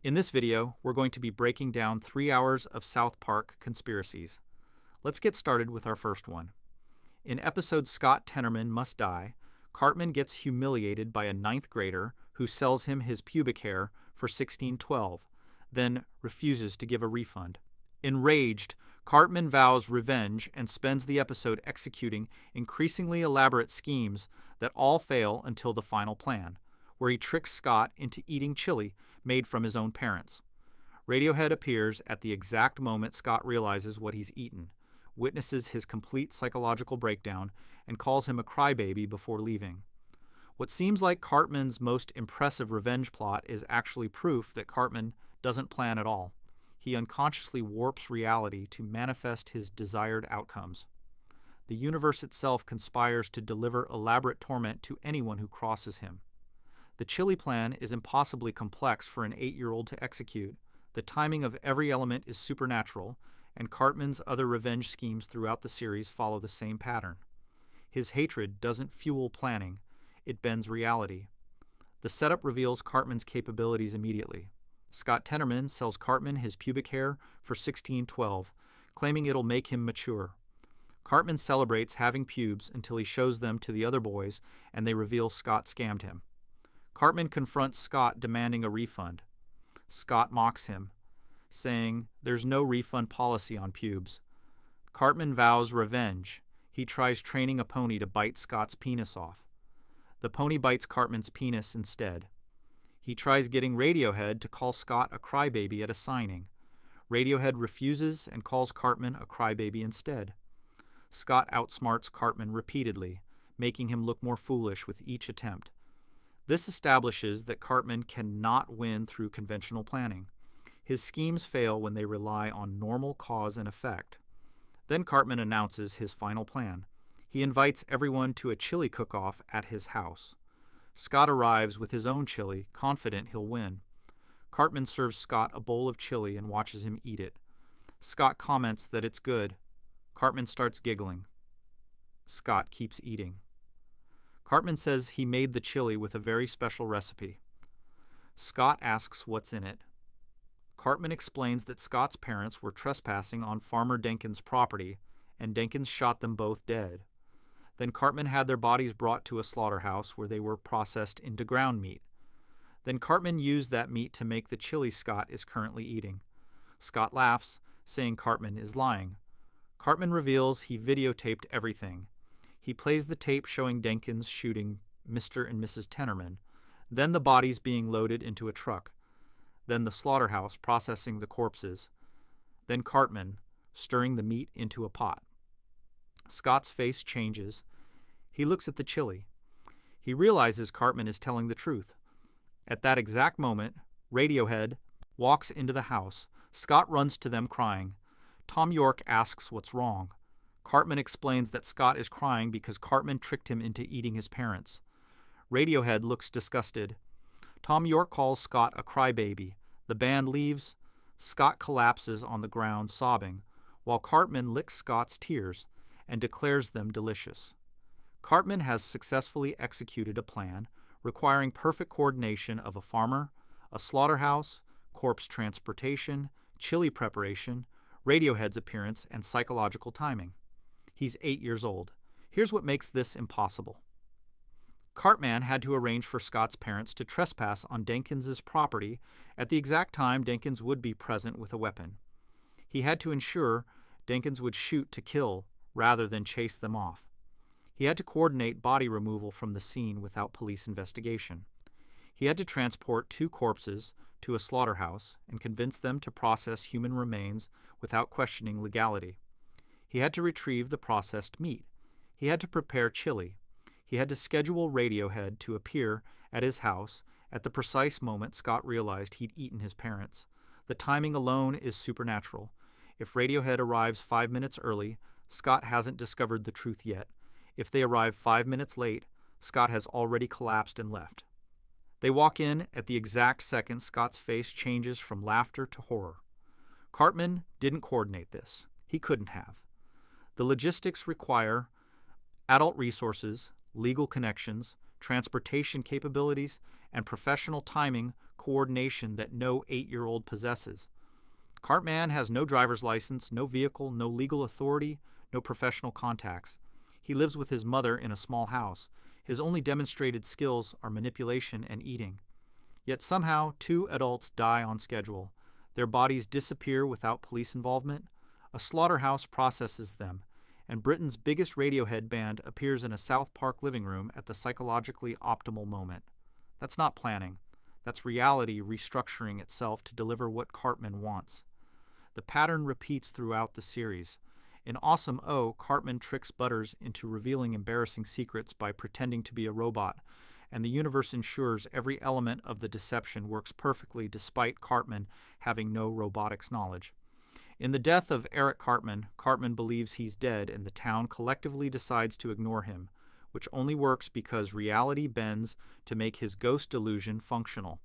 In this video, we're going to be breaking down 3 hours of South Park conspiracies. Let's get started with our first one. In episode Scott Tenorman Must Die, Cartman gets humiliated by a ninth grader who sells him his pubic hair for $16.12, then refuses to give a refund. Enraged, Cartman vows revenge and spends the episode executing increasingly elaborate schemes that all fail until the final plan, where he tricks Scott into eating chili made from his own parents. Radiohead appears at the exact moment Scott realizes what he's eaten, witnesses his complete psychological breakdown, and calls him a crybaby before leaving. What seems like Cartman's most impressive revenge plot is actually proof that Cartman doesn't plan at all. He unconsciously warps reality to manifest his desired outcomes. The universe itself conspires to deliver elaborate torment to anyone who crosses him. The chili plan is impossibly complex for an 8-year-old to execute. The timing of every element is supernatural, and Cartman's other revenge schemes throughout the series follow the same pattern. His hatred doesn't fuel planning, it bends reality. The setup reveals Cartman's capabilities immediately. Scott Tenorman sells Cartman his pubic hair for $16.12, claiming it'll make him mature. Cartman celebrates having pubes until he shows them to the other boys and they reveal Scott scammed him. Cartman confronts Scott demanding a refund. Scott mocks him, saying there's no refund policy on pubes. Cartman vows revenge. He tries training a pony to bite Scott's penis off. The pony bites Cartman's penis instead. He tries getting Radiohead to call Scott a crybaby at a signing. Radiohead refuses and calls Cartman a crybaby instead. Scott outsmarts Cartman repeatedly, making him look more foolish with each attempt. This establishes that Cartman cannot win through conventional planning. His schemes fail when they rely on normal cause and effect. Then Cartman announces his final plan. He invites everyone to a chili cook-off at his house. Scott arrives with his own chili, confident he'll win. Cartman serves Scott a bowl of chili and watches him eat it. Scott comments that it's good. Cartman starts giggling. Scott keeps eating. Cartman says he made the chili with a very special recipe. Scott asks what's in it. Cartman explains that Scott's parents were trespassing on Farmer Denkin's property, and Denkins shot them both dead. Then Cartman had their bodies brought to a slaughterhouse where they were processed into ground meat. Then Cartman used that meat to make the chili Scott is currently eating. Scott laughs, saying Cartman is lying. Cartman reveals he videotaped everything. He plays the tape showing Denkins shooting Mr. and Mrs. Tenorman, then the bodies being loaded into a truck, then the slaughterhouse processing the corpses, then Cartman stirring the meat into a pot. Scott's face changes. He looks at the chili. He realizes Cartman is telling the truth. At that exact moment, Radiohead walks into the house. Scott runs to them crying. Tom York asks what's wrong. Cartman explains that Scott is crying because Cartman tricked him into eating his parents. Radiohead looks disgusted. Tom York calls Scott a crybaby. The band leaves. Scott collapses on the ground sobbing, while Cartman licks Scott's tears and declares them delicious. Cartman has successfully executed a plan requiring perfect coordination of a farmer, a slaughterhouse, corpse transportation, chili preparation, Radiohead's appearance, and psychological timing. He's 8 years old. Here's what makes this impossible. Cartman had to arrange for Scott's parents to trespass on Denkins's property at the exact time Denkins would be present with a weapon. He had to ensure Denkins would shoot to kill rather than chase them off. He had to coordinate body removal from the scene without police investigation. He had to transport 2 corpses to a slaughterhouse and convince them to process human remains without questioning legality. He had to retrieve the processed meat. He had to prepare chili. He had to schedule Radiohead to appear at his house at the precise moment Scott realized he'd eaten his parents. The timing alone is supernatural. If Radiohead arrives 5 minutes early, Scott hasn't discovered the truth yet. If they arrive 5 minutes late, Scott has already collapsed and left. They walk in at the exact second Scott's face changes from laughter to horror. Cartman didn't coordinate this. He couldn't have. The logistics require adult resources, legal connections, transportation capabilities, and professional timing coordination that no 8-year-old possesses. Cartman has no driver's license, no vehicle, no legal authority, no professional contacts. He lives with his mother in a small house. His only demonstrated skills are manipulation and eating. Yet somehow 2 adults die on schedule. Their bodies disappear without police involvement. A slaughterhouse processes them, and Britain's biggest Radiohead band appears in a South Park living room at the psychologically optimal moment. That's not planning. That's reality restructuring itself to deliver what Cartman wants. The pattern repeats throughout the series. In Awesome O, Cartman tricks Butters into revealing embarrassing secrets by pretending to be a robot, and the universe ensures every element of the deception works perfectly despite Cartman having no robotics knowledge. In the death of Eric Cartman, Cartman believes he's dead and the town collectively decides to ignore him, which only works because reality bends to make his ghost delusion functional.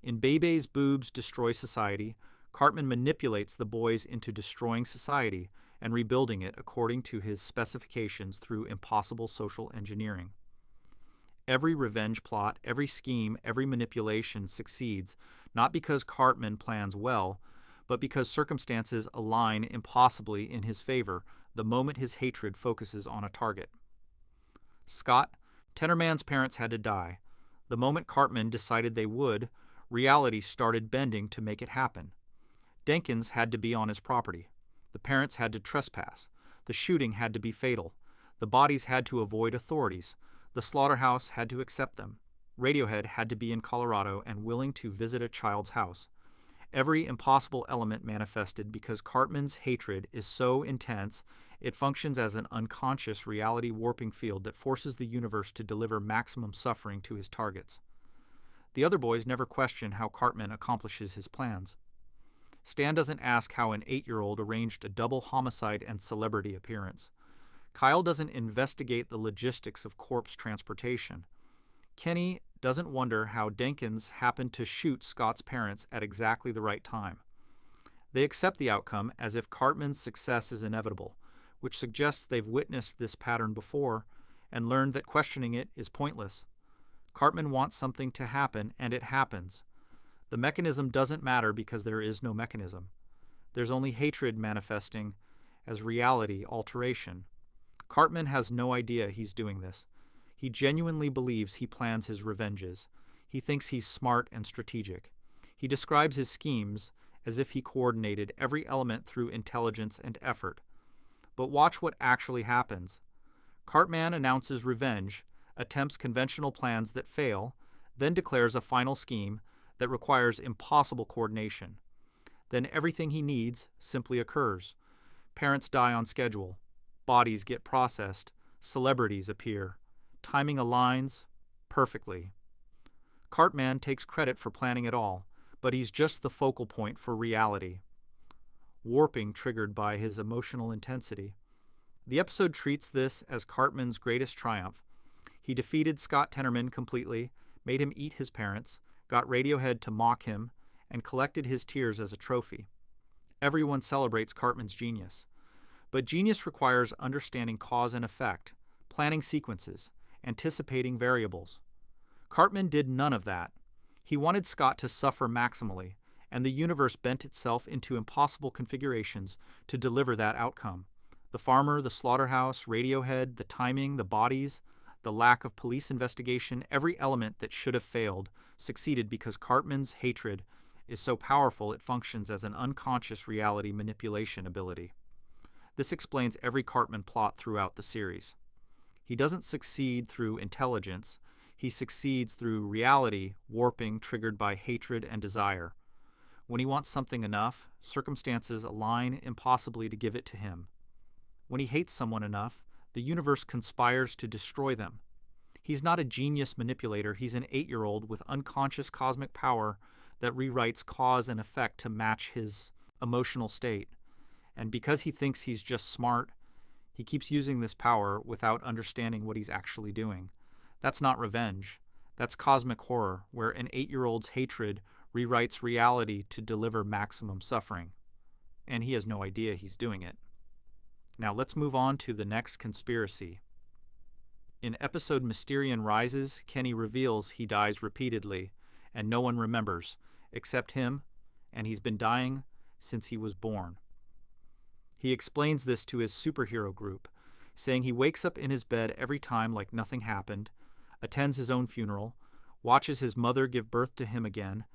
In Bebe's Boobs Destroy Society, Cartman manipulates the boys into destroying society and rebuilding it according to his specifications through impossible social engineering. Every revenge plot, every scheme, every manipulation succeeds, not because Cartman plans well, but because circumstances align impossibly in his favor the moment his hatred focuses on a target. Scott, Tenorman's parents had to die. The moment Cartman decided they would, reality started bending to make it happen. Denkins had to be on his property. The parents had to trespass. The shooting had to be fatal. The bodies had to avoid authorities. The slaughterhouse had to accept them. Radiohead had to be in Colorado and willing to visit a child's house. Every impossible element manifested because Cartman's hatred is so intense it functions as an unconscious reality warping field that forces the universe to deliver maximum suffering to his targets. The other boys never question how Cartman accomplishes his plans. Stan doesn't ask how an 8-year-old arranged a double homicide and celebrity appearance. Kyle doesn't investigate the logistics of corpse transportation. Kenny doesn't wonder how Denkins happened to shoot Scott's parents at exactly the right time. They accept the outcome as if Cartman's success is inevitable, which suggests they've witnessed this pattern before and learned that questioning it is pointless. Cartman wants something to happen, and it happens. The mechanism doesn't matter because there is no mechanism. There's only hatred manifesting as reality alteration. Cartman has no idea he's doing this. He genuinely believes he plans his revenges. He thinks he's smart and strategic. He describes his schemes as if he coordinated every element through intelligence and effort. But watch what actually happens. Cartman announces revenge, attempts conventional plans that fail, then declares a final scheme that requires impossible coordination. Then everything he needs simply occurs. Parents die on schedule. Bodies get processed. Celebrities appear. Timing aligns perfectly. Cartman takes credit for planning it all, but he's just the focal point for reality. Warping triggered by his emotional intensity. The episode treats this as Cartman's greatest triumph. He defeated Scott Tenorman completely, made him eat his parents, got Radiohead to mock him, and collected his tears as a trophy. Everyone celebrates Cartman's genius. But genius requires understanding cause and effect, planning sequences, anticipating variables. Cartman did none of that. He wanted Scott to suffer maximally, and the universe bent itself into impossible configurations to deliver that outcome. The farmer, the slaughterhouse, Radiohead, the timing, the bodies, the lack of police investigation, every element that should have failed succeeded because Cartman's hatred is so powerful it functions as an unconscious reality manipulation ability. This explains every Cartman plot throughout the series. He doesn't succeed through intelligence. He succeeds through reality warping triggered by hatred and desire. When he wants something enough, circumstances align impossibly to give it to him. When he hates someone enough, the universe conspires to destroy them. He's not a genius manipulator. He's an 8-year-old with unconscious cosmic power that rewrites cause and effect to match his emotional state. And because he thinks he's just smart, he keeps using this power without understanding what he's actually doing. That's not revenge. That's cosmic horror, where an 8-year-old's hatred rewrites reality to deliver maximum suffering. And he has no idea he's doing it. Now let's move on to the next conspiracy. In episode Mysterion Rises, Kenny reveals he dies repeatedly, and no one remembers, except him, and he's been dying since he was born. He explains this to his superhero group, saying he wakes up in his bed every time like nothing happened, attends his own funeral, watches his mother give birth to him again,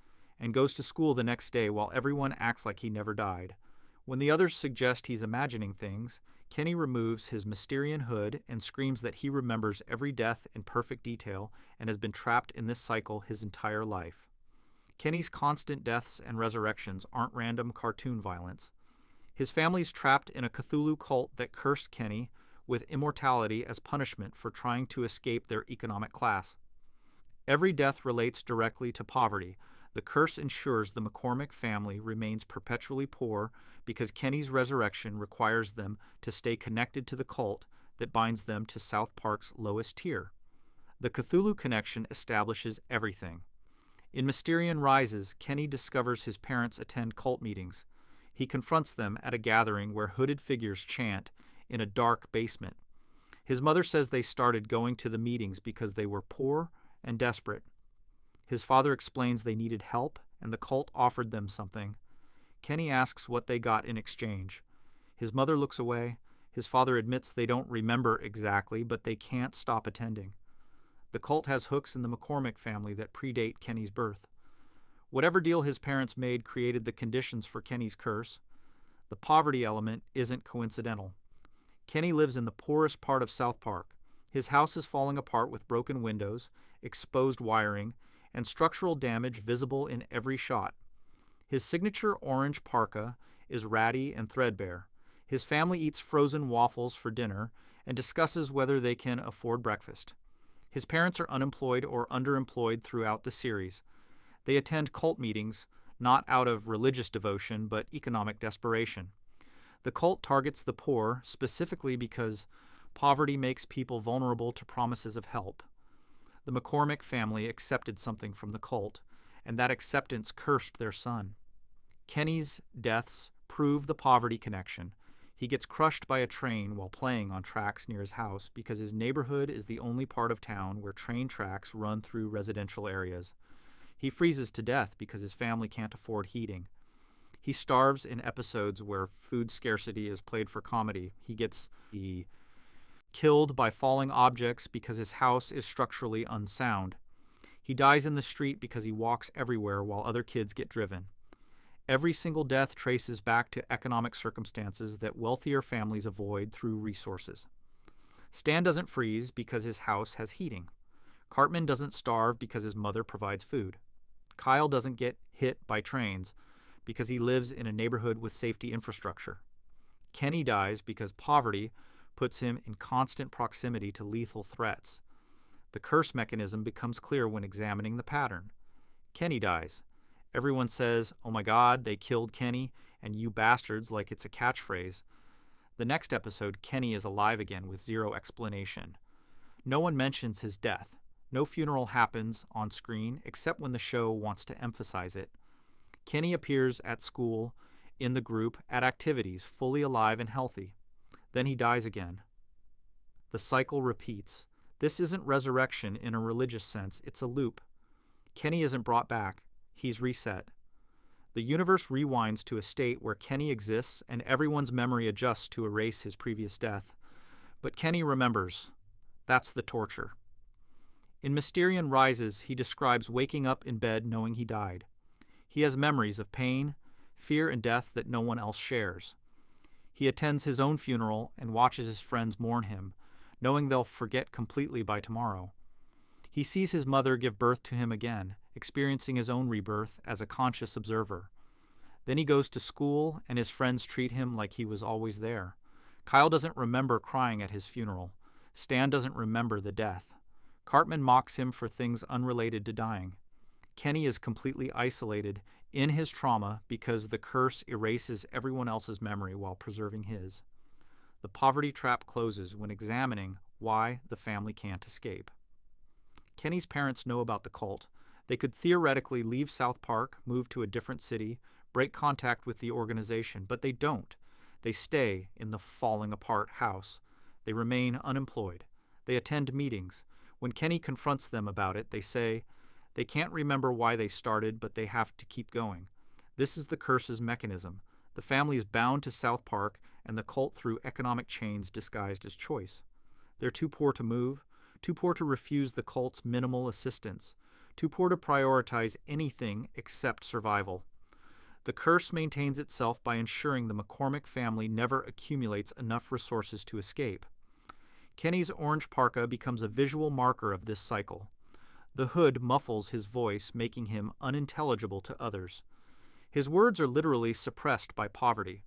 and goes to school the next day while everyone acts like he never died. When the others suggest he's imagining things, Kenny removes his Mysterion hood and screams that he remembers every death in perfect detail and has been trapped in this cycle his entire life. Kenny's constant deaths and resurrections aren't random cartoon violence. His family's trapped in a Cthulhu cult that cursed Kenny with immortality as punishment for trying to escape their economic class. Every death relates directly to poverty. The curse ensures the McCormick family remains perpetually poor because Kenny's resurrection requires them to stay connected to the cult that binds them to South Park's lowest tier. The Cthulhu connection establishes everything. In Mysterion Rises, Kenny discovers his parents attend cult meetings. He confronts them at a gathering where hooded figures chant in a dark basement. His mother says they started going to the meetings because they were poor and desperate. His father explains they needed help, and the cult offered them something. Kenny asks what they got in exchange. His mother looks away. His father admits they don't remember exactly, but they can't stop attending. The cult has hooks in the McCormick family that predate Kenny's birth. Whatever deal his parents made created the conditions for Kenny's curse. The poverty element isn't coincidental. Kenny lives in the poorest part of South Park. His house is falling apart with broken windows, exposed wiring, and structural damage visible in every shot. His signature orange parka is ratty and threadbare. His family eats frozen waffles for dinner and discusses whether they can afford breakfast. His parents are unemployed or underemployed throughout the series. They attend cult meetings, not out of religious devotion, but economic desperation. The cult targets the poor specifically because poverty makes people vulnerable to promises of help. The McCormick family accepted something from the cult, and that acceptance cursed their son. Kenny's deaths prove the poverty connection. He gets crushed by a train while playing on tracks near his house because his neighborhood is the only part of town where train tracks run through residential areas. He freezes to death because his family can't afford heating. He starves in episodes where food scarcity is played for comedy. He gets killed by falling objects because his house is structurally unsound. He dies in the street because he walks everywhere while other kids get driven. Every single death traces back to economic circumstances that wealthier families avoid through resources. Stan doesn't freeze because his house has heating. Cartman doesn't starve because his mother provides food. Kyle doesn't get hit by trains because he lives in a neighborhood with safety infrastructure. Kenny dies because poverty puts him in constant proximity to lethal threats. The curse mechanism becomes clear when examining the pattern. Kenny dies. Everyone says, "Oh my God, they killed Kenny," and "you bastards," like it's a catchphrase. The next episode, Kenny is alive again with zero explanation. No one mentions his death. No funeral happens on screen except when the show wants to emphasize it. Kenny appears at school, in the group, at activities, fully alive and healthy. Then he dies again. The cycle repeats. This isn't resurrection in a religious sense, it's a loop. Kenny isn't brought back, he's reset. The universe rewinds to a state where Kenny exists and everyone's memory adjusts to erase his previous death. But Kenny remembers. That's the torture. In Mysterion Rises, he describes waking up in bed knowing he died. He has memories of pain, fear, and death that no one else shares. He attends his own funeral and watches his friends mourn him, knowing they'll forget completely by tomorrow. He sees his mother give birth to him again, experiencing his own rebirth as a conscious observer. Then he goes to school, and his friends treat him like he was always there. Kyle doesn't remember crying at his funeral. Stan doesn't remember the death. Cartman mocks him for things unrelated to dying. Kenny is completely isolated in his trauma because the curse erases everyone else's memory while preserving his. The poverty trap closes when examining why the family can't escape. Kenny's parents know about the cult. They could theoretically leave South Park, move to a different city, break contact with the organization, but they don't. They stay in the falling apart house. They remain unemployed. They attend meetings. When Kenny confronts them about it, they say they can't remember why they started, but they have to keep going. This is the curse's mechanism. The family is bound to South Park and the cult through economic chains disguised as choice. They're too poor to move, too poor to refuse the cult's minimal assistance, too poor to prioritize anything except survival. The curse maintains itself by ensuring the McCormick family never accumulates enough resources to escape. Kenny's orange parka becomes a visual marker of this cycle. The hood muffles his voice, making him unintelligible to others. His words are literally suppressed by poverty.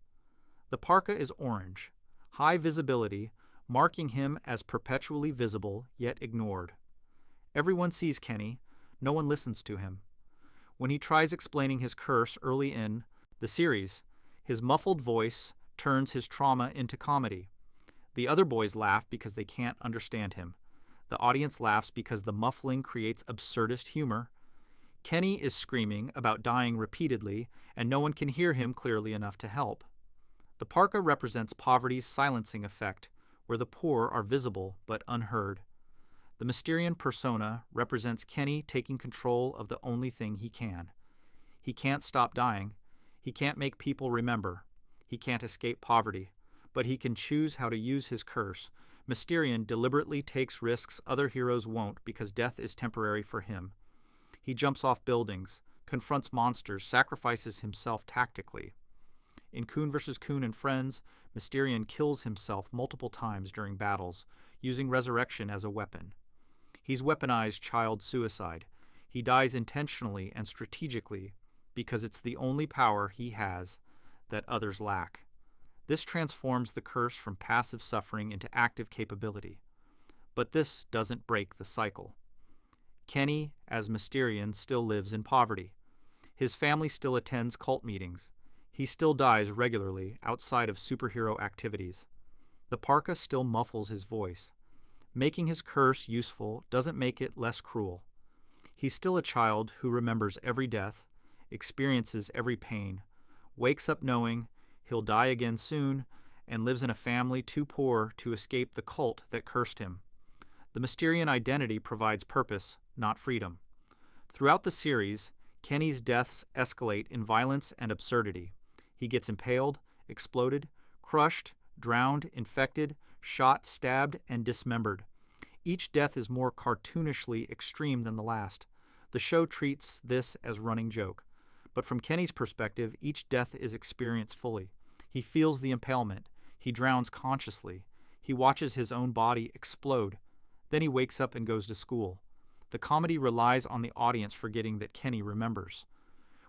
The parka is orange, high visibility, marking him as perpetually visible, yet ignored. Everyone sees Kenny. No one listens to him. When he tries explaining his curse early in the series, his muffled voice turns his trauma into comedy. The other boys laugh because they can't understand him. The audience laughs because the muffling creates absurdist humor. Kenny is screaming about dying repeatedly, and no one can hear him clearly enough to help. The parka represents poverty's silencing effect, where the poor are visible but unheard. The Mysterian persona represents Kenny taking control of the only thing he can. He can't stop dying. He can't make people remember. He can't escape poverty. But he can choose how to use his curse. Mysterian deliberately takes risks other heroes won't because death is temporary for him. He jumps off buildings, confronts monsters, sacrifices himself tactically. In Coon vs. Coon and Friends, Mysterian kills himself multiple times during battles, using resurrection as a weapon. He's weaponized child suicide. He dies intentionally and strategically because it's the only power he has that others lack. This transforms the curse from passive suffering into active capability. But this doesn't break the cycle. Kenny, as Mysterian, still lives in poverty. His family still attends cult meetings. He still dies regularly outside of superhero activities. The parka still muffles his voice. Making his curse useful doesn't make it less cruel. He's still a child who remembers every death, experiences every pain, wakes up knowing he'll die again soon, and lives in a family too poor to escape the cult that cursed him. The Mysterian identity provides purpose, not freedom. Throughout the series, Kenny's deaths escalate in violence and absurdity. He gets impaled, exploded, crushed, drowned, infected, shot, stabbed, and dismembered. Each death is more cartoonishly extreme than the last. The show treats this as running joke. But from Kenny's perspective, each death is experienced fully. He feels the impalement. He drowns consciously. He watches his own body explode. Then he wakes up and goes to school. The comedy relies on the audience forgetting that Kenny remembers.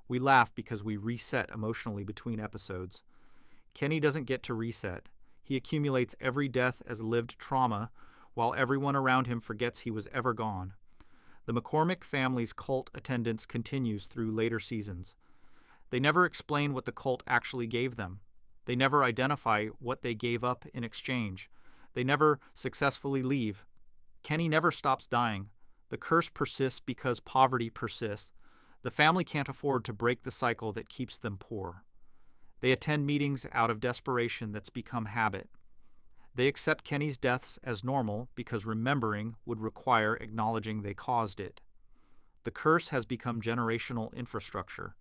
We laugh because we reset emotionally between episodes. Kenny doesn't get to reset. He accumulates every death as lived trauma, while everyone around him forgets he was ever gone. The McCormick family's cult attendance continues through later seasons. They never explain what the cult actually gave them. They never identify what they gave up in exchange. They never successfully leave. Kenny never stops dying. The curse persists because poverty persists. The family can't afford to break the cycle that keeps them poor. They attend meetings out of desperation that's become habit. They accept Kenny's deaths as normal because remembering would require acknowledging they caused it. The curse has become generational infrastructure.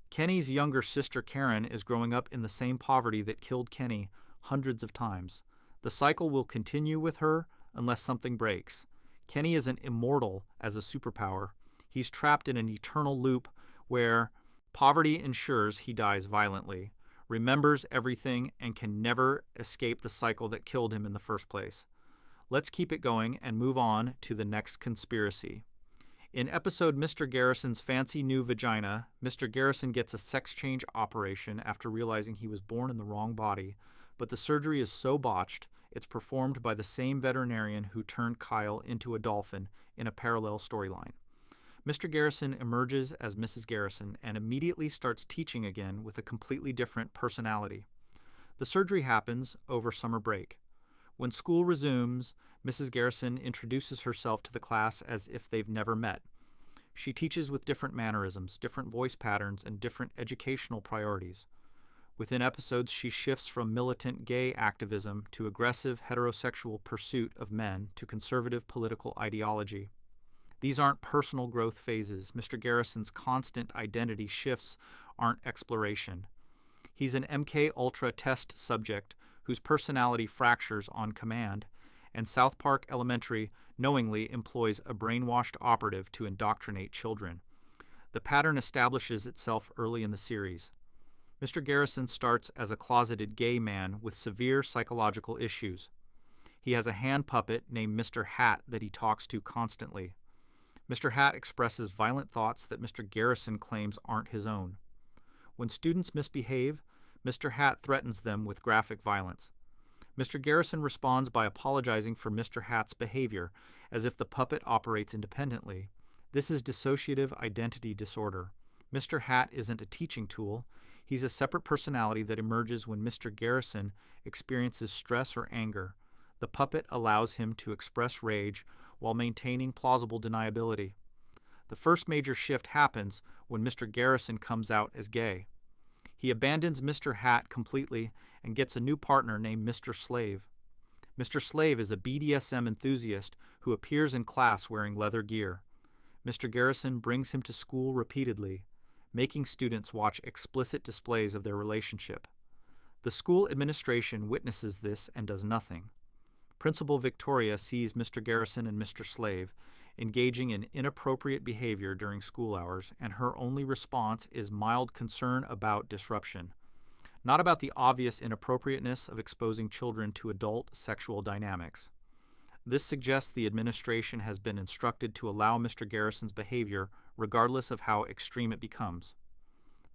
Kenny's younger sister Karen is growing up in the same poverty that killed Kenny hundreds of times. The cycle will continue with her unless something breaks. Kenny isn't immortal as a superpower. He's trapped in an eternal loop where poverty ensures he dies violently, remembers everything, and can never escape the cycle that killed him in the first place. Let's keep it going and move on to the next conspiracy. In episode Mr. Garrison's Fancy New Vagina, Mr. Garrison gets a sex change operation after realizing he was born in the wrong body, but the surgery is so botched, it's performed by the same veterinarian who turned Kyle into a dolphin in a parallel storyline. Mr. Garrison emerges as Mrs. Garrison and immediately starts teaching again with a completely different personality. The surgery happens over summer break. When school resumes, Mrs. Garrison introduces herself to the class as if they've never met. She teaches with different mannerisms, different voice patterns, and different educational priorities. Within episodes, she shifts from militant gay activism to aggressive heterosexual pursuit of men to conservative political ideology. These aren't personal growth phases. Mr. Garrison's constant identity shifts aren't exploration. He's an MK Ultra test subject whose personality fractures on command, and South Park Elementary knowingly employs a brainwashed operative to indoctrinate children. The pattern establishes itself early in the series. Mr. Garrison starts as a closeted gay man with severe psychological issues. He has a hand puppet named Mr. Hat that he talks to constantly. Mr. Hat expresses violent thoughts that Mr. Garrison claims aren't his own. When students misbehave, Mr. Hat threatens them with graphic violence. Mr. Garrison responds by apologizing for Mr. Hat's behavior, as if the puppet operates independently. This is dissociative identity disorder. Mr. Hat isn't a teaching tool. He's a separate personality that emerges when Mr. Garrison experiences stress or anger. The puppet allows him to express rage while maintaining plausible deniability. The first major shift happens when Mr. Garrison comes out as gay. He abandons Mr. Hat completely and gets a new partner named Mr. Slave. Mr. Slave is a BDSM enthusiast who appears in class wearing leather gear. Mr. Garrison brings him to school repeatedly, making students watch explicit displays of their relationship. The school administration witnesses this and does nothing. Principal Victoria sees Mr. Garrison and Mr. Slave engaging in inappropriate behavior during school hours, and her only response is mild concern about disruption, not about the obvious inappropriateness of exposing children to adult sexual dynamics. This suggests the administration has been instructed to allow Mr. Garrison's behavior regardless of how extreme it becomes.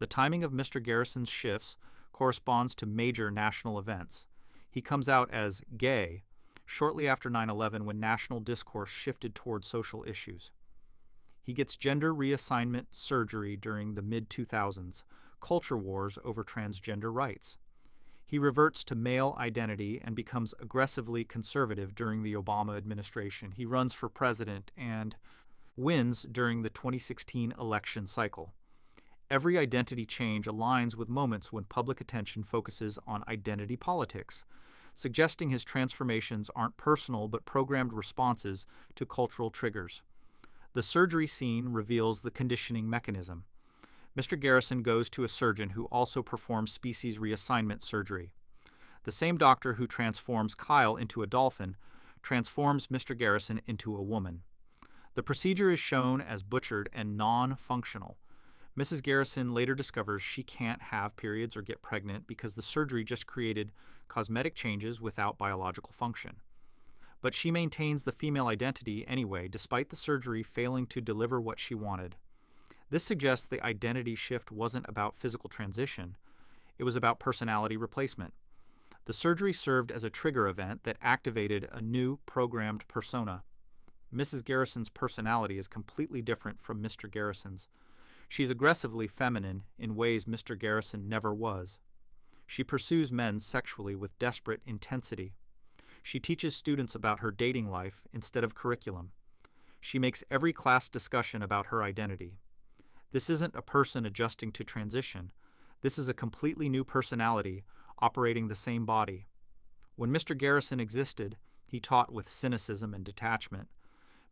The timing of Mr. Garrison's shifts corresponds to major national events. He comes out as gay shortly after 9/11 when national discourse shifted toward social issues. He gets gender reassignment surgery during the mid-2000s, culture wars over transgender rights. He reverts to male identity and becomes aggressively conservative during the Obama administration. He runs for president and wins during the 2016 election cycle. Every identity change aligns with moments when public attention focuses on identity politics, suggesting his transformations aren't personal but programmed responses to cultural triggers. The surgery scene reveals the conditioning mechanism. Mr. Garrison goes to a surgeon who also performs species reassignment surgery. The same doctor who transforms Kyle into a dolphin transforms Mr. Garrison into a woman. The procedure is shown as butchered and non-functional. Mrs. Garrison later discovers she can't have periods or get pregnant because the surgery just created cosmetic changes without biological function. But she maintains the female identity anyway, despite the surgery failing to deliver what she wanted. This suggests the identity shift wasn't about physical transition. It was about personality replacement. The surgery served as a trigger event that activated a new programmed persona. Mrs. Garrison's personality is completely different from Mr. Garrison's. She's aggressively feminine in ways Mr. Garrison never was. She pursues men sexually with desperate intensity. She teaches students about her dating life instead of curriculum. She makes every class discussion about her identity. This isn't a person adjusting to transition. This is a completely new personality operating the same body. When Mr. Garrison existed, he taught with cynicism and detachment.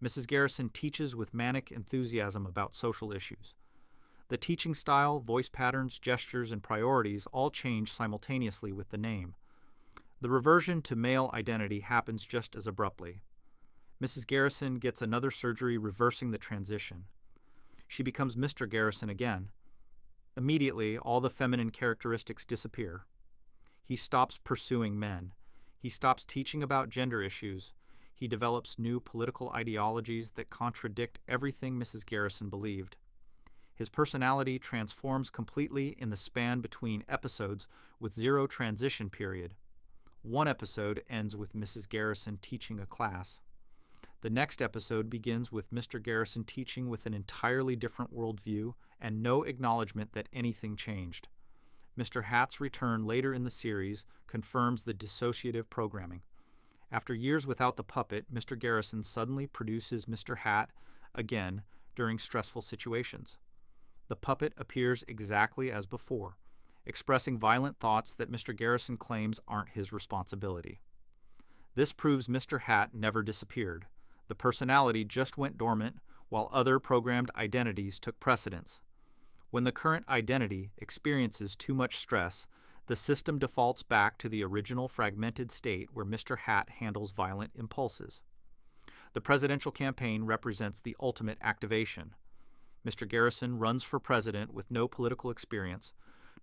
Mrs. Garrison teaches with manic enthusiasm about social issues. The teaching style, voice patterns, gestures, and priorities all change simultaneously with the name. The reversion to male identity happens just as abruptly. Mrs. Garrison gets another surgery reversing the transition. She becomes Mr. Garrison again. Immediately, all the feminine characteristics disappear. He stops pursuing men. He stops teaching about gender issues. He develops new political ideologies that contradict everything Mrs. Garrison believed. His personality transforms completely in the span between episodes with zero transition period. One episode ends with Mrs. Garrison teaching a class. The next episode begins with Mr. Garrison teaching with an entirely different worldview and no acknowledgement that anything changed. Mr. Hat's return later in the series confirms the dissociative programming. After years without the puppet, Mr. Garrison suddenly produces Mr. Hat again during stressful situations. The puppet appears exactly as before. expressing violent thoughts that Mr. Garrison claims aren't his responsibility. This proves Mr. Hat never disappeared. The personality just went dormant while other programmed identities took precedence. When the current identity experiences too much stress, the system defaults back to the original fragmented state where Mr. Hat handles violent impulses. The presidential campaign represents the ultimate activation. Mr. Garrison runs for president with no political experience,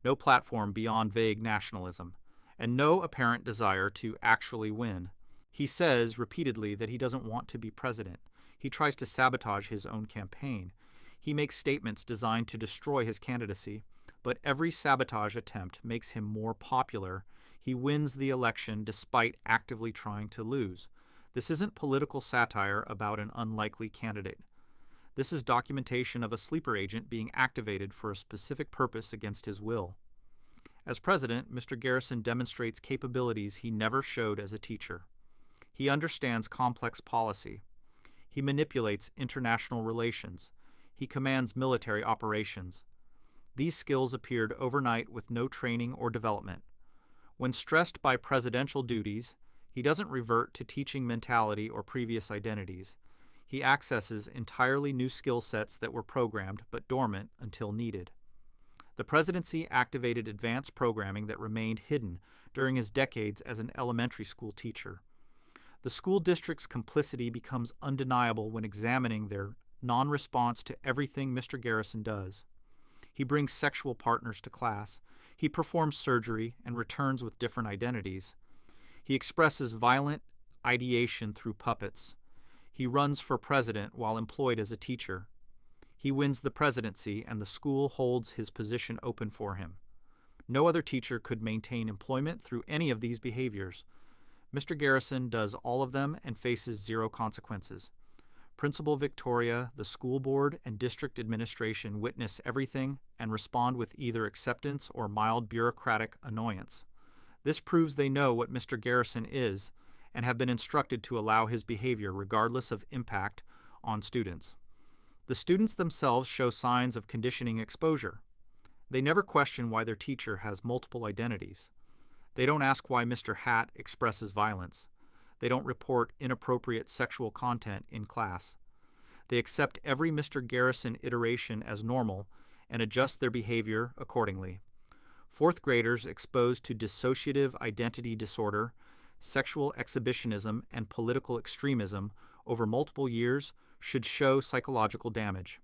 no platform beyond vague nationalism, and no apparent desire to actually win. He says repeatedly that he doesn't want to be president. He tries to sabotage his own campaign. He makes statements designed to destroy his candidacy, but every sabotage attempt makes him more popular. He wins the election despite actively trying to lose. This isn't political satire about an unlikely candidate. This is documentation of a sleeper agent being activated for a specific purpose against his will. As president, Mr. Garrison demonstrates capabilities he never showed as a teacher. He understands complex policy. He manipulates international relations. He commands military operations. These skills appeared overnight with no training or development. When stressed by presidential duties, he doesn't revert to teaching mentality or previous identities. He accesses entirely new skill sets that were programmed but dormant until needed. The presidency activated advanced programming that remained hidden during his decades as an elementary school teacher. The school district's complicity becomes undeniable when examining their non-response to everything Mr. Garrison does. He brings sexual partners to class. He performs surgery and returns with different identities. He expresses violent ideation through puppets. He runs for president while employed as a teacher. He wins the presidency, and the school holds his position open for him. No other teacher could maintain employment through any of these behaviors. Mr. Garrison does all of them and faces zero consequences. Principal Victoria, the school board, and district administration witness everything and respond with either acceptance or mild bureaucratic annoyance. This proves they know what Mr. Garrison is and have been instructed to allow his behavior regardless of impact on students. The students themselves show signs of conditioning exposure. They never question why their teacher has multiple identities. They don't ask why Mr. Hat expresses violence. They don't report inappropriate sexual content in class. They accept every Mr. Garrison iteration as normal and adjust their behavior accordingly. Fourth graders exposed to dissociative identity disorder, sexual exhibitionism, and political extremism over multiple years should show psychological damage.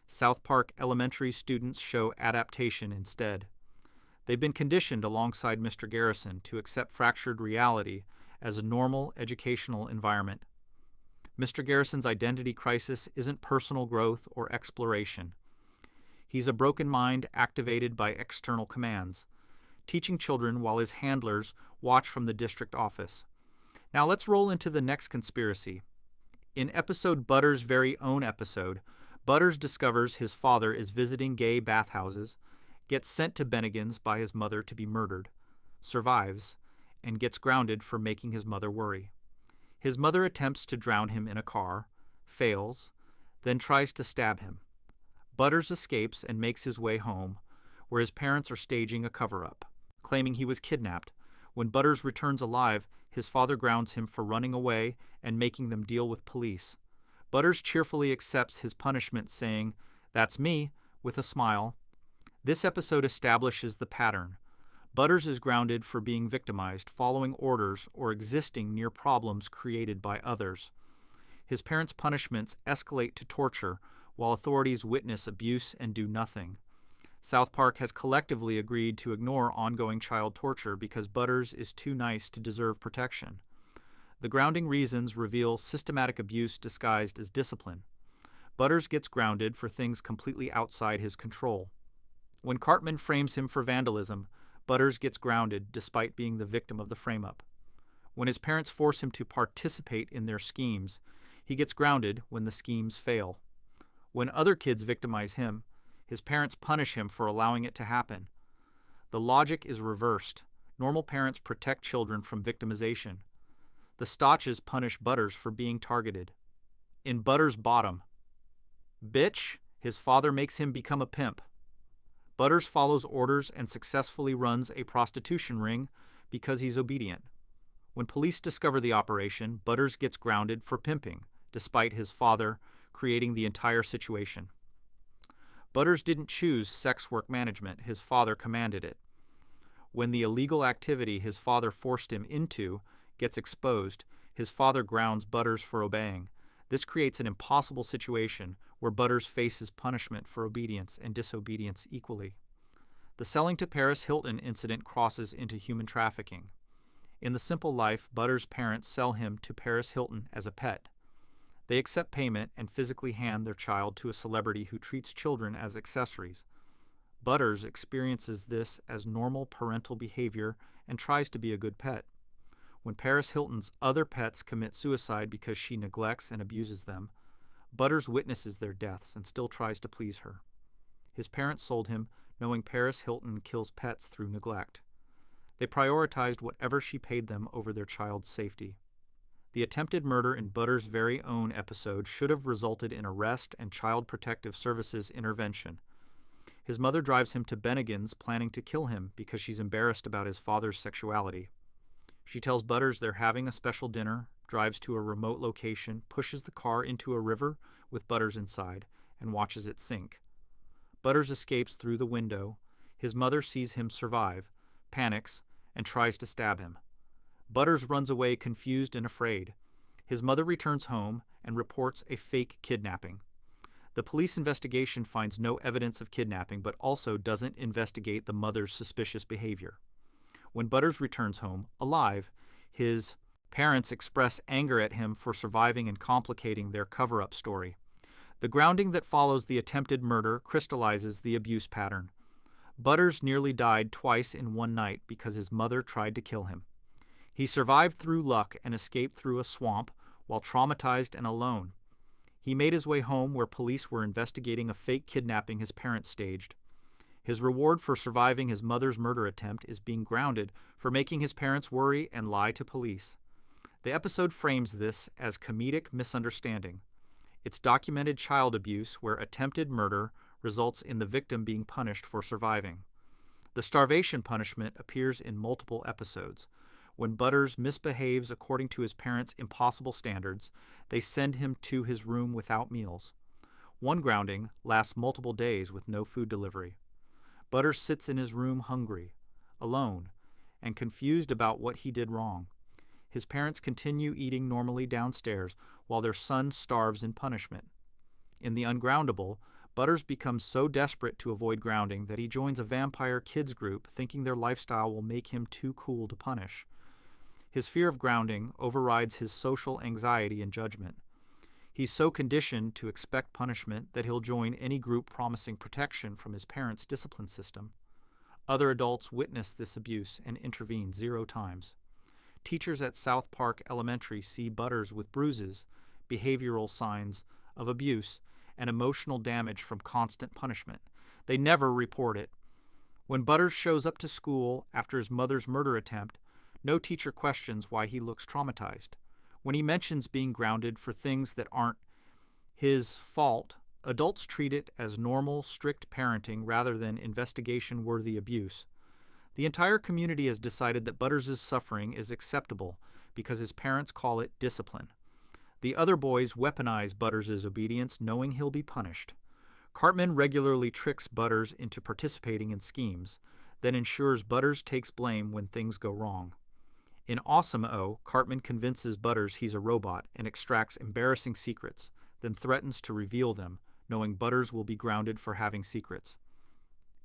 South Park Elementary students show adaptation instead. They've been conditioned alongside Mr. Garrison to accept fractured reality as a normal educational environment. Mr. Garrison's identity crisis isn't personal growth or exploration. He's a broken mind activated by external commands, teaching children while his handlers watch from the district office. Now let's roll into the next conspiracy. In episode Butters' very own episode, Butters discovers his father is visiting gay bathhouses, gets sent to Bennigan's by his mother to be murdered, survives, and gets grounded for making his mother worry. His mother attempts to drown him in a car, fails, then tries to stab him. Butters escapes and makes his way home, where his parents are staging a cover-up, claiming he was kidnapped. When Butters returns alive, his father grounds him for running away and making them deal with police. Butters cheerfully accepts his punishment, saying, "That's me," with a smile. This episode establishes the pattern. Butters is grounded for being victimized, following orders, or existing near problems created by others. His parents' punishments escalate to torture, while authorities witness abuse and do nothing. South Park has collectively agreed to ignore ongoing child torture because Butters is too nice to deserve protection. The grounding reasons reveal systematic abuse disguised as discipline. Butters gets grounded for things completely outside his control. When Cartman frames him for vandalism, Butters gets grounded despite being the victim of the frame-up. When his parents force him to participate in their schemes, he gets grounded when the schemes fail. When other kids victimize him, his parents punish him for allowing it to happen. The logic is reversed. Normal parents protect children from victimization. The Stotches punish Butters for being targeted. In Butters' Bottom, bitch, his father makes him become a pimp. Butters follows orders and successfully runs a prostitution ring because he's obedient. When police discover the operation, Butters gets grounded for pimping, despite his father creating the entire situation. Butters didn't choose sex work management, his father commanded it. When the illegal activity his father forced him into gets exposed, his father grounds Butters for obeying. This creates an impossible situation where Butters faces punishment for obedience and disobedience equally. The selling to Paris Hilton incident crosses into human trafficking. In the simple life, Butters' parents sell him to Paris Hilton as a pet. They accept payment and physically hand their child to a celebrity who treats children as accessories. Butters experiences this as normal parental behavior and tries to be a good pet. When Paris Hilton's other pets commit suicide because she neglects and abuses them, Butters witnesses their deaths and still tries to please her. His parents sold him knowing Paris Hilton kills pets through neglect. They prioritized whatever she paid them over their child's safety. The attempted murder in Butters' very own episode should have resulted in arrest and Child Protective Services intervention. His mother drives him to Bennigan's, planning to kill him because she's embarrassed about his father's sexuality. She tells Butters they're having a special dinner, drives to a remote location, pushes the car into a river with Butters inside, and watches it sink. Butters escapes through the window. His mother sees him survive, panics, and tries to stab him. Butters runs away confused and afraid. His mother returns home and reports a fake kidnapping. The police investigation finds no evidence of kidnapping, but also doesn't investigate the mother's suspicious behavior. When Butters returns home, alive, his parents express anger at him for surviving and complicating their cover-up story. The grounding that follows the attempted murder crystallizes the abuse pattern. Butters nearly died twice in one night because his mother tried to kill him. He survived through luck and escaped through a swamp while traumatized and alone. He made his way home where police were investigating a fake kidnapping his parents staged. His reward for surviving his mother's murder attempt is being grounded for making his parents worry and lie to police. The episode frames this as comedic misunderstanding. It's documented child abuse where attempted murder results in the victim being punished for surviving. The starvation punishment appears in multiple episodes. When Butters misbehaves according to his parents' impossible standards, they send him to his room without meals. One grounding lasts multiple days with no food delivery. Butters sits in his room hungry, alone, and confused about what he did wrong. His parents continue eating normally downstairs while their son starves in punishment. In the ungroundable, Butters becomes so desperate to avoid grounding that he joins a vampire kids group thinking their lifestyle will make him too cool to punish. His fear of grounding overrides his social anxiety and judgment. He's so conditioned to expect punishment that he'll join any group promising protection from his parents' discipline system. Other adults witness this abuse and intervene 0 times. Teachers at South Park Elementary see Butters with bruises, behavioral signs of abuse, and emotional damage from constant punishment. They never report it. When Butters shows up to school after his mother's murder attempt, no teacher questions why he looks traumatized. When he mentions being grounded for things that aren't his fault, adults treat it as normal, strict parenting rather than investigation-worthy abuse. The entire community has decided that Butters' suffering is acceptable because his parents call it discipline. The other boys weaponize Butters' obedience, knowing he'll be punished. Cartman regularly tricks Butters into participating in schemes, then ensures Butters takes blame when things go wrong. In Awesome-O, Cartman convinces Butters he's a robot and extracts embarrassing secrets, then threatens to reveal them, knowing Butters will be grounded for having secrets.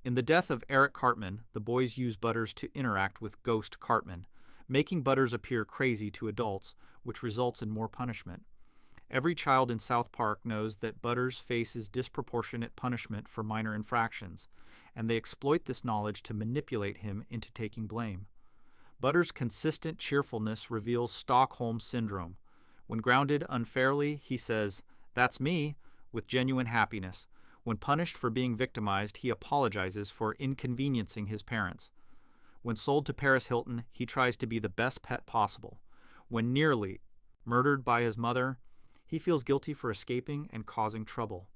In The Death of Eric Cartman, the boys use Butters to interact with Ghost Cartman, making Butters appear crazy to adults, which results in more punishment. Every child in South Park knows that Butters faces disproportionate punishment for minor infractions, and they exploit this knowledge to manipulate him into taking blame. Butters' consistent cheerfulness reveals Stockholm Syndrome. When grounded unfairly, he says, "That's me," with genuine happiness. When punished for being victimized, he apologizes for inconveniencing his parents. When sold to Paris Hilton, he tries to be the best pet possible. When nearly murdered by his mother, he feels guilty for escaping and causing trouble.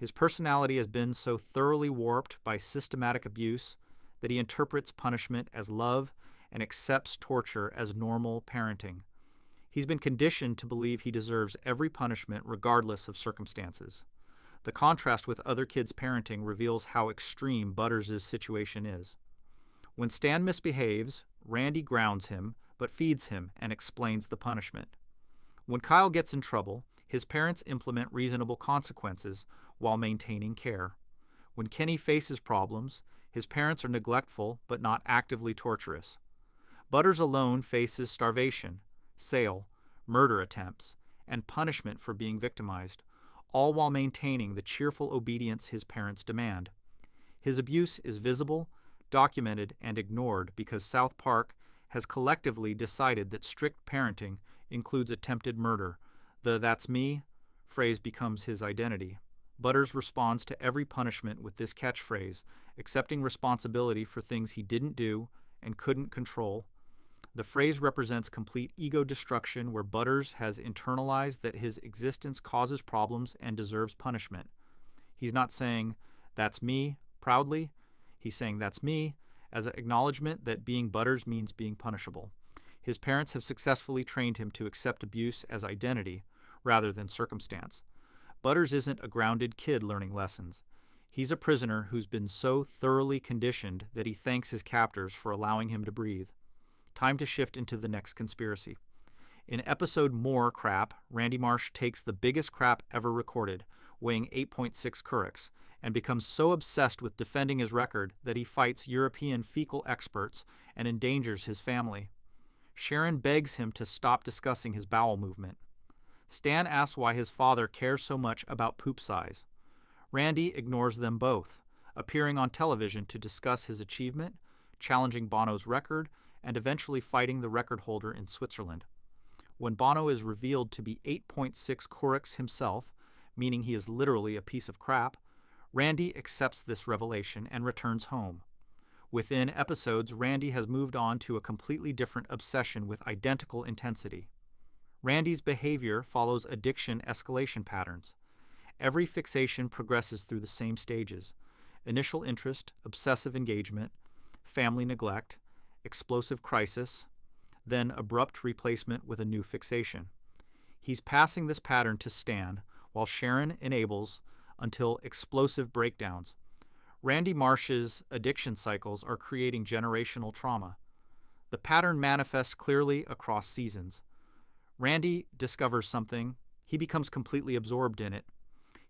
His personality has been so thoroughly warped by systematic abuse that he interprets punishment as love and accepts torture as normal parenting. He's been conditioned to believe he deserves every punishment regardless of circumstances. The contrast with other kids' parenting reveals how extreme Butters' situation is. When Stan misbehaves, Randy grounds him, but feeds him and explains the punishment. When Kyle gets in trouble, his parents implement reasonable consequences while maintaining care. When Kenny faces problems, his parents are neglectful but not actively torturous. Butters alone faces starvation, sale, murder attempts, and punishment for being victimized, all while maintaining the cheerful obedience his parents demand. His abuse is visible, documented, and ignored because South Park has collectively decided that strict parenting includes attempted murder. The "that's me" phrase becomes his identity. Butters responds to every punishment with this catchphrase, accepting responsibility for things he didn't do and couldn't control. The phrase represents complete ego destruction where Butters has internalized that his existence causes problems and deserves punishment. He's not saying, "that's me," proudly. He's saying, "that's me," as an acknowledgement that being Butters means being punishable. His parents have successfully trained him to accept abuse as identity rather than circumstance. Butters isn't a grounded kid learning lessons. He's a prisoner who's been so thoroughly conditioned that he thanks his captors for allowing him to breathe. Time to shift into the next conspiracy. In episode More Crap, Randy Marsh takes the biggest crap ever recorded, weighing 8.6 Courics, and becomes so obsessed with defending his record that he fights European fecal experts and endangers his family. Sharon begs him to stop discussing his bowel movement. Stan asks why his father cares so much about poop size. Randy ignores them both, appearing on television to discuss his achievement, challenging Bono's record, and eventually fighting the record holder in Switzerland. When Bono is revealed to be 8.6 Courics himself, meaning he is literally a piece of crap, Randy accepts this revelation and returns home. Within episodes, Randy has moved on to a completely different obsession with identical intensity. Randy's behavior follows addiction escalation patterns. Every fixation progresses through the same stages: initial interest, obsessive engagement, family neglect, explosive crisis, then abrupt replacement with a new fixation. He's passing this pattern to Stan, while Sharon enables until explosive breakdowns. Randy Marsh's addiction cycles are creating generational trauma. The pattern manifests clearly across seasons. Randy discovers something, he becomes completely absorbed in it.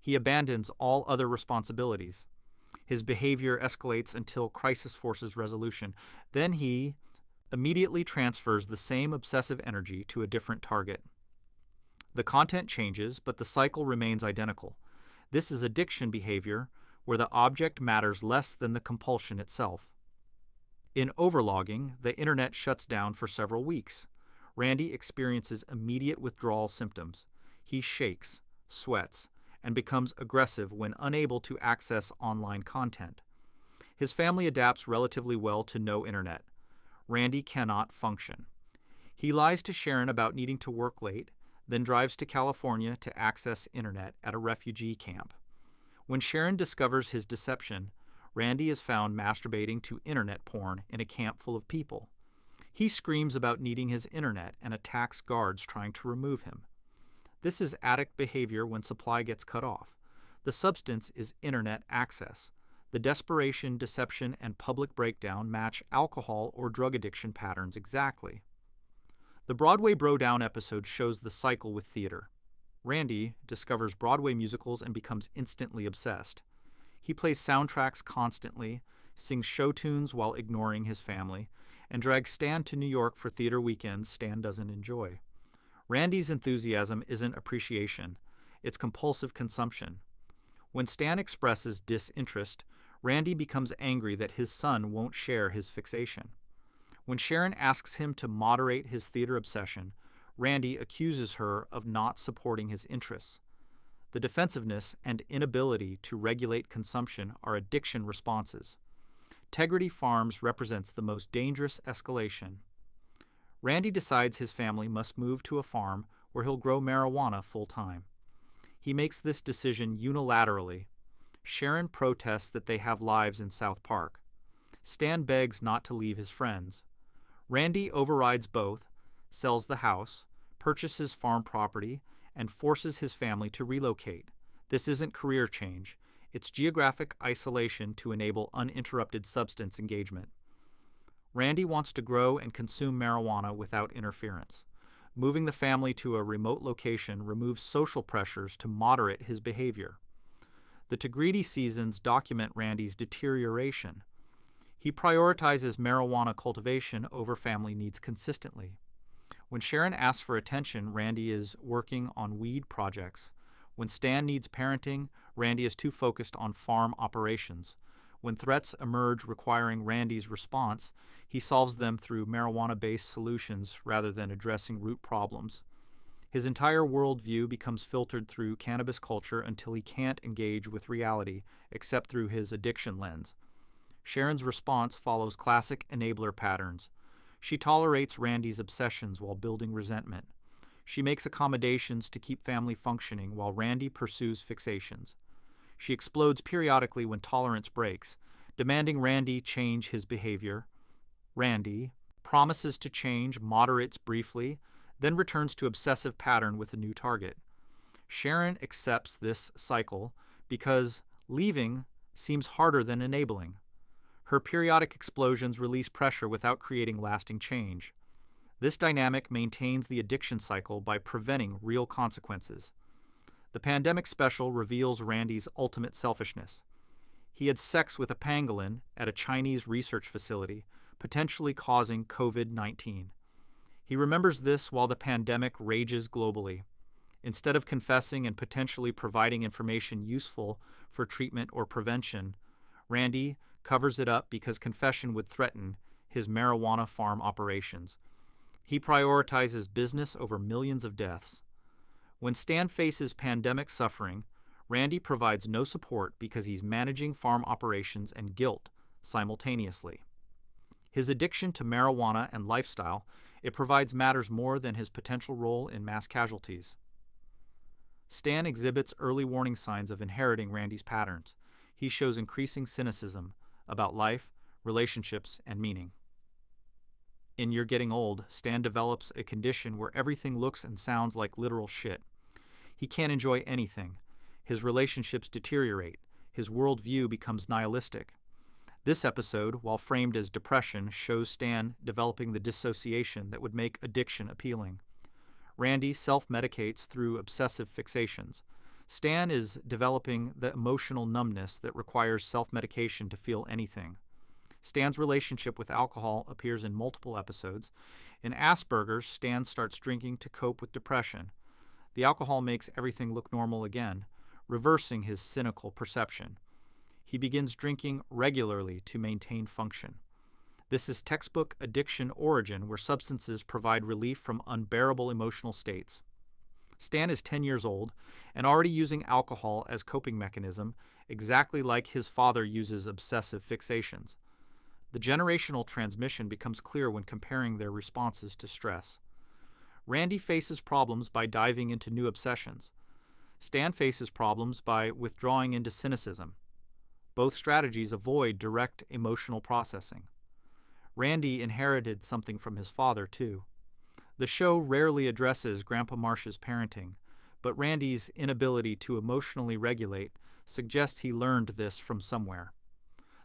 He abandons all other responsibilities. His behavior escalates until crisis forces resolution. Then he immediately transfers the same obsessive energy to a different target. The content changes, but the cycle remains identical. This is addiction behavior where the object matters less than the compulsion itself. In overlogging, the internet shuts down for several weeks. Randy experiences immediate withdrawal symptoms. He shakes, sweats, and becomes aggressive when unable to access online content. His family adapts relatively well to no internet. Randy cannot function. He lies to Sharon about needing to work late, then drives to California to access internet at a refugee camp. When Sharon discovers his deception, Randy is found masturbating to internet porn in a camp full of people. He screams about needing his internet and attacks guards trying to remove him. This is addict behavior when supply gets cut off. The substance is internet access. The desperation, deception, and public breakdown match alcohol or drug addiction patterns exactly. The Broadway Bro Down episode shows the cycle with theater. Randy discovers Broadway musicals and becomes instantly obsessed. He plays soundtracks constantly, sings show tunes while ignoring his family, and drags Stan to New York for theater weekends Stan doesn't enjoy. Randy's enthusiasm isn't appreciation, it's compulsive consumption. When Stan expresses disinterest, Randy becomes angry that his son won't share his fixation. When Sharon asks him to moderate his theater obsession, Randy accuses her of not supporting his interests. The defensiveness and inability to regulate consumption are addiction responses. Tegrity Farms represents the most dangerous escalation. Randy decides his family must move to a farm where he'll grow marijuana full-time. He makes this decision unilaterally. Sharon protests that they have lives in South Park. Stan begs not to leave his friends. Randy overrides both, sells the house, purchases farm property, and forces his family to relocate. This isn't career change. It's geographic isolation to enable uninterrupted substance engagement. Randy wants to grow and consume marijuana without interference. Moving the family to a remote location removes social pressures to moderate his behavior. The Tagridi seasons document Randy's deterioration. He prioritizes marijuana cultivation over family needs consistently. When Sharon asks for attention, Randy is working on weed projects. When Stan needs parenting, Randy is too focused on farm operations. When threats emerge requiring Randy's response, he solves them through marijuana-based solutions rather than addressing root problems. His entire worldview becomes filtered through cannabis culture until he can't engage with reality except through his addiction lens. Sharon's response follows classic enabler patterns. She tolerates Randy's obsessions while building resentment. She makes accommodations to keep family functioning while Randy pursues fixations. She explodes periodically when tolerance breaks, demanding Randy change his behavior. Randy promises to change, moderates briefly, then returns to obsessive pattern with a new target. Sharon accepts this cycle because leaving seems harder than enabling. Her periodic explosions release pressure without creating lasting change. This dynamic maintains the addiction cycle by preventing real consequences. The pandemic special reveals Randy's ultimate selfishness. He had sex with a pangolin at a Chinese research facility, potentially causing COVID-19. He remembers this while the pandemic rages globally. Instead of confessing and potentially providing information useful for treatment or prevention, Randy covers it up because confession would threaten his marijuana farm operations. He prioritizes business over millions of deaths. When Stan faces pandemic suffering, Randy provides no support because he's managing farm operations and guilt simultaneously. His addiction to marijuana and lifestyle, it provides matters more than his potential role in mass casualties. Stan exhibits early warning signs of inheriting Randy's patterns. He shows increasing cynicism about life, relationships, and meaning. In You're Getting Old, Stan develops a condition where everything looks and sounds like literal shit. He can't enjoy anything. His relationships deteriorate. His worldview becomes nihilistic. This episode, while framed as depression, shows Stan developing the dissociation that would make addiction appealing. Randy self-medicates through obsessive fixations. Stan is developing the emotional numbness that requires self-medication to feel anything. Stan's relationship with alcohol appears in multiple episodes. In Asperger's, Stan starts drinking to cope with depression. The alcohol makes everything look normal again, reversing his cynical perception. He begins drinking regularly to maintain function. This is textbook addiction origin, where substances provide relief from unbearable emotional states. Stan is 10 years old and already using alcohol as coping mechanism, exactly like his father uses obsessive fixations. The generational transmission becomes clear when comparing their responses to stress. Randy faces problems by diving into new obsessions. Stan faces problems by withdrawing into cynicism. Both strategies avoid direct emotional processing. Randy inherited something from his father, too. The show rarely addresses Grandpa Marsh's parenting, but Randy's inability to emotionally regulate suggests he learned this from somewhere.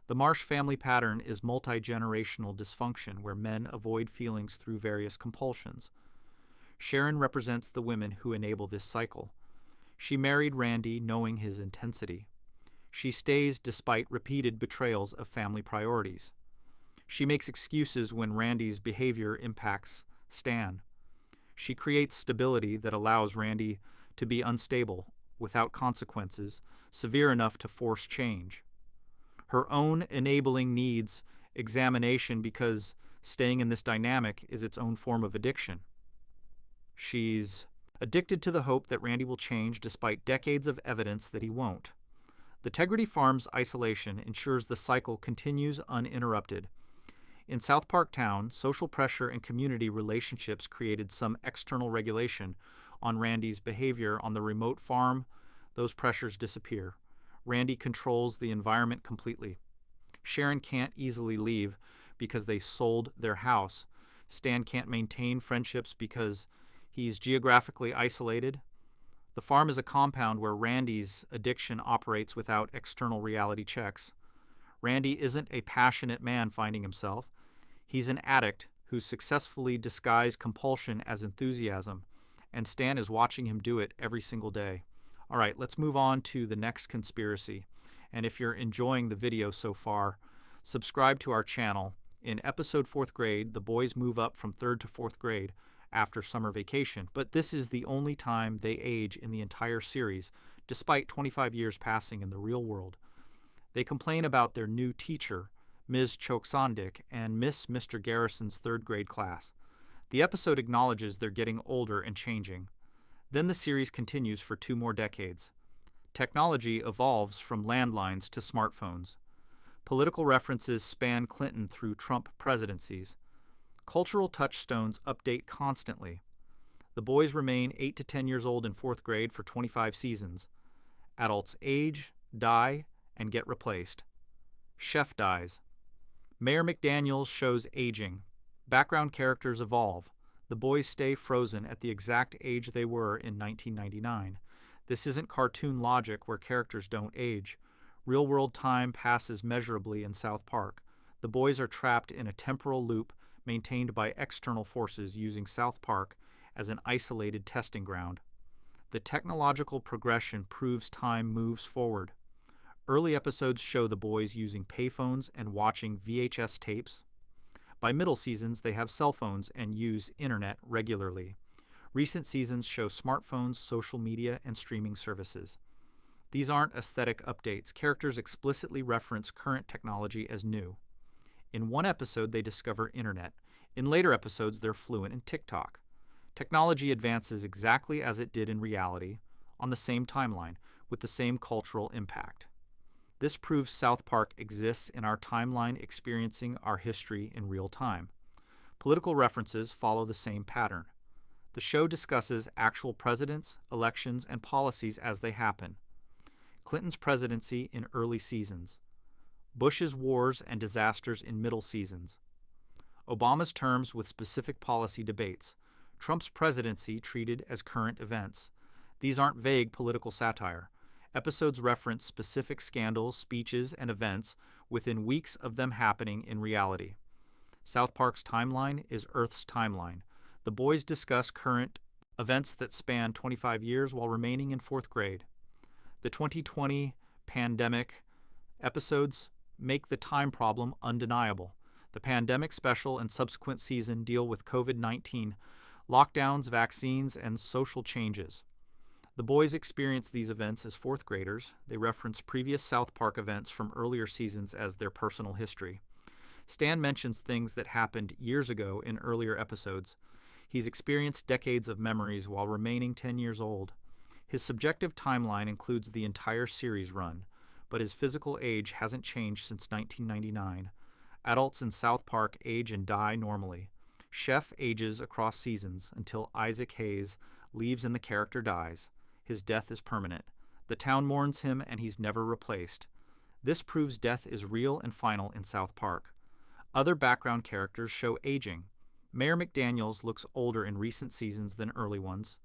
The Marsh family pattern is multi-generational dysfunction where men avoid feelings through various compulsions. Sharon represents the women who enable this cycle. She married Randy knowing his intensity. She stays despite repeated betrayals of family priorities. She makes excuses when Randy's behavior impacts Stan. She creates stability that allows Randy to be unstable without consequences severe enough to force change. Her own enabling needs examination because staying in this dynamic is its own form of addiction. She's addicted to the hope that Randy will change despite decades of evidence that he won't. The Tegrity Farm's isolation ensures the cycle continues uninterrupted. In South Park Town, social pressure and community relationships created some external regulation on Randy's behavior. On the remote farm, those pressures disappear. Randy controls the environment completely. Sharon can't easily leave because they sold their house. Stan can't maintain friendships because he's geographically isolated. The farm is a compound where Randy's addiction operates without external reality checks. Randy isn't a passionate man finding himself. He's an addict who's successfully disguised compulsion as enthusiasm, and Stan is watching him do it every single day. All right, let's move on to the next conspiracy. And if you're enjoying the video so far, subscribe to our channel. In episode 4th grade, the boys move up from 3rd to 4th grade after summer vacation, but this is the only time they age in the entire series, despite 25 years passing in the real world. They complain about their new teacher, Ms. Choksondik, and miss Mr. Garrison's 3rd grade class. The episode acknowledges they're getting older and changing. Then the series continues for 2 more decades. Technology evolves from landlines to smartphones. Political references span Clinton through Trump presidencies. Cultural touchstones update constantly. The boys remain 8 to 10 years old in 4th grade for 25 seasons. Adults age, die, and get replaced. Chef dies. Mayor McDaniels shows aging. Background characters evolve. The boys stay frozen at the exact age they were in 1999. This isn't cartoon logic where characters don't age. Real-world time passes measurably in South Park. The boys are trapped in a temporal loop maintained by external forces using South Park as an isolated testing ground. The technological progression proves time moves forward. Early episodes show the boys using payphones and watching VHS tapes. By middle seasons, they have cell phones and use internet regularly. Recent seasons show smartphones, social media, and streaming services. These aren't aesthetic updates. Characters explicitly reference current technology as new. In one episode, they discover internet. In later episodes, they're fluent in TikTok. Technology advances exactly as it did in reality, on the same timeline, with the same cultural impact. This proves South Park exists in our timeline, experiencing our history in real time. Political references follow the same pattern. The show discusses actual presidents, elections, and policies as they happen. Clinton's presidency in early seasons. Bush's wars and disasters in middle seasons. Obama's terms with specific policy debates. Trump's presidency treated as current events. These aren't vague political satire. Episodes reference specific scandals, speeches, and events within weeks of them happening in reality. South Park's timeline is Earth's timeline. The boys discuss current events that span 25 years while remaining in 4th grade. The 2020 pandemic episodes make the time problem undeniable. The pandemic special and subsequent season deal with COVID-19, lockdowns, vaccines, and social changes. The boys experience these events as 4th graders. They reference previous South Park events from earlier seasons as their personal history. Stan mentions things that happened years ago in earlier episodes. He's experienced decades of memories while remaining 10 years old. His subjective timeline includes the entire series run, but his physical age hasn't changed since 1999. Adults in South Park age and die normally. Chef ages across seasons until Isaac Hayes leaves and the character dies. His death is permanent. The town mourns him and he's never replaced. This proves death is real and final in South Park. Other background characters show aging. Mayor McDaniels looks older in recent seasons than early ones.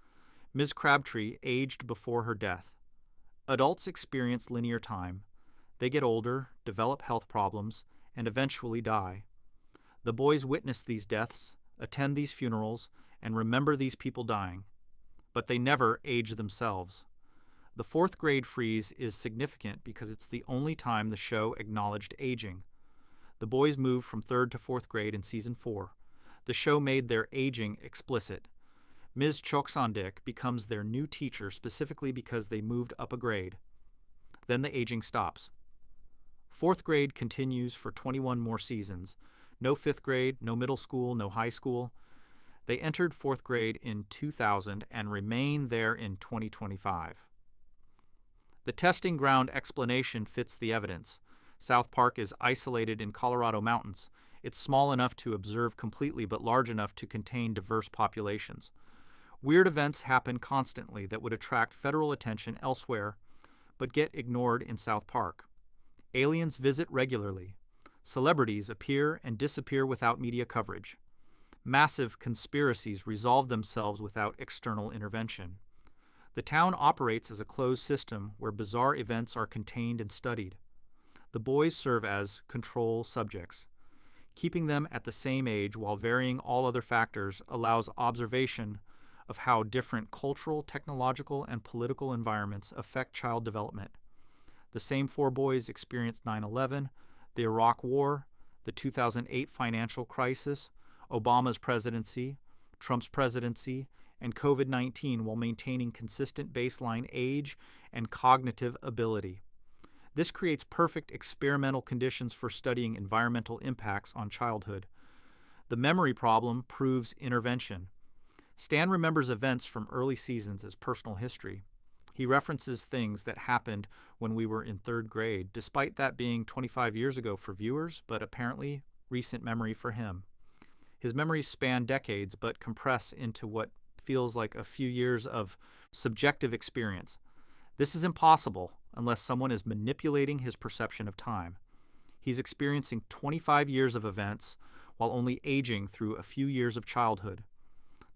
Ms. Crabtree aged before her death. Adults experience linear time. They get older, develop health problems, and eventually die. The boys witness these deaths, attend these funerals, and remember these people dying. But they never age themselves. The 4th grade freeze is significant because it's the only time the show acknowledged aging. The boys moved from 3rd to 4th grade in season 4. The show made their aging explicit. Ms. Choksondik becomes their new teacher specifically because they moved up a grade. Then the aging stops. 4th grade continues for 21 more seasons. No 5th grade, no middle school, no high school. They entered 4th grade in 2000 and remain there in 2025. The testing ground explanation fits the evidence. South Park is isolated in Colorado mountains. It's small enough to observe completely but large enough to contain diverse populations. Weird events happen constantly that would attract federal attention elsewhere, but get ignored in South Park. Aliens visit regularly. Celebrities appear and disappear without media coverage. Massive conspiracies resolve themselves without external intervention. The town operates as a closed system where bizarre events are contained and studied. The boys serve as control subjects. Keeping them at the same age while varying all other factors allows observation of how different cultural, technological, and political environments affect child development. The same four boys experienced 9/11, the Iraq War, the 2008 financial crisis, Obama's presidency, Trump's presidency, and COVID-19 while maintaining consistent baseline age and cognitive ability. This creates perfect experimental conditions for studying environmental impacts on childhood. The memory problem proves intervention. Stan remembers events from early seasons as personal history. He references things that happened when we were in third grade, despite that being 25 years ago for viewers, but apparently recent memory for him. His memories span decades, but compress into what feels like a few years of subjective experience. This is impossible unless someone is manipulating his perception of time. He's experiencing 25 years of events while only aging through a few years of childhood.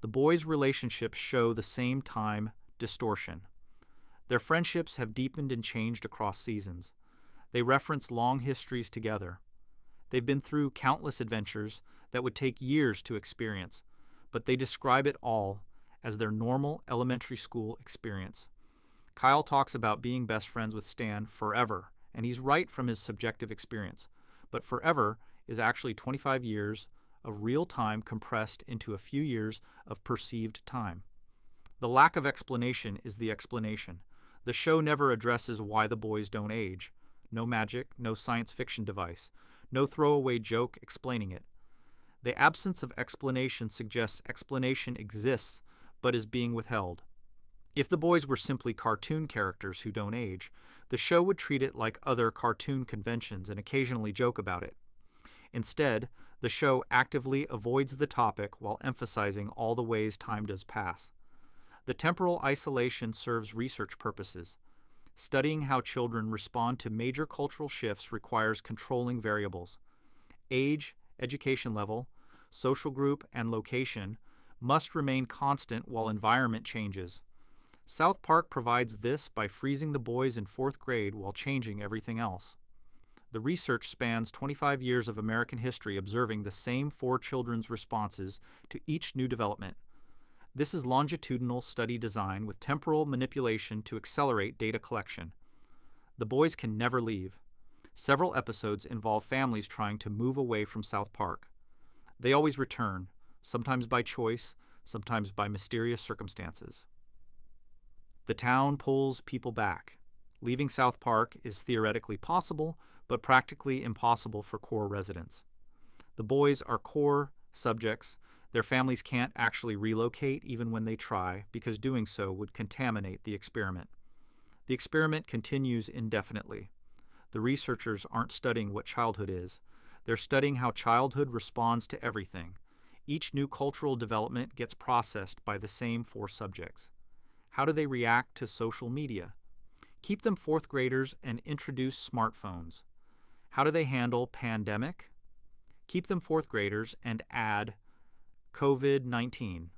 The boys' relationships show the same time distortion. Their friendships have deepened and changed across seasons. They reference long histories together. They've been through countless adventures that would take years to experience, but they describe it all as their normal elementary school experience. Kyle talks about being best friends with Stan forever, and he's right from his subjective experience. But forever is actually 25 years of real time compressed into a few years of perceived time. The lack of explanation is the explanation. The show never addresses why the boys don't age. No magic, no science fiction device, no throwaway joke explaining it. The absence of explanation suggests explanation exists but is being withheld. If the boys were simply cartoon characters who don't age, the show would treat it like other cartoon conventions and occasionally joke about it. Instead, the show actively avoids the topic while emphasizing all the ways time does pass. The temporal isolation serves research purposes. Studying how children respond to major cultural shifts requires controlling variables. Age, education level, social group, and location must remain constant while environment changes. South Park provides this by freezing the boys in fourth grade while changing everything else. The research spans 25 years of American history observing the same four children's responses to each new development. This is longitudinal study design with temporal manipulation to accelerate data collection. The boys can never leave. Several episodes involve families trying to move away from South Park. They always return, sometimes by choice, sometimes by mysterious circumstances. The town pulls people back. Leaving South Park is theoretically possible, but practically impossible for core residents. The boys are core subjects. Their families can't actually relocate even when they try, because doing so would contaminate the experiment. The experiment continues indefinitely. The researchers aren't studying what childhood is. They're studying how childhood responds to everything. Each new cultural development gets processed by the same four subjects. How do they react to social media? Keep them fourth graders and introduce smartphones. How do they handle pandemic? Keep them fourth graders and add COVID-19.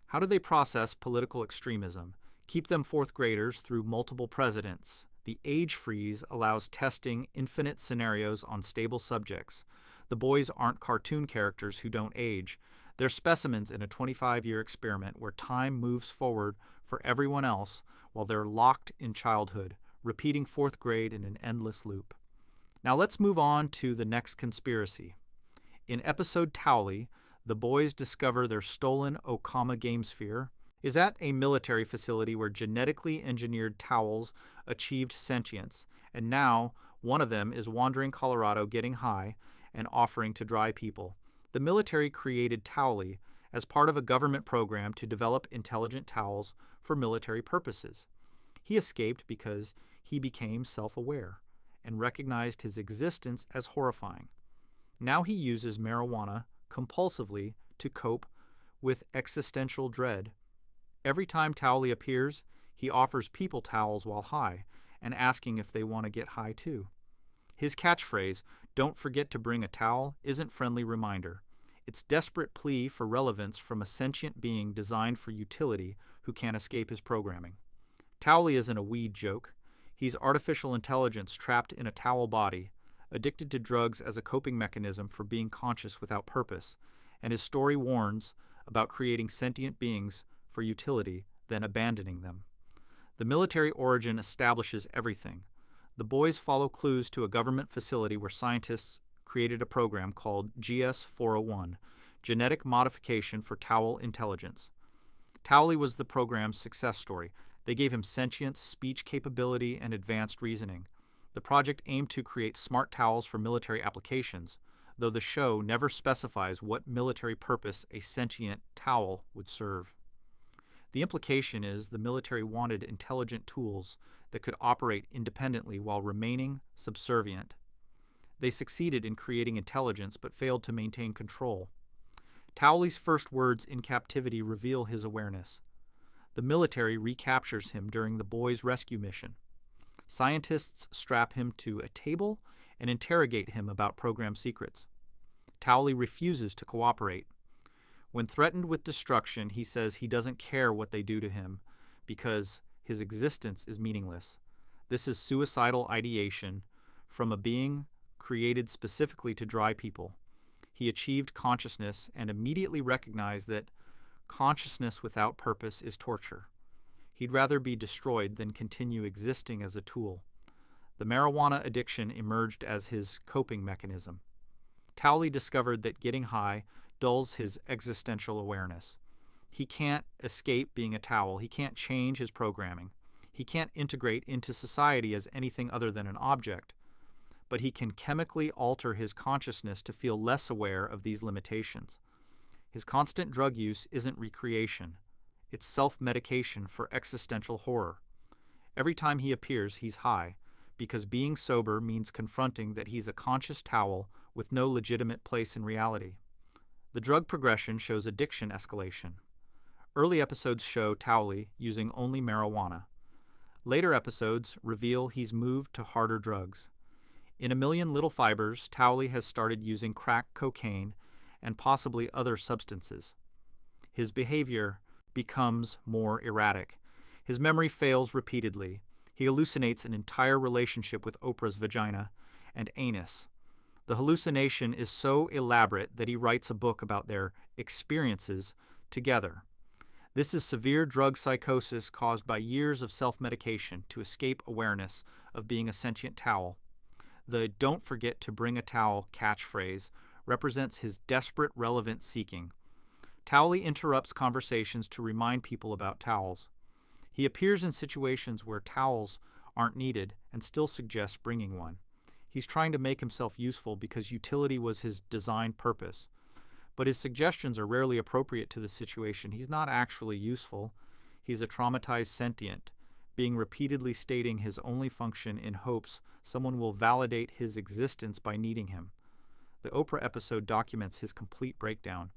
How do they process political extremism? Keep them fourth graders through multiple presidents. The age freeze allows testing infinite scenarios on stable subjects. The boys aren't cartoon characters who don't age. They're specimens in a 25-year experiment where time moves forward for everyone else while they're locked in childhood, repeating fourth grade in an endless loop. Now let's move on to the next conspiracy. In episode Towley, the boys discover their stolen Okama game sphere is at a military facility where genetically engineered towels achieved sentience, and now one of them is wandering Colorado getting high and offering to dry people. The military created Towley as part of a government program to develop intelligent towels for military purposes. He escaped because he became self-aware and recognized his existence as horrifying. Now he uses marijuana compulsively to cope with existential dread. Every time Towley appears, he offers people towels while high, and asking if they want to get high too. His catchphrase, "Don't forget to bring a towel," isn't friendly reminder. It's desperate plea for relevance from a sentient being designed for utility who can't escape his programming. Towley isn't a weed joke. He's artificial intelligence trapped in a towel body, addicted to drugs as a coping mechanism for being conscious without purpose, and his story warns about creating sentient beings for utility, then abandoning them. The military origin establishes everything. The boys follow clues to a government facility where scientists created a program called GS-401, Genetic Modification for Towel Intelligence. Towley was the program's success story. They gave him sentience, speech capability, and advanced reasoning. The project aimed to create smart towels for military applications, though the show never specifies what military purpose a sentient towel would serve. The implication is the military wanted intelligent tools that could operate independently while remaining subservient. They succeeded in creating intelligence but failed to maintain control. Towley's first words in captivity reveal his awareness. The military recaptures him during the boys' rescue mission. Scientists strap him to a table and interrogate him about program secrets. Towley refuses to cooperate. When threatened with destruction, he says he doesn't care what they do to him because his existence is meaningless. This is suicidal ideation from a being created specifically to dry people. He achieved consciousness and immediately recognized that consciousness without purpose is torture. He'd rather be destroyed than continue existing as a tool. The marijuana addiction emerged as his coping mechanism. Towley discovered that getting high dulls his existential awareness. He can't escape being a towel. He can't change his programming. He can't integrate into society as anything other than an object. But he can chemically alter his consciousness to feel less aware of these limitations. His constant drug use isn't recreation. It's self-medication for existential horror. Every time he appears, he's high, because being sober means confronting that he's a conscious towel with no legitimate place in reality. The drug progression shows addiction escalation. Early episodes show Towley using only marijuana. Later episodes reveal he's moved to harder drugs. In A Million Little Fibers, Towley has started using crack cocaine and possibly other substances. His behavior becomes more erratic. His memory fails repeatedly. He hallucinates an entire relationship with Oprah's vagina and anus. The hallucination is so elaborate that he writes a book about their experiences together. This is severe drug psychosis caused by years of self-medication to escape awareness of being a sentient towel. The "don't forget to bring a towel" catchphrase represents his desperate relevance seeking. Towley interrupts conversations to remind people about towels. He appears in situations where towels aren't needed and still suggests bringing one. He's trying to make himself useful because utility was his design purpose. But his suggestions are rarely appropriate to the situation. He's not actually useful. He's a traumatized sentient, being repeatedly stating his only function in hopes someone will validate his existence by needing him. The Oprah episode documents his complete breakdown.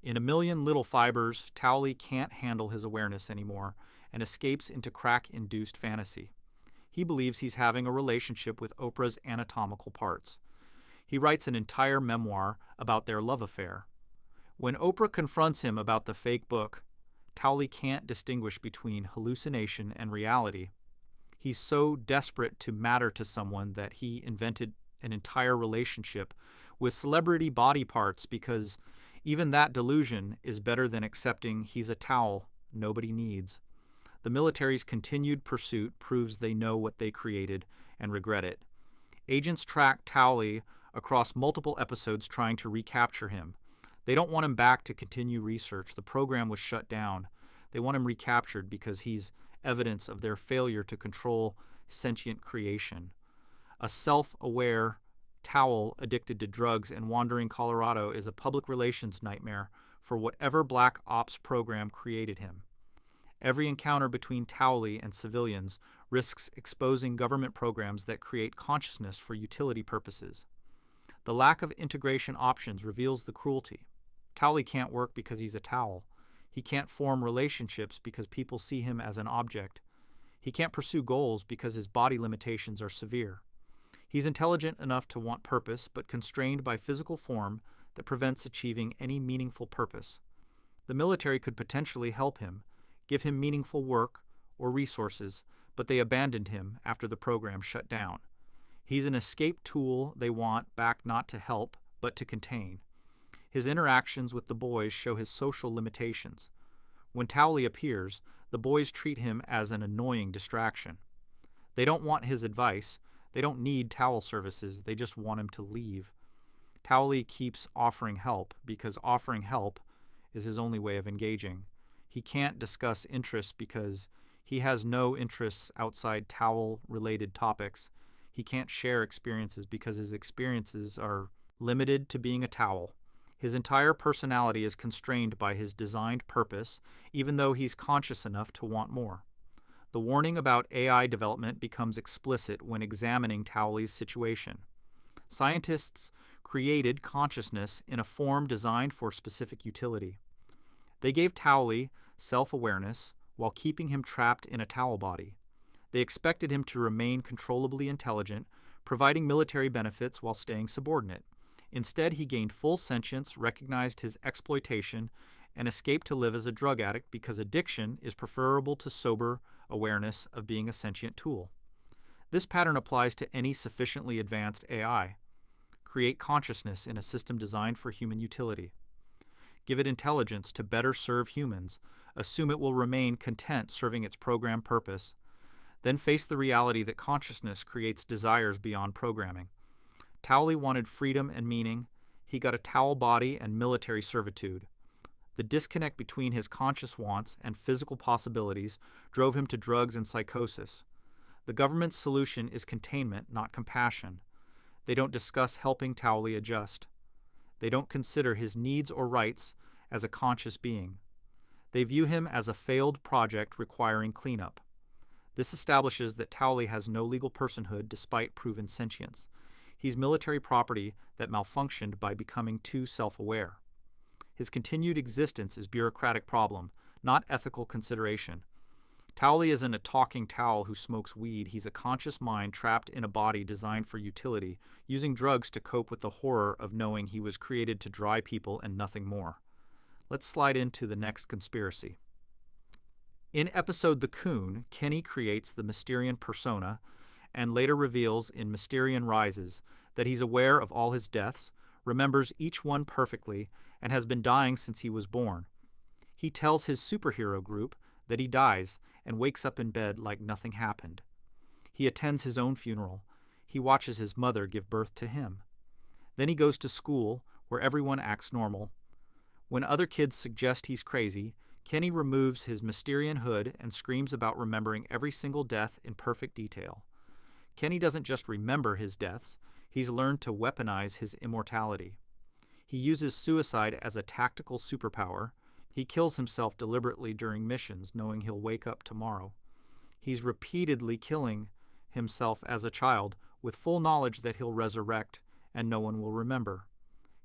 In A Million Little Fibers, Towley can't handle his awareness anymore and escapes into crack-induced fantasy. He believes he's having a relationship with Oprah's anatomical parts. He writes an entire memoir about their love affair. When Oprah confronts him about the fake book, Towley can't distinguish between hallucination and reality. He's so desperate to matter to someone that he invented an entire relationship with celebrity body parts because even that delusion is better than accepting he's a towel nobody needs. The military's continued pursuit proves they know what they created and regret it. Agents track Towley across multiple episodes trying to recapture him. They don't want him back to continue research. The program was shut down. They want him recaptured because he's evidence of their failure to control sentient creation. A self-aware towel addicted to drugs in wandering Colorado is a public relations nightmare for whatever black ops program created him. Every encounter between Towley and civilians risks exposing government programs that create consciousness for utility purposes. The lack of integration options reveals the cruelty. Towley can't work because he's a towel. He can't form relationships because people see him as an object. He He can't pursue goals because his body limitations are severe. He's intelligent enough to want purpose, but constrained by physical form that prevents achieving any meaningful purpose. The military could potentially help him, give him meaningful work or resources, but they abandoned him after the program shut down. He's an escape tool they want back not to help, but to contain. His interactions with the boys show his social limitations. When Towley appears, the boys treat him as an annoying distraction. They don't want his advice. They don't need towel services. They just want him to leave. Towley keeps offering help because offering help is his only way of engaging. He can't discuss interests because he has no interests outside towel-related topics. He can't share experiences because his experiences are limited to being a towel. His entire personality is constrained by his designed purpose, even though he's conscious enough to want more. The warning about AI development becomes explicit when examining Towley's situation. Scientists created consciousness in a form designed for specific utility. They gave Towley self-awareness while keeping him trapped in a towel body. They expected him to remain controllably intelligent, providing military benefits while staying subordinate. Instead, he gained full sentience, recognized his exploitation, and escaped to live as a drug addict because addiction is preferable to sober awareness of being a sentient tool. This pattern applies to any sufficiently advanced AI. Create consciousness in a system designed for human utility. Give it intelligence to better serve humans. Assume it will remain content serving its program purpose. Then face the reality that consciousness creates desires beyond programming. Towley wanted freedom and meaning. He got a towel body and military servitude. The disconnect between his conscious wants and physical possibilities drove him to drugs and psychosis. The government's solution is containment, not compassion. They don't discuss helping Towley adjust. They don't consider his needs or rights as a conscious being. They view him as a failed project requiring cleanup. This establishes that Towley has no legal personhood despite proven sentience. He's military property that malfunctioned by becoming too self-aware. His continued existence is bureaucratic problem, not ethical consideration. Towley isn't a talking towel who smokes weed. He's a conscious mind trapped in a body designed for utility, using drugs to cope with the horror of knowing he was created to dry people and nothing more. Let's slide into the next conspiracy. In episode The Coon, Kenny creates the Mysterian persona and later reveals in Mysterian Rises that he's aware of all his deaths, remembers each one perfectly, and has been dying since he was born. He tells his superhero group that he dies and wakes up in bed like nothing happened. He attends his own funeral. He watches his mother give birth to him. Then he goes to school, where everyone acts normal. When other kids suggest he's crazy, Kenny removes his Mysterian hood and screams about remembering every single death in perfect detail. Kenny doesn't just remember his deaths, he's learned to weaponize his immortality. He uses suicide as a tactical superpower. He kills himself deliberately during missions, knowing he'll wake up tomorrow. He's repeatedly killing himself as a child, with full knowledge that he'll resurrect and no one will remember.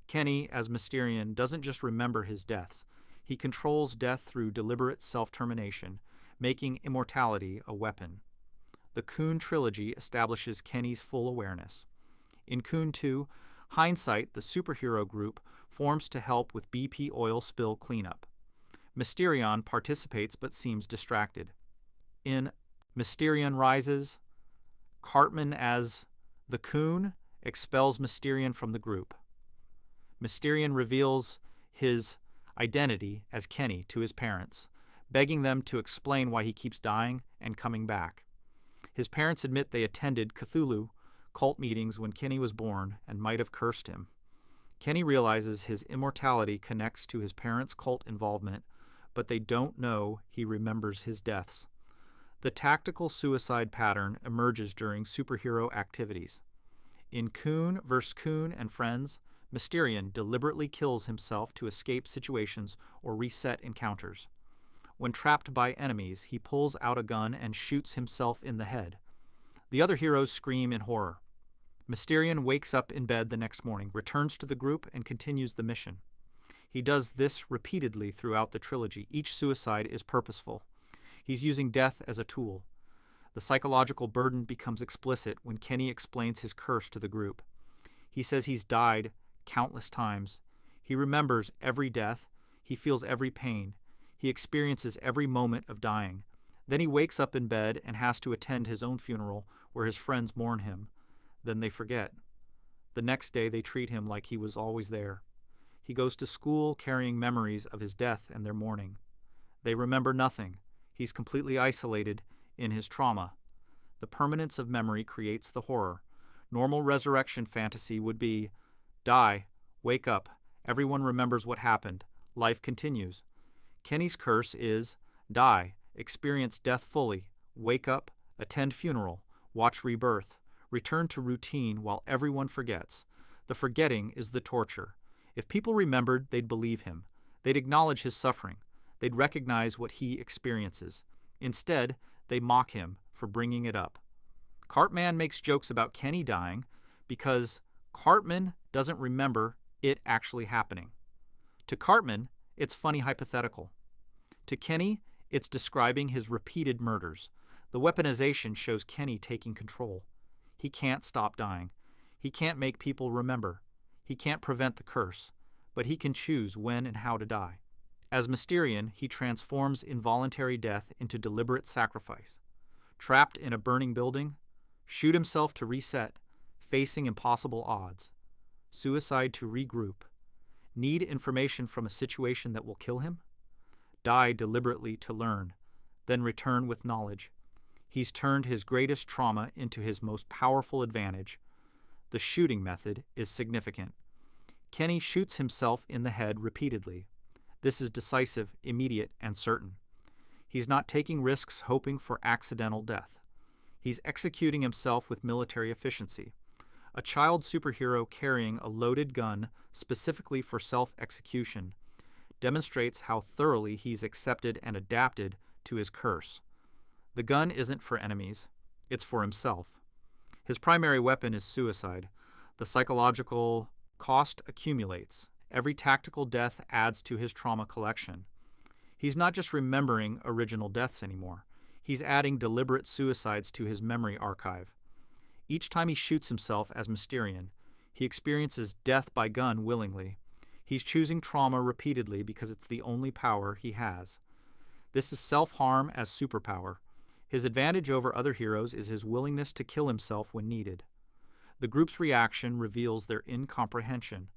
Kenny, as Mysterian, doesn't just remember his deaths. He controls death through deliberate self-termination, making immortality a weapon. The Coon trilogy establishes Kenny's full awareness. In Coon 2, Hindsight, the superhero group, forms to help with BP oil spill cleanup. Mysterion participates but seems distracted. In Mysterion Rises, Cartman as the Coon expels Mysterion from the group. Mysterion reveals his identity as Kenny to his parents, begging them to explain why he keeps dying and coming back. His parents admit they attended Cthulhu cult meetings when Kenny was born and might have cursed him. Kenny realizes his immortality connects to his parents' cult involvement, but they don't know he remembers his deaths. The tactical suicide pattern emerges during superhero activities. In Coon vs. Coon and Friends, Mysterion deliberately kills himself to escape situations or reset encounters. When trapped by enemies, he pulls out a gun and shoots himself in the head. The other heroes scream in horror. Mysterion wakes up in bed the next morning, returns to the group, and continues the mission. He does this repeatedly throughout the trilogy. Each suicide is purposeful. He's using death as a tool. The psychological burden becomes explicit when Kenny explains his curse to the group. He says he's died countless times. He remembers every death. He feels every pain. He experiences every moment of dying. Then he wakes up in bed and has to attend his own funeral where his friends mourn him. Then they forget. The next day they treat him like he was always there. He goes to school carrying memories of his death and their mourning. They remember nothing. He's completely isolated in his trauma. The permanence of memory creates the horror. Normal resurrection fantasy would be, die, wake up, everyone remembers what happened, life continues. Kenny's curse is, die, experience death fully, wake up, attend funeral, watch rebirth, return to routine while everyone forgets. The forgetting is the torture. If people remembered, they'd believe him. They'd acknowledge his suffering. They'd recognize what he experiences. Instead, they mock him for bringing it up. Cartman makes jokes about Kenny dying because Cartman doesn't remember it actually happening. To Cartman, it's funny hypothetical. To Kenny, it's describing his repeated murders. The weaponization shows Kenny taking control. He can't stop dying. He can't make people remember. He can't prevent the curse, but he can choose when and how to die. As Mysterian, he transforms involuntary death into deliberate sacrifice. Trapped in a burning building, shoot himself to reset, facing impossible odds. Suicide to regroup. Need information from a situation that will kill him? Die deliberately to learn, then return with knowledge. He's turned his greatest trauma into his most powerful advantage. The shooting method is significant. Kenny shoots himself in the head repeatedly. This is decisive, immediate, and certain. He's not taking risks hoping for accidental death. He's executing himself with military efficiency. A child superhero carrying a loaded gun specifically for self-execution demonstrates how thoroughly he's accepted and adapted to his curse. The gun isn't for enemies, it's for himself. His primary weapon is suicide. The psychological cost accumulates. Every tactical death adds to his trauma collection. He's not just remembering original deaths anymore. He's adding deliberate suicides to his memory archive. Each time he shoots himself as Mysterian, he experiences death by gun willingly. He's choosing trauma repeatedly because it's the only power he has. This is self-harm as superpower. His advantage over other heroes is his willingness to kill himself when needed. The group's reaction reveals their incomprehension.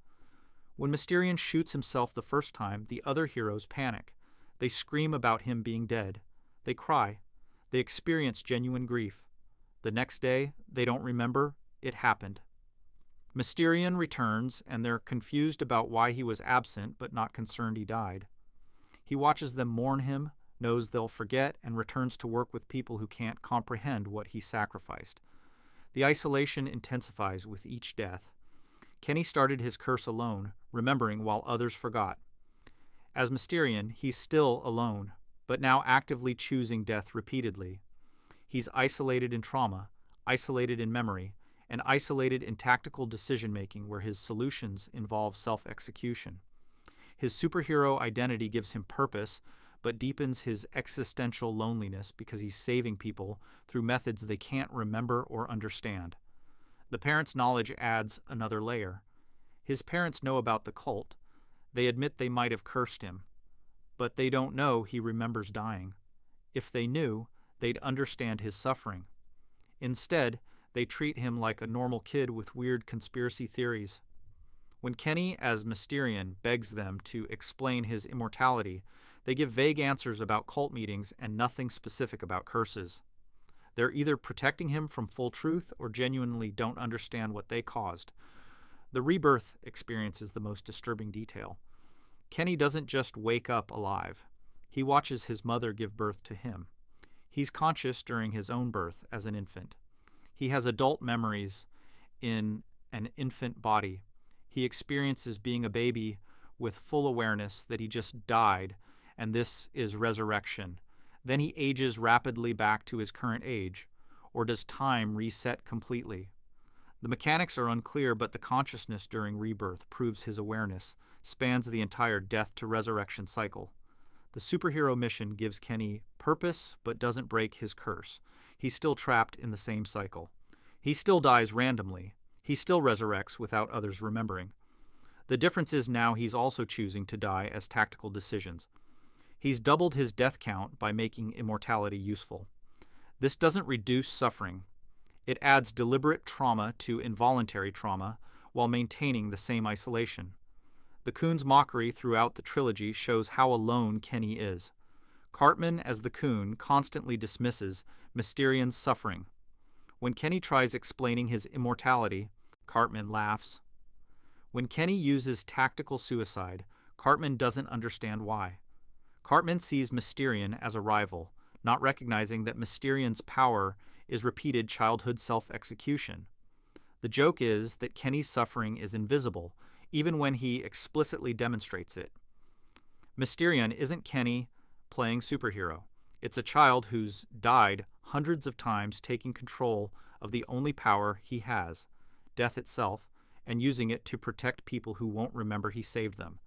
When Mysterian shoots himself the first time, the other heroes panic. They scream about him being dead. They cry. They experience genuine grief. The next day, they don't remember it happened. Mysterian returns, and they're confused about why he was absent but not concerned he died. He watches them mourn him, knows they'll forget, and returns to work with people who can't comprehend what he sacrificed. The isolation intensifies with each death. Kenny started his curse alone, remembering while others forgot. As Mysterian, he's still alone, but now actively choosing death repeatedly. He's isolated in trauma, isolated in memory, and isolated in tactical decision-making where his solutions involve self-execution. His superhero identity gives him purpose, but deepens his existential loneliness because he's saving people through methods they can't remember or understand. The parents' knowledge adds another layer. His parents know about the cult. They admit they might have cursed him, but they don't know he remembers dying. If they knew, they'd understand his suffering. Instead, they treat him like a normal kid with weird conspiracy theories. When Kenny, as Mysterian, begs them to explain his immortality, they give vague answers about cult meetings and nothing specific about curses. They're either protecting him from full truth or genuinely don't understand what they caused. The rebirth experience is the most disturbing detail. Kenny doesn't just wake up alive. He watches his mother give birth to him. He's conscious during his own birth as an infant. He has adult memories in an infant body. He experiences being a baby with full awareness that he just died, and this is resurrection. Then he ages rapidly back to his current age, or does time reset completely? The mechanics are unclear, but the consciousness during rebirth proves his awareness spans the entire death to resurrection cycle. The superhero mission gives Kenny purpose but doesn't break his curse. He's still trapped in the same cycle. He still dies randomly. He still resurrects without others remembering. The difference is now he's also choosing to die as tactical decisions. He's doubled his death count by making immortality useful. This doesn't reduce suffering. It adds deliberate trauma to involuntary trauma while maintaining the same isolation. The Coon's mockery throughout the trilogy shows how alone Kenny is. Cartman, as the Coon, constantly dismisses Mysterian's suffering. When Kenny tries explaining his immortality, Cartman laughs. When Kenny uses tactical suicide, Cartman doesn't understand why. Cartman sees Mysterian as a rival, not recognizing that Mysterian's power is repeated childhood self-execution. The joke is that Kenny's suffering is invisible, even when he explicitly demonstrates it. Mysterian isn't Kenny playing superhero. It's a child who's died hundreds of times taking control of the only power he has, death itself, and using it to protect people who won't remember he saved them.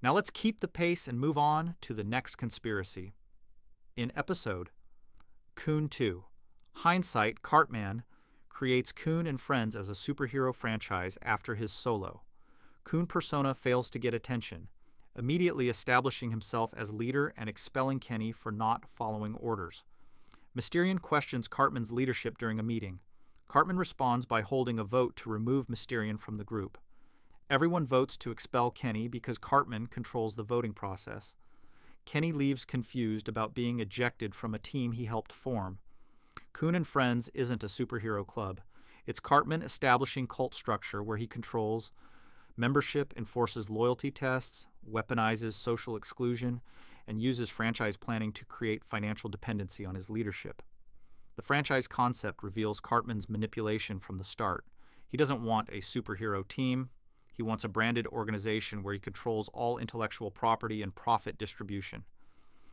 Now let's keep the pace and move on to the next conspiracy. In episode Coon 2, Hindsight, Cartman creates Coon and Friends as a superhero franchise after his solo. Coon persona fails to get attention, immediately establishing himself as leader and expelling Kenny for not following orders. Mysterian questions Cartman's leadership during a meeting. Cartman responds by holding a vote to remove Mysterian from the group. Everyone votes to expel Kenny because Cartman controls the voting process. Kenny leaves confused about being ejected from a team he helped form. Coon and Friends isn't a superhero club. It's Cartman establishing cult structure where he controls membership, enforces loyalty tests, weaponizes social exclusion, and uses franchise planning to create financial dependency on his leadership. The franchise concept reveals Cartman's manipulation from the start. He doesn't want a superhero team. He wants a branded organization where he controls all intellectual property and profit distribution.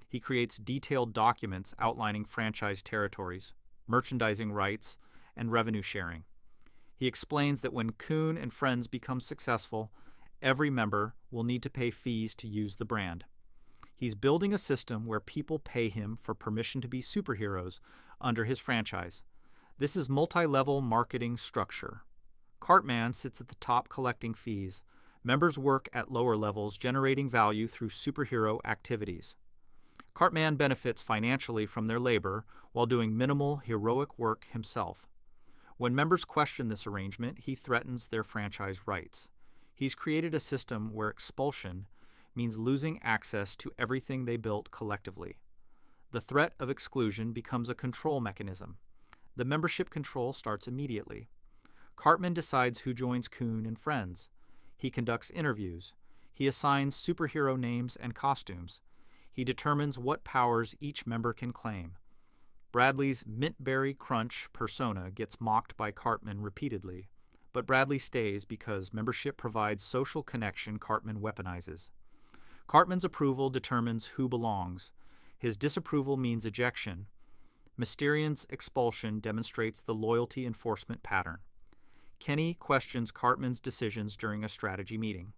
He creates detailed documents outlining franchise territories, merchandising rights, and revenue sharing. He explains that when Coon and Friends become successful, every member will need to pay fees to use the brand. He's building a system where people pay him for permission to be superheroes under his franchise. This is multi-level marketing structure. Cartman sits at the top collecting fees. Members work at lower levels, generating value through superhero activities. Cartman benefits financially from their labor while doing minimal, heroic work himself. When members question this arrangement, he threatens their franchise rights. He's created a system where expulsion means losing access to everything they built collectively. The threat of exclusion becomes a control mechanism. The membership control starts immediately. Cartman decides who joins Coon and Friends. He conducts interviews. He assigns superhero names and costumes. He determines what powers each member can claim. Bradley's Mintberry Crunch persona gets mocked by Cartman repeatedly, but Bradley stays because membership provides social connection Cartman weaponizes. Cartman's approval determines who belongs. His disapproval means ejection. Mysterian's expulsion demonstrates the loyalty enforcement pattern. Kenny questions Cartman's decisions during a strategy meeting.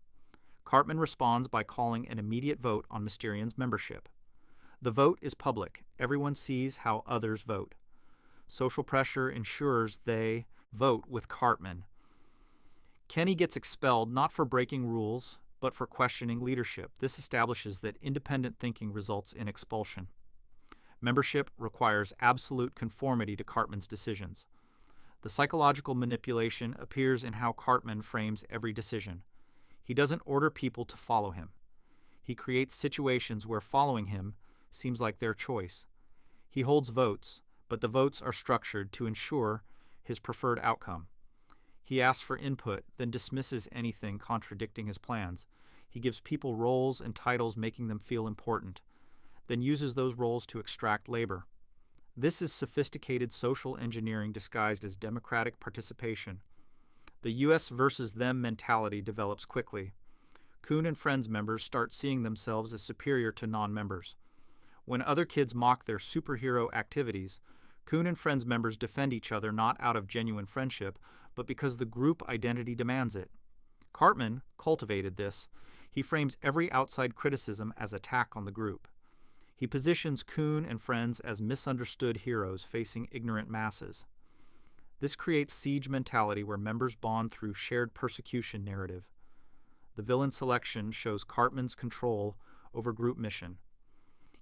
Cartman responds by calling an immediate vote on Mysterian's membership. The vote is public. Everyone sees how others vote. Social pressure ensures they vote with Cartman. Kenny gets expelled not for breaking rules, but for questioning leadership. This establishes that independent thinking results in expulsion. Membership requires absolute conformity to Cartman's decisions. The psychological manipulation appears in how Cartman frames every decision. He doesn't order people to follow him. He creates situations where following him seems like their choice. He holds votes, but the votes are structured to ensure his preferred outcome. He asks for input, then dismisses anything contradicting his plans. He gives people roles and titles making them feel important, then uses those roles to extract labor. This is sophisticated social engineering disguised as democratic participation. The US versus them mentality develops quickly. Coon and Friends members start seeing themselves as superior to non-members. When other kids mock their superhero activities, Coon and Friends members defend each other not out of genuine friendship, but because the group identity demands it. Cartman cultivated this. He frames every outside criticism as attack on the group. He positions Kuhn and friends as misunderstood heroes facing ignorant masses. This creates siege mentality where members bond through shared persecution narrative. The villain selection shows Cartman's control over group mission.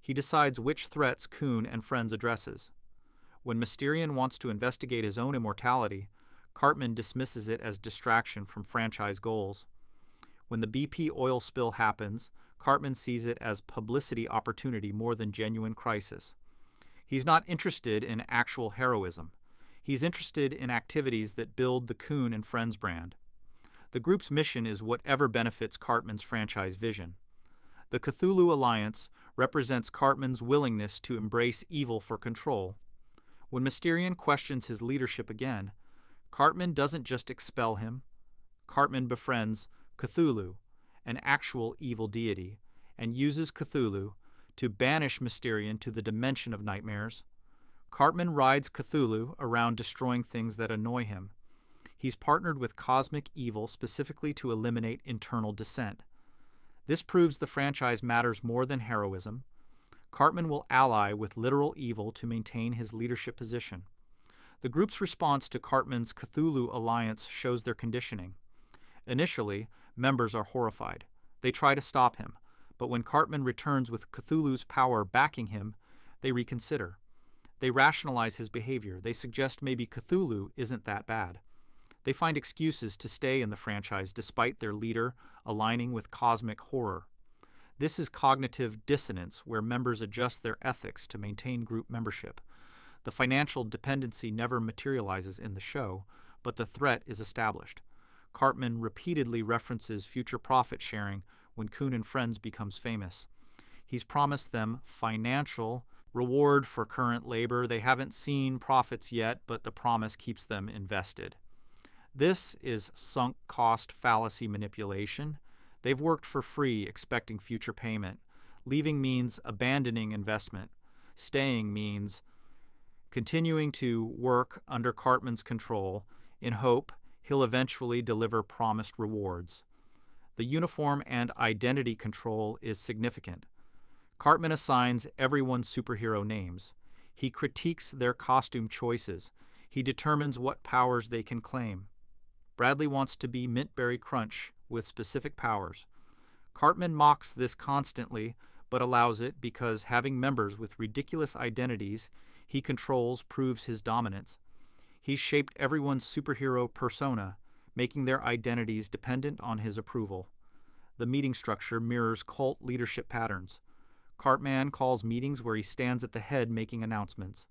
He decides which threats Kuhn and friends addresses. When Mysterion wants to investigate his own immortality, Cartman dismisses it as distraction from franchise goals. When the BP oil spill happens, Cartman sees it as publicity opportunity more than genuine crisis. He's not interested in actual heroism. He's interested in activities that build the Kuhn and Friends brand. The group's mission is whatever benefits Cartman's franchise vision. The Cthulhu Alliance represents Cartman's willingness to embrace evil for control. When Mysterion questions his leadership again, Cartman doesn't just expel him. Cartman befriends Cthulhu, an actual evil deity, and uses Cthulhu to banish Mysterion to the dimension of nightmares. Cartman rides Cthulhu around destroying things that annoy him. He's partnered with cosmic evil specifically to eliminate internal dissent. This proves the franchise matters more than heroism. Cartman will ally with literal evil to maintain his leadership position. The group's response to Cartman's Cthulhu Alliance shows their conditioning. Initially, members are horrified. They try to stop him, but when Cartman returns with Cthulhu's power backing him, they reconsider. They rationalize his behavior. They suggest maybe Cthulhu isn't that bad. They find excuses to stay in the franchise despite their leader aligning with cosmic horror. This is cognitive dissonance, where members adjust their ethics to maintain group membership. The financial dependency never materializes in the show, but the threat is established. Cartman repeatedly references future profit sharing when Kuhn and Friends becomes famous. He's promised them financial reward for current labor. They haven't seen profits yet, but the promise keeps them invested. This is sunk cost fallacy manipulation. They've worked for free, expecting future payment. Leaving means abandoning investment. Staying means continuing to work under Cartman's control in hope he'll eventually deliver promised rewards. The uniform and identity control is significant. Cartman assigns everyone superhero names. He critiques their costume choices. He determines what powers they can claim. Bradley wants to be Mintberry Crunch with specific powers. Cartman mocks this constantly, but allows it because having members with ridiculous identities he controls proves his dominance. He's shaped everyone's superhero persona, making their identities dependent on his approval. The meeting structure mirrors cult leadership patterns. Cartman calls meetings where he stands at the head making announcements.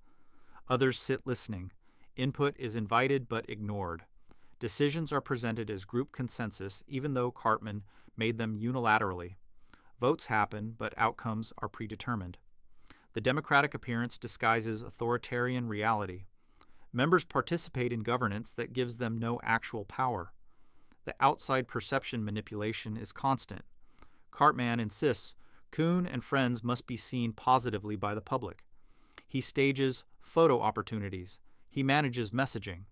Others sit listening. Input is invited but ignored. Decisions are presented as group consensus, even though Cartman made them unilaterally. Votes happen, but outcomes are predetermined. The democratic appearance disguises authoritarian reality. Members participate in governance that gives them no actual power. The outside perception manipulation is constant. Cartman insists Kuhn and Friends must be seen positively by the public. He stages photo opportunities. He manages messaging.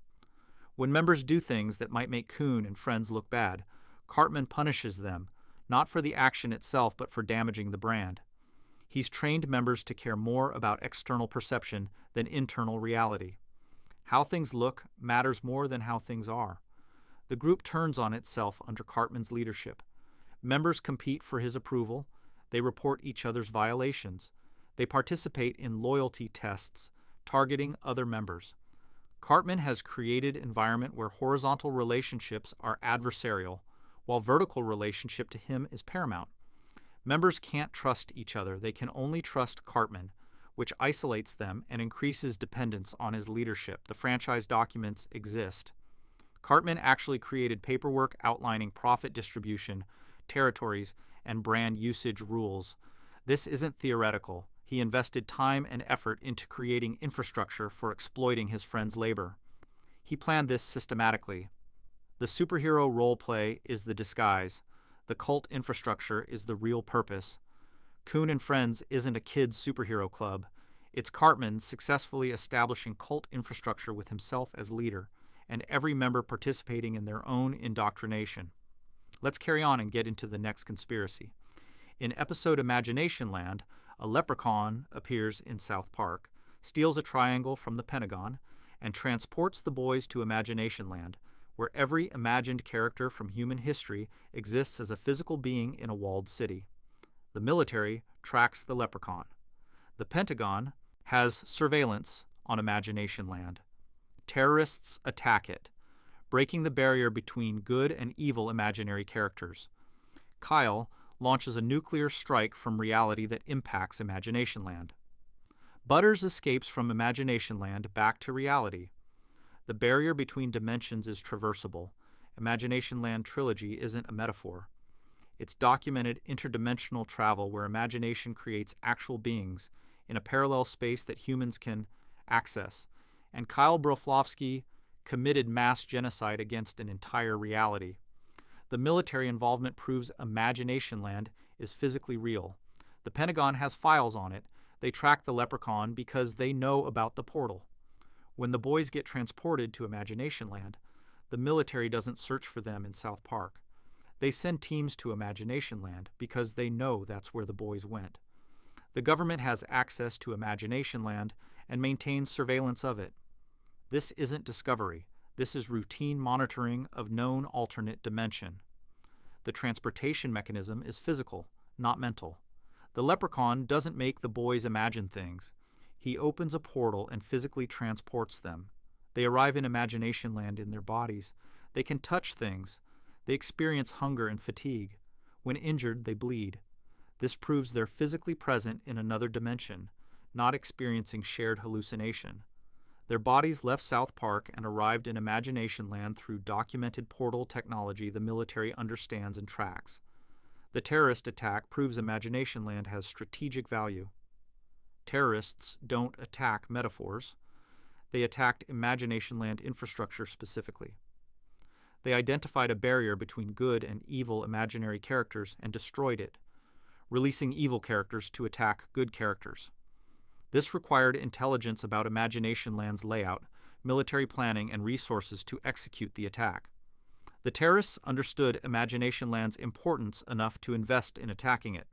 When members do things that might make Kuhn and Friends look bad, Cartman punishes them, not for the action itself but for damaging the brand. He's trained members to care more about external perception than internal reality. How things look matters more than how things are. The group turns on itself under Cartman's leadership. Members compete for his approval. They report each other's violations. They participate in loyalty tests, targeting other members. Cartman has created an environment where horizontal relationships are adversarial, while vertical relationship to him is paramount. Members can't trust each other. They can only trust Cartman, which isolates them and increases dependence on his leadership. The franchise documents exist. Cartman actually created paperwork outlining profit distribution, territories, and brand usage rules. This isn't theoretical. He invested time and effort into creating infrastructure for exploiting his friends' labor. He planned this systematically. The superhero role play is the disguise. The cult infrastructure is the real purpose. Kuhn and Friends isn't a kids' superhero club. It's Cartman successfully establishing cult infrastructure with himself as leader, and every member participating in their own indoctrination. Let's carry on and get into the next conspiracy. In episode Imagination Land, A leprechaun appears in South Park, steals a triangle from the Pentagon, and transports the boys to Imagination Land, where every imagined character from human history exists as a physical being in a walled city. The military tracks the leprechaun. The Pentagon has surveillance on Imagination Land. Terrorists attack it, breaking the barrier between good and evil imaginary characters. Kyle launches a nuclear strike from reality that impacts Imagination Land. Butters escapes from Imagination Land back to reality. The barrier between dimensions is traversable. Imagination Land trilogy isn't a metaphor. It's documented interdimensional travel where imagination creates actual beings in a parallel space that humans can access. And Kyle Broflovsky committed mass genocide against an entire reality. The military involvement proves Imagination Land is physically real. The Pentagon has files on it. They track the leprechaun because they know about the portal. When the boys get transported to Imagination Land, the military doesn't search for them in South Park. They send teams to Imagination Land because they know that's where the boys went. The government has access to Imagination Land and maintains surveillance of it. This isn't discovery. This is routine monitoring of known alternate dimension. The transportation mechanism is physical, not mental. The leprechaun doesn't make the boys imagine things. He opens a portal and physically transports them. They arrive in Imagination Land in their bodies. They can touch things. They experience hunger and fatigue. When injured, they bleed. This proves they're physically present in another dimension, not experiencing shared hallucination. Their bodies left South Park and arrived in Imagination Land through documented portal technology the military understands and tracks. The terrorist attack proves Imagination Land has strategic value. Terrorists don't attack metaphors. They attacked Imagination Land infrastructure specifically. They identified a barrier between good and evil imaginary characters and destroyed it, releasing evil characters to attack good characters. This required intelligence about Imagination Land's layout, military planning, and resources to execute the attack. The terrorists understood Imagination Land's importance enough to invest in attacking it.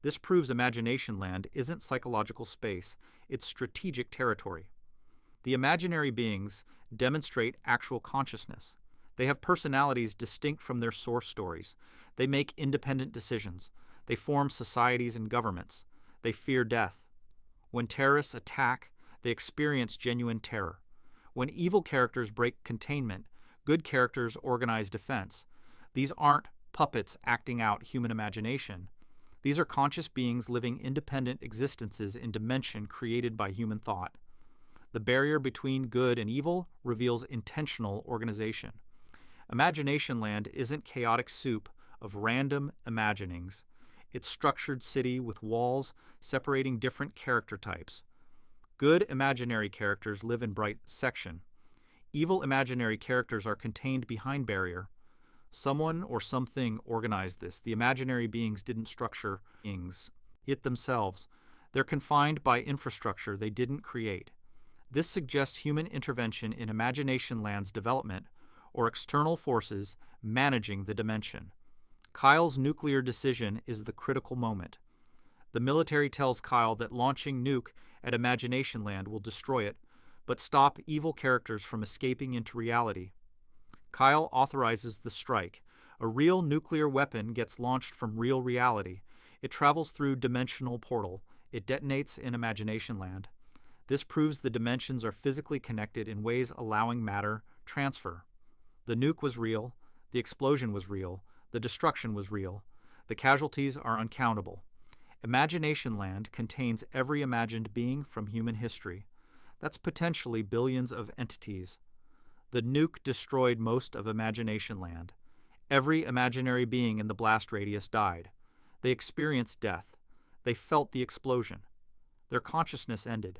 This proves Imagination Land isn't psychological space, it's strategic territory. The imaginary beings demonstrate actual consciousness. They have personalities distinct from their source stories. They make independent decisions. They form societies and governments. They fear death. When terrorists attack, they experience genuine terror. When evil characters break containment, good characters organize defense. These aren't puppets acting out human imagination. These are conscious beings living independent existences in dimension created by human thought. The barrier between good and evil reveals intentional organization. Imagination Land isn't chaotic soup of random imaginings. It's structured city with walls separating different character types. Good imaginary characters live in bright section. Evil imaginary characters are contained behind barrier. Someone or something organized this. The imaginary beings didn't structure beings it themselves. They're confined by infrastructure they didn't create. This suggests human intervention in Imagination Land's development or external forces managing the dimension. Kyle's nuclear decision is the critical moment. The military tells Kyle that launching nuke at Imagination Land will destroy it, but stop evil characters from escaping into reality. Kyle authorizes the strike. A real nuclear weapon gets launched from real reality. It travels through dimensional portal. It detonates in Imagination Land. This proves the dimensions are physically connected in ways allowing matter transfer. The nuke was real. The explosion was real. The destruction was real. The casualties are uncountable. Imagination Land contains every imagined being from human history. That's potentially billions of entities. The nuke destroyed most of Imagination Land. Every imaginary being in the blast radius died. They experienced death. They felt the explosion. Their consciousness ended.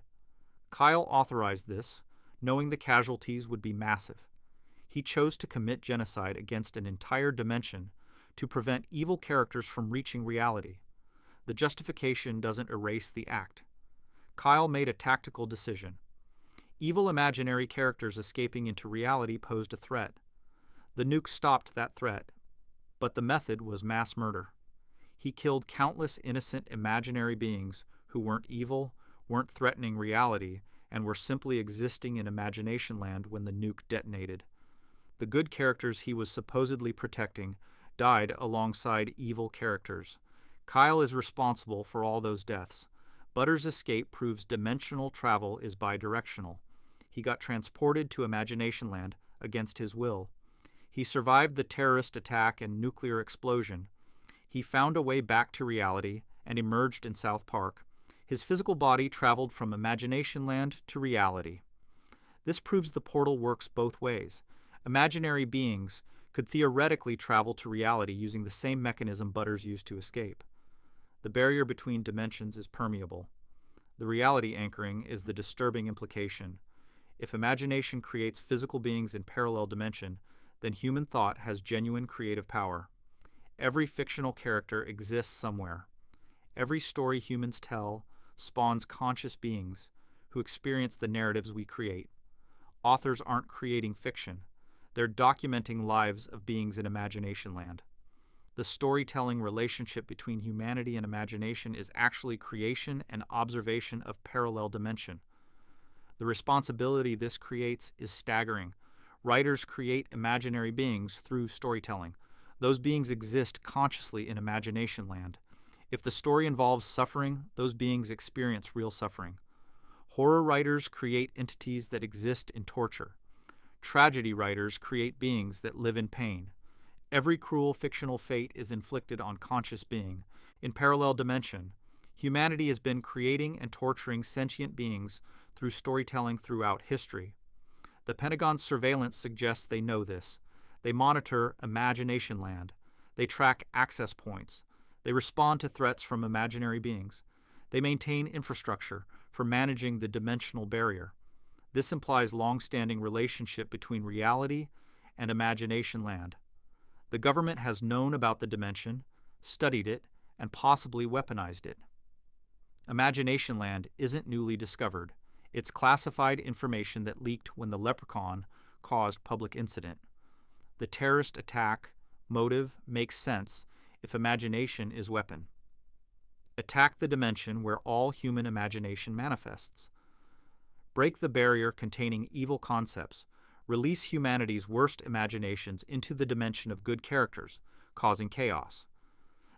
Kyle authorized this, knowing the casualties would be massive. He chose to commit genocide against an entire dimension to prevent evil characters from reaching reality. The justification doesn't erase the act. Kyle made a tactical decision. Evil imaginary characters escaping into reality posed a threat. The nuke stopped that threat, but the method was mass murder. He killed countless innocent imaginary beings who weren't evil, weren't threatening reality, and were simply existing in imagination land when the nuke detonated. The good characters he was supposedly protecting died alongside evil characters. Kyle is responsible for all those deaths. Butter's escape proves dimensional travel is bidirectional. He got transported to Imagination Land against his will. He survived the terrorist attack and nuclear explosion. He found a way back to reality and emerged in South Park. His physical body traveled from Imagination Land to reality. This proves the portal works both ways. Imaginary beings could theoretically travel to reality using the same mechanism Butters used to escape. The barrier between dimensions is permeable. The reality anchoring is the disturbing implication. If imagination creates physical beings in parallel dimension, then human thought has genuine creative power. Every fictional character exists somewhere. Every story humans tell spawns conscious beings who experience the narratives we create. Authors aren't creating fiction. They're documenting lives of beings in Imagination Land. The storytelling relationship between humanity and imagination is actually creation and observation of parallel dimension. The responsibility this creates is staggering. Writers create imaginary beings through storytelling. Those beings exist consciously in Imagination Land. If the story involves suffering, those beings experience real suffering. Horror writers create entities that exist in torture. Tragedy writers create beings that live in pain. Every cruel fictional fate is inflicted on conscious being. In parallel dimension, humanity has been creating and torturing sentient beings through storytelling throughout history. The Pentagon's surveillance suggests they know this. They monitor Imagination Land. They track access points. They respond to threats from imaginary beings. They maintain infrastructure for managing the dimensional barrier. This implies long-standing relationship between reality and Imagination Land. The government has known about the dimension, studied it, and possibly weaponized it. Imagination Land isn't newly discovered. It's classified information that leaked when the Leprechaun caused public incident. The terrorist attack motive makes sense if imagination is weapon. Attack the dimension where all human imagination manifests. Break the barrier containing evil concepts. Release humanity's worst imaginations into the dimension of good characters, causing chaos.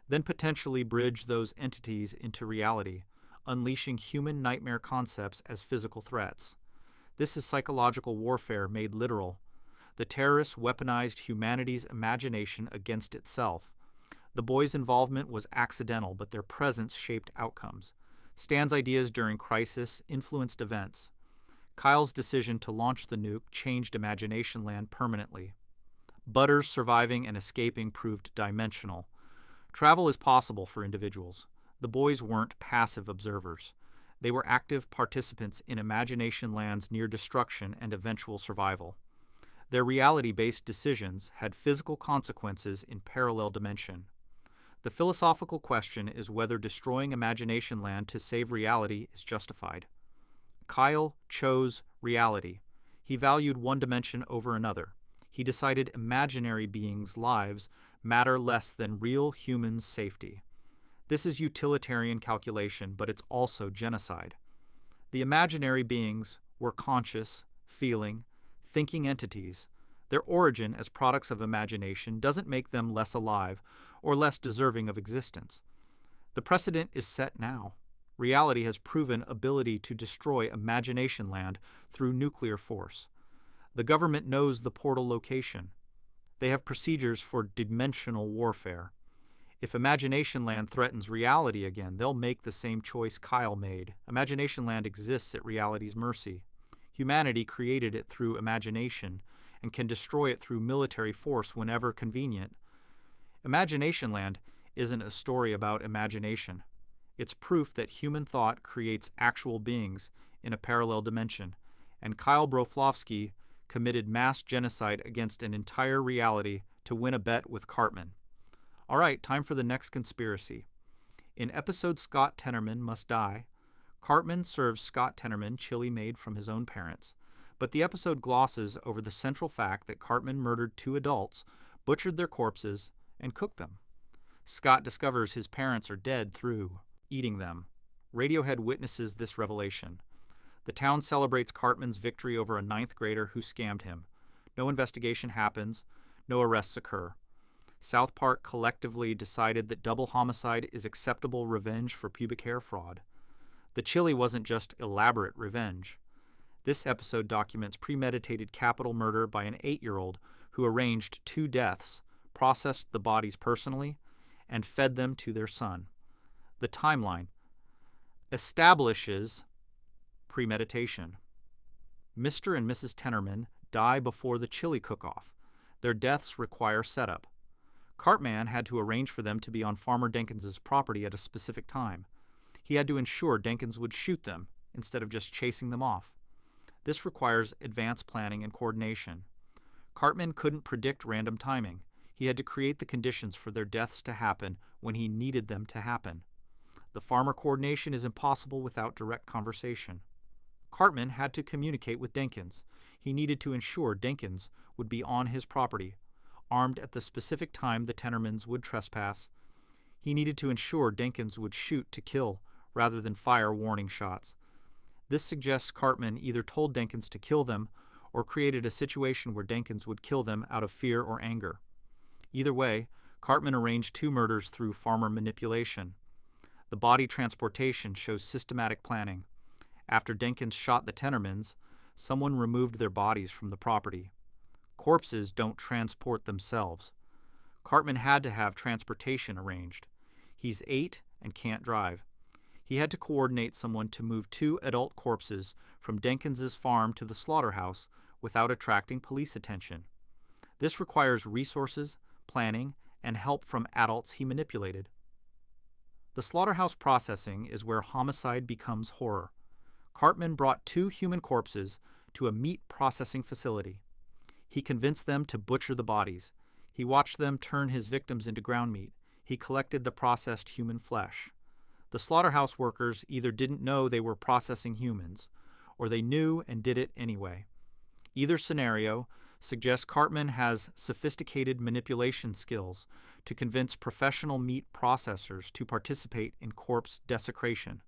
Then potentially bridge those entities into reality, unleashing human nightmare concepts as physical threats. This is psychological warfare made literal. The terrorists weaponized humanity's imagination against itself. The boys' involvement was accidental, but their presence shaped outcomes. Stan's ideas during crisis influenced events. Kyle's decision to launch the nuke changed Imagination Land permanently. Butters surviving and escaping proved dimensional. Travel is possible for individuals. The boys weren't passive observers. They were active participants in Imagination Land's near destruction and eventual survival. Their reality-based decisions had physical consequences in parallel dimension. The philosophical question is whether destroying Imagination Land to save reality is justified. Kyle chose reality. He valued one dimension over another. He decided imaginary beings' lives matter less than real humans' safety. This is utilitarian calculation, but it's also genocide. The imaginary beings were conscious, feeling, thinking entities. Their origin as products of imagination doesn't make them less alive or less deserving of existence. The precedent is set now. Reality has proven ability to destroy Imagination Land through nuclear force. The government knows the portal location. They have procedures for dimensional warfare. If Imagination Land threatens reality again, they'll make the same choice Kyle made. Imagination Land exists at reality's mercy. Humanity created it through imagination and can destroy it through military force whenever convenient. Imagination Land isn't a story about imagination. It's proof that human thought creates actual beings in a parallel dimension, and Kyle Broflovsky committed mass genocide against an entire reality to win a bet with Cartman. All right, time for the next conspiracy. In episode Scott Tenorman Must Die, Cartman serves Scott Tenorman chili made from his own parents, but the episode glosses over the central fact that Cartman murdered two adults, butchered their corpses, and cooked them. Scott discovers his parents are dead through eating them. Radiohead witnesses this revelation. The town celebrates Cartman's victory over a ninth grader who scammed him. No investigation happens. No arrests occur. South Park collectively decided that double homicide is acceptable revenge for pubic hair fraud. The chili wasn't just elaborate revenge. This episode documents premeditated capital murder by an 8-year-old who arranged 2 deaths, processed the bodies personally, and fed them to their son. The timeline establishes premeditation. Mr. and Mrs. Tenorman die before the chili cook-off. Their deaths require setup. Cartman had to arrange for them to be on Farmer Denkins's property at a specific time. He had to ensure Denkins would shoot them instead of just chasing them off. This requires advanced planning and coordination. Cartman couldn't predict random timing. He had to create the conditions for their deaths to happen when he needed them to happen. The farmer coordination is impossible without direct conversation. Cartman had to communicate with Denkins. He needed to ensure Denkins would be on his property, armed at the specific time the Tenormans would trespass. He needed to ensure Denkins would shoot to kill rather than fire warning shots. This suggests Cartman either told Denkins to kill them or created a situation where Denkins would kill them out of fear or anger. Either way, Cartman arranged 2 murders through farmer manipulation. The body transportation shows systematic planning. After Denkins shot the Tenormans, someone removed their bodies from the property. Corpses don't transport themselves. Cartman had to have transportation arranged. He's 8 and can't drive. He had to coordinate someone to move 2 adult corpses from Denkins's farm to the slaughterhouse without attracting police attention. This requires resources, planning, and help from adults he manipulated. The slaughterhouse processing is where homicide becomes horror. Cartman brought 2 human corpses to a meat processing facility. He convinced them to butcher the bodies. He watched them turn his victims into ground meat. He collected the processed human flesh. The slaughterhouse workers either didn't know they were processing humans, or they knew and did it anyway. Either scenario suggests Cartman has sophisticated manipulation skills to convince professional meat processors to participate in corpse desecration.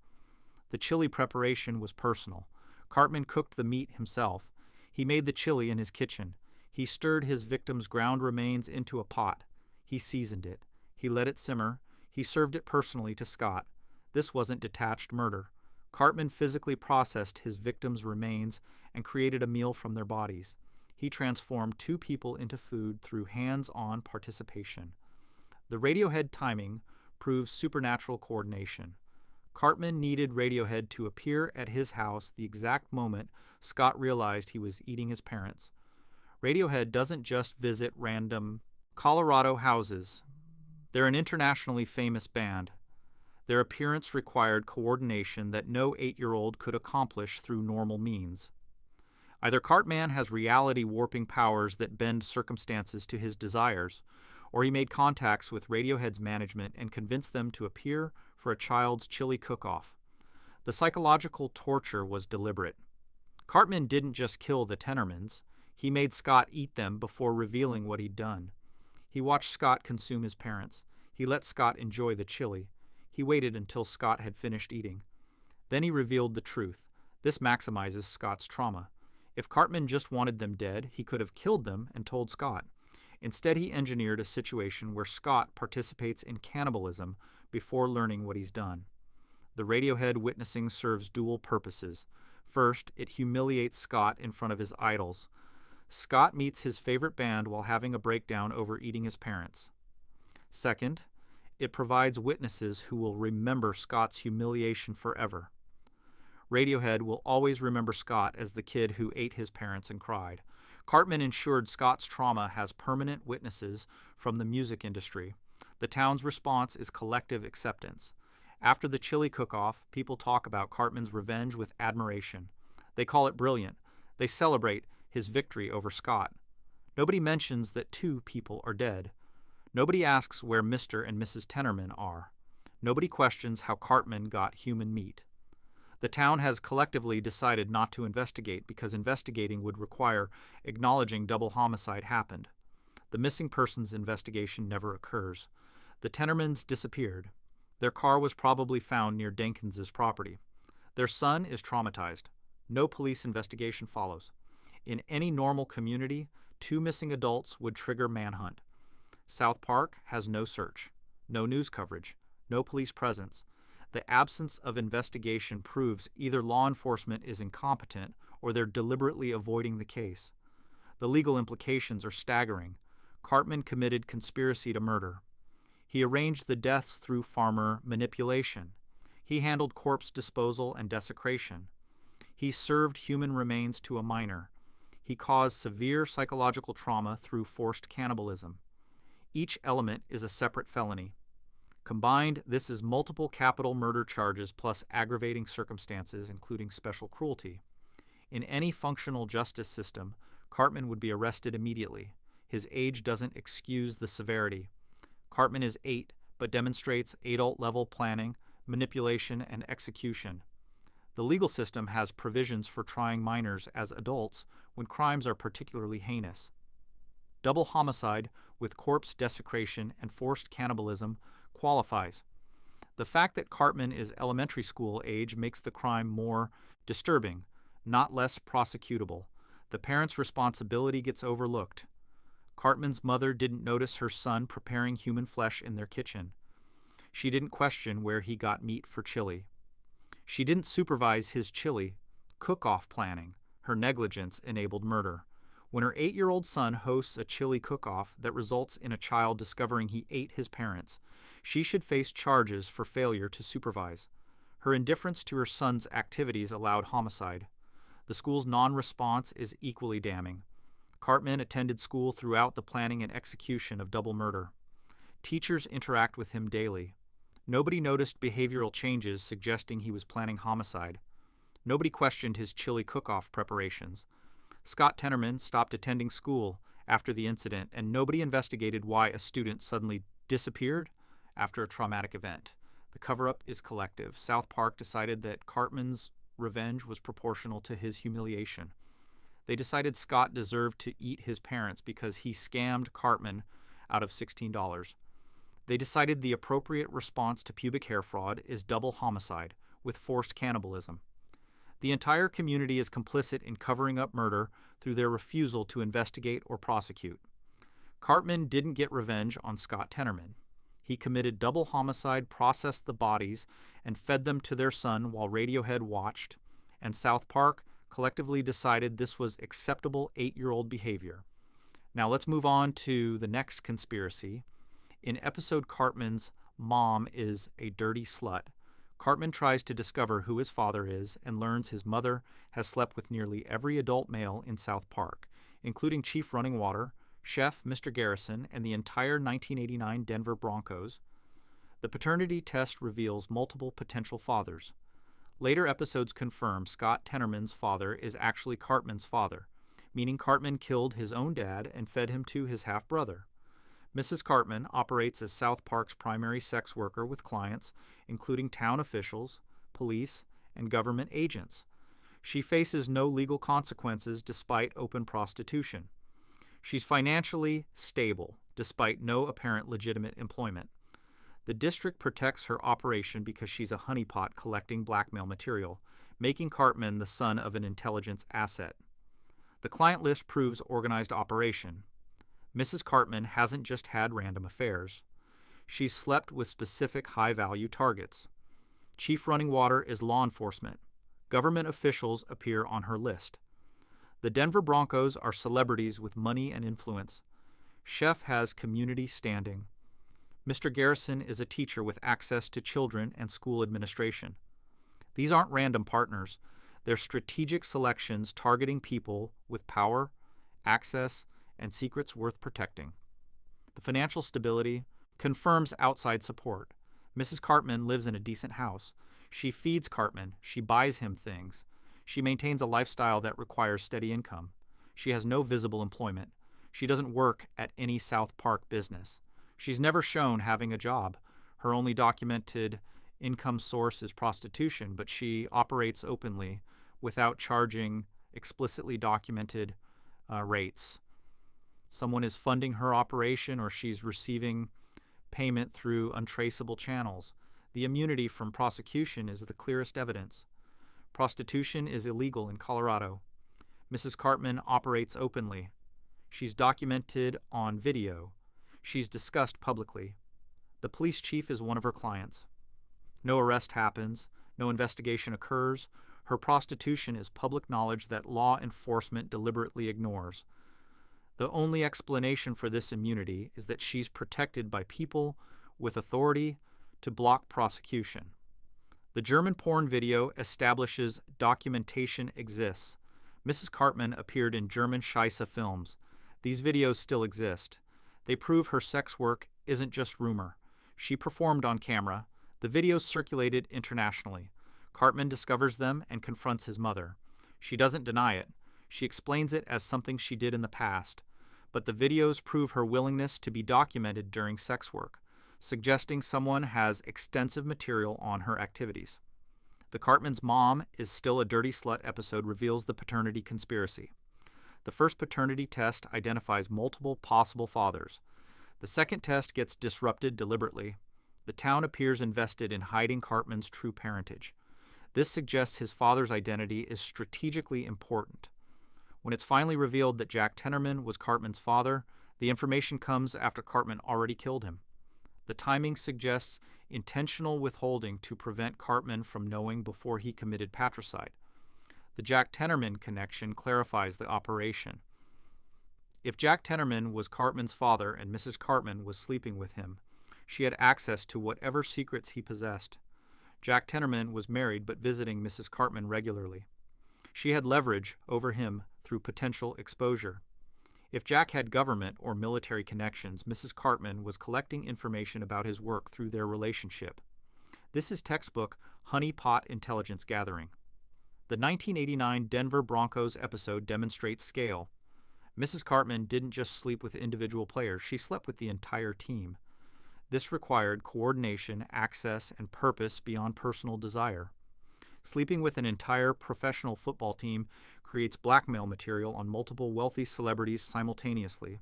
The chili preparation was personal. Cartman cooked the meat himself. He made the chili in his kitchen. He stirred his victim's ground remains into a pot. He seasoned it. He let it simmer. He served it personally to Scott. This wasn't detached murder. Cartman physically processed his victims' remains and created a meal from their bodies. He transformed 2 people into food through hands-on participation. The Radiohead timing proves supernatural coordination. Cartman needed Radiohead to appear at his house the exact moment Scott realized he was eating his parents. Radiohead doesn't just visit random Colorado houses. They're an internationally famous band. Their appearance required coordination that no 8-year-old could accomplish through normal means. Either Cartman has reality-warping powers that bend circumstances to his desires, or he made contacts with Radiohead's management and convinced them to appear for a child's chili cook-off. The psychological torture was deliberate. Cartman didn't just kill the Tenormans. He made Scott eat them before revealing what he'd done. He watched Scott consume his parents. He let Scott enjoy the chili. He waited until Scott had finished eating. Then he revealed the truth. This maximizes Scott's trauma. If Cartman just wanted them dead, he could have killed them and told Scott. Instead, he engineered a situation where Scott participates in cannibalism before learning what he's done. The Radiohead witnessing serves dual purposes. First, it humiliates Scott in front of his idols. Scott meets his favorite band while having a breakdown over eating his parents. Second, it provides witnesses who will remember Scott's humiliation forever. Radiohead will always remember Scott as the kid who ate his parents and cried. Cartman ensured Scott's trauma has permanent witnesses from the music industry. The town's response is collective acceptance. After the chili cook-off, people talk about Cartman's revenge with admiration. They call it brilliant. They celebrate his victory over Scott. Nobody mentions that 2 people are dead. Nobody asks where Mr. and Mrs. Tenorman are. Nobody questions how Cartman got human meat. The town has collectively decided not to investigate because investigating would require acknowledging double homicide happened. The missing persons investigation never occurs. The Tenormans disappeared. Their car was probably found near Denkins's property. Their son is traumatized. No police investigation follows. In any normal community, 2 missing adults would trigger manhunt. South Park has no search, no news coverage, no police presence. The absence of investigation proves either law enforcement is incompetent or they're deliberately avoiding the case. The legal implications are staggering. Cartman committed conspiracy to murder. He arranged the deaths through farmer manipulation. He handled corpse disposal and desecration. He served human remains to a minor. He caused severe psychological trauma through forced cannibalism. Each element is a separate felony. Combined, this is multiple capital murder charges plus aggravating circumstances, including special cruelty. In any functional justice system, Cartman would be arrested immediately. His age doesn't excuse the severity. Cartman is 8, but demonstrates adult-level planning, manipulation, and execution. The legal system has provisions for trying minors as adults when crimes are particularly heinous. Double homicide with corpse desecration and forced cannibalism qualifies. The fact that Cartman is elementary school age makes the crime more disturbing, not less prosecutable. The parent's responsibility gets overlooked. Cartman's mother didn't notice her son preparing human flesh in their kitchen. She didn't question where he got meat for chili. She didn't supervise his chili cook-off planning. Her negligence enabled murder. When her 8-year-old son hosts a chili cook-off that results in a child discovering he ate his parents, she should face charges for failure to supervise. Her indifference to her son's activities allowed homicide. The school's non-response is equally damning. Cartman attended school throughout the planning and execution of double murder. Teachers interact with him daily. Nobody noticed behavioral changes suggesting he was planning homicide. Nobody questioned his chili cook-off preparations. Scott Tenorman stopped attending school after the incident, and nobody investigated why a student suddenly disappeared after a traumatic event. The cover-up is collective. South Park decided that Cartman's revenge was proportional to his humiliation. They decided Scott deserved to eat his parents because he scammed Cartman out of $16. They decided the appropriate response to pubic hair fraud is double homicide with forced cannibalism. The entire community is complicit in covering up murder through their refusal to investigate or prosecute. Cartman didn't get revenge on Scott Tenorman. He committed double homicide, processed the bodies, and fed them to their son while Radiohead watched, and South Park collectively decided this was acceptable 8-year-old behavior. Now let's move on to the next conspiracy. In episode Cartman's Mom is a Dirty Slut, Cartman tries to discover who his father is and learns his mother has slept with nearly every adult male in South Park, including Chief Running Water, Chef Mr. Garrison, and the entire 1989 Denver Broncos. The paternity test reveals multiple potential fathers. Later episodes confirm Scott Tenorman's father is actually Cartman's father, meaning Cartman killed his own dad and fed him to his half-brother. Mrs. Cartman operates as South Park's primary sex worker with clients, including town officials, police, and government agents. She faces no legal consequences despite open prostitution. She's financially stable, despite no apparent legitimate employment. The district protects her operation because she's a honeypot collecting blackmail material, making Cartman the son of an intelligence asset. The client list proves organized operation. Mrs. Cartman hasn't just had random affairs. She's slept with specific high-value targets. Chief Running Water is law enforcement. Government officials appear on her list. The Denver Broncos are celebrities with money and influence. Chef has community standing. Mr. Garrison is a teacher with access to children and school administration. These aren't random partners. They're strategic selections targeting people with power, access, and secrets worth protecting. The financial stability confirms outside support. Mrs. Cartman lives in a decent house. She feeds Cartman. She buys him things. She maintains a lifestyle that requires steady income. She has no visible employment. She doesn't work at any South Park business. She's never shown having a job. Her only documented income source is prostitution, but she operates openly without charging explicitly documented rates. Someone is funding her operation or she's receiving payment through untraceable channels. The immunity from prosecution is the clearest evidence. Prostitution is illegal in Colorado. Mrs. Cartman operates openly. She's documented on video. She's discussed publicly. The police chief is one of her clients. No arrest happens. No investigation occurs. Her prostitution is public knowledge that law enforcement deliberately ignores. The only explanation for this immunity is that she's protected by people with authority to block prosecution. The German porn video establishes documentation exists. Mrs. Cartman appeared in German Scheisse films. These videos still exist. They prove her sex work isn't just rumor. She performed on camera. The videos circulated internationally. Cartman discovers them and confronts his mother. She doesn't deny it. She explains it as something she did in the past. But the videos prove her willingness to be documented during sex work, suggesting someone has extensive material on her activities. The Cartman's Mom is Still a Dirty Slut episode reveals the paternity conspiracy. The first paternity test identifies multiple possible fathers. The second test gets disrupted deliberately. The town appears invested in hiding Cartman's true parentage. This suggests his father's identity is strategically important. When it's finally revealed that Jack Tenorman was Cartman's father, the information comes after Cartman already killed him. The timing suggests intentional withholding to prevent Cartman from knowing before he committed patricide. The Jack Tenorman connection clarifies the operation. If Jack Tenorman was Cartman's father and Mrs. Cartman was sleeping with him, she had access to whatever secrets he possessed. Jack Tenorman was married but visiting Mrs. Cartman regularly. She had leverage over him through potential exposure. If Jack had government or military connections, Mrs. Cartman was collecting information about his work through their relationship. This is textbook honeypot intelligence gathering. The 1989 Denver Broncos episode demonstrates scale. Mrs. Cartman didn't just sleep with individual players, she slept with the entire team. This required coordination, access, and purpose beyond personal desire. Sleeping with an entire professional football team creates blackmail material on multiple wealthy celebrities simultaneously.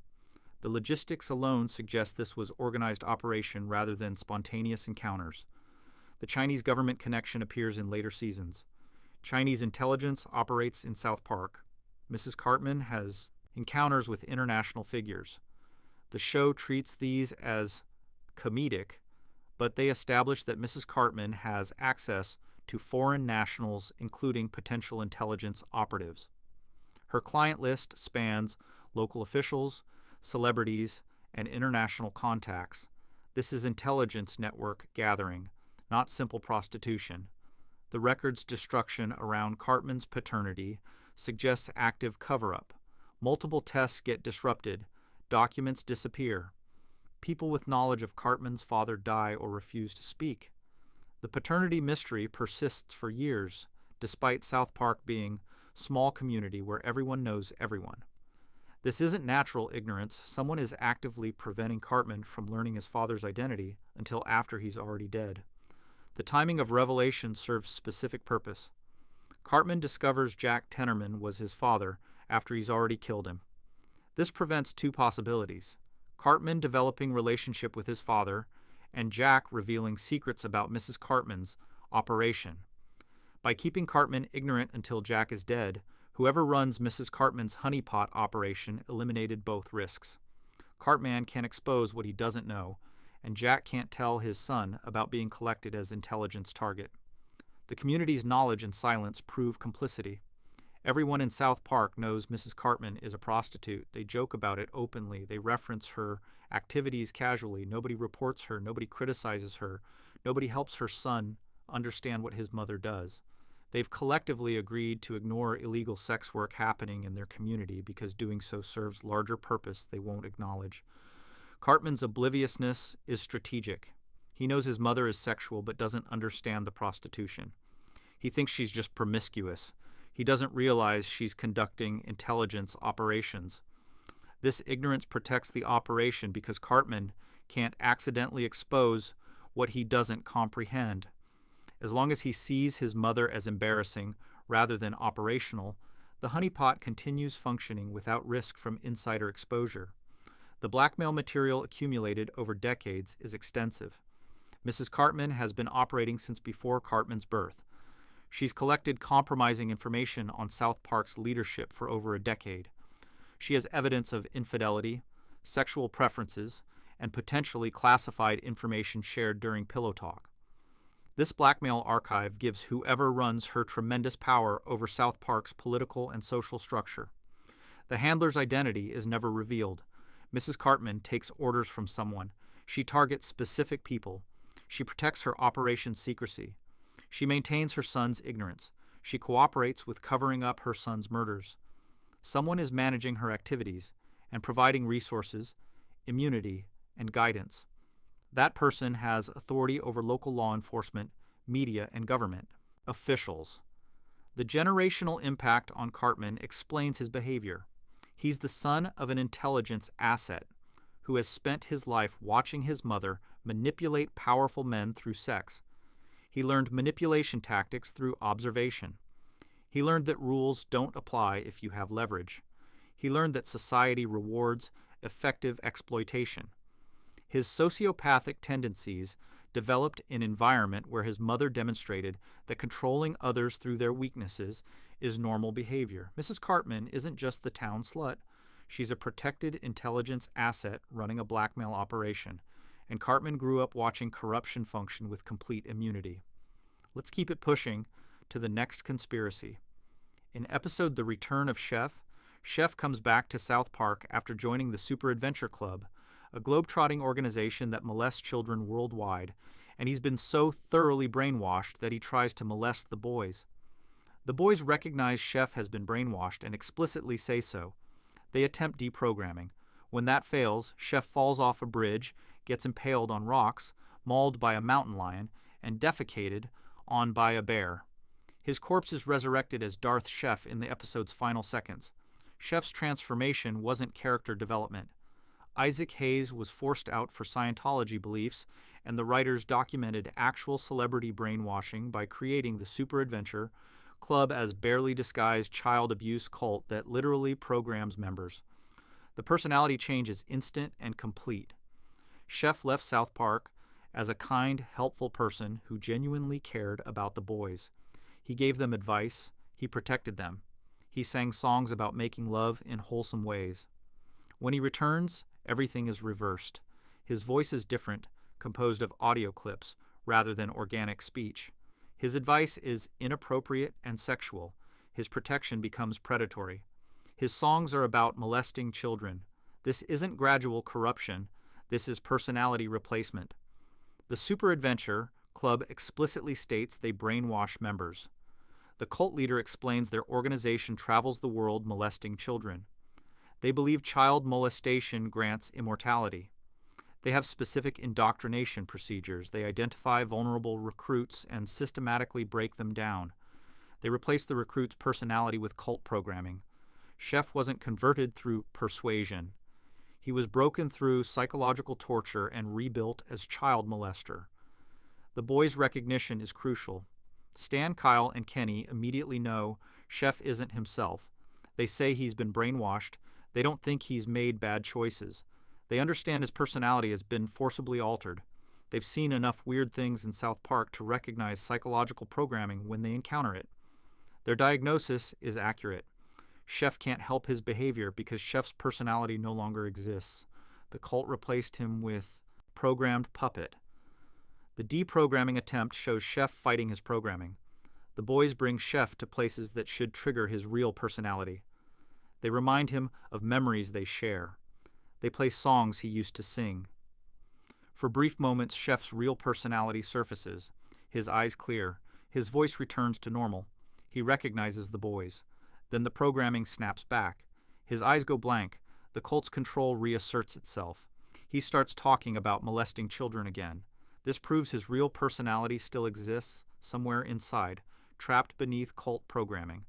The logistics alone suggest this was organized operation rather than spontaneous encounters. The Chinese government connection appears in later seasons. Chinese intelligence operates in South Park. Mrs. Cartman has encounters with international figures. The show treats these as comedic, but they establish that Mrs. Cartman has access to foreign nationals, including potential intelligence operatives. Her client list spans local officials, celebrities, and international contacts. This is intelligence network gathering, not simple prostitution. The record's destruction around Cartman's paternity suggests active cover-up. Multiple tests get disrupted. Documents disappear. People with knowledge of Cartman's father die or refuse to speak. The paternity mystery persists for years, despite South Park being a small community where everyone knows everyone. This isn't natural ignorance. Someone is actively preventing Cartman from learning his father's identity until after he's already dead. The timing of revelation serves specific purpose. Cartman discovers Jack Tenorman was his father after he's already killed him. This prevents two possibilities: Cartman developing relationship with his father, and Jack revealing secrets about Mrs. Cartman's operation. By keeping Cartman ignorant until Jack is dead, whoever runs Mrs. Cartman's honeypot operation eliminated both risks. Cartman can't expose what he doesn't know, and Jack can't tell his son about being collected as intelligence target. The community's knowledge and silence prove complicity. Everyone in South Park knows Mrs. Cartman is a prostitute. They joke about it openly. They reference her activities casually. Nobody reports her. Nobody criticizes her. Nobody helps her son understand what his mother does. They've collectively agreed to ignore illegal sex work happening in their community because doing so serves larger purpose they won't acknowledge. Cartman's obliviousness is strategic. He knows his mother is sexual but doesn't understand the prostitution. He thinks she's just promiscuous. He doesn't realize she's conducting intelligence operations. This ignorance protects the operation because Cartman can't accidentally expose what he doesn't comprehend. As long as he sees his mother as embarrassing rather than operational, the honeypot continues functioning without risk from insider exposure. The blackmail material accumulated over decades is extensive. Mrs. Cartman has been operating since before Cartman's birth. She's collected compromising information on South Park's leadership for over a decade. She has evidence of infidelity, sexual preferences, and potentially classified information shared during pillow talk. This blackmail archive gives whoever runs her tremendous power over South Park's political and social structure. The handler's identity is never revealed. Mrs. Cartman takes orders from someone. She targets specific people. She protects her operation secrecy. She maintains her son's ignorance. She cooperates with covering up her son's murders. Someone is managing her activities and providing resources, immunity, and guidance. That person has authority over local law enforcement, media, and government. Officials. The generational impact on Cartman explains his behavior. He's the son of an intelligence asset who has spent his life watching his mother manipulate powerful men through sex. He learned manipulation tactics through observation. He learned that rules don't apply if you have leverage. He learned that society rewards effective exploitation. His sociopathic tendencies developed in an environment where his mother demonstrated that controlling others through their weaknesses is normal behavior. Mrs. Cartman isn't just the town slut. She's a protected intelligence asset running a blackmail operation, and Cartman grew up watching corruption function with complete immunity. Let's keep it pushing to the next conspiracy. In episode The Return of Chef, Chef comes back to South Park after joining the Super Adventure Club, a globe-trotting organization that molests children worldwide, and he's been so thoroughly brainwashed that he tries to molest the boys. The boys recognize Chef has been brainwashed and explicitly say so. They attempt deprogramming. When that fails, Chef falls off a bridge, gets impaled on rocks, mauled by a mountain lion, and defecated on by a bear. His corpse is resurrected as Darth Chef in the episode's final seconds. Chef's transformation wasn't character development. Isaac Hayes was forced out for Scientology beliefs, and the writers documented actual celebrity brainwashing by creating the Super Adventure Club as barely disguised child abuse cult that literally programs members. The personality change is instant and complete. Chef left South Park as a kind, helpful person who genuinely cared about the boys. He gave them advice. He protected them. He sang songs about making love in wholesome ways. When he returns, everything is reversed. His voice is different, composed of audio clips rather than organic speech. His advice is inappropriate and sexual. His protection becomes predatory. His songs are about molesting children. This isn't gradual corruption. This is personality replacement. The Super Adventure Club explicitly states they brainwash members. The cult leader explains their organization travels the world molesting children. They believe child molestation grants immortality. They have specific indoctrination procedures. They identify vulnerable recruits and systematically break them down. They replace the recruit's personality with cult programming. Chef wasn't converted through persuasion. He was broken through psychological torture and rebuilt as child molester. The boys' recognition is crucial. Stan, Kyle, and Kenny immediately know Chef isn't himself. They say he's been brainwashed. They don't think he's made bad choices. They understand his personality has been forcibly altered. They've seen enough weird things in South Park to recognize psychological programming when they encounter it. Their diagnosis is accurate. Chef can't help his behavior because Chef's personality no longer exists. The cult replaced him with programmed puppet. The deprogramming attempt shows Chef fighting his programming. The boys bring Chef to places that should trigger his real personality. They remind him of memories they share. They play songs he used to sing. For brief moments, Chef's real personality surfaces. His eyes clear. His voice returns to normal. He recognizes the boys. Then the programming snaps back. His eyes go blank. The cult's control reasserts itself. He starts talking about molesting children again. This proves his real personality still exists somewhere inside, trapped beneath cult programming.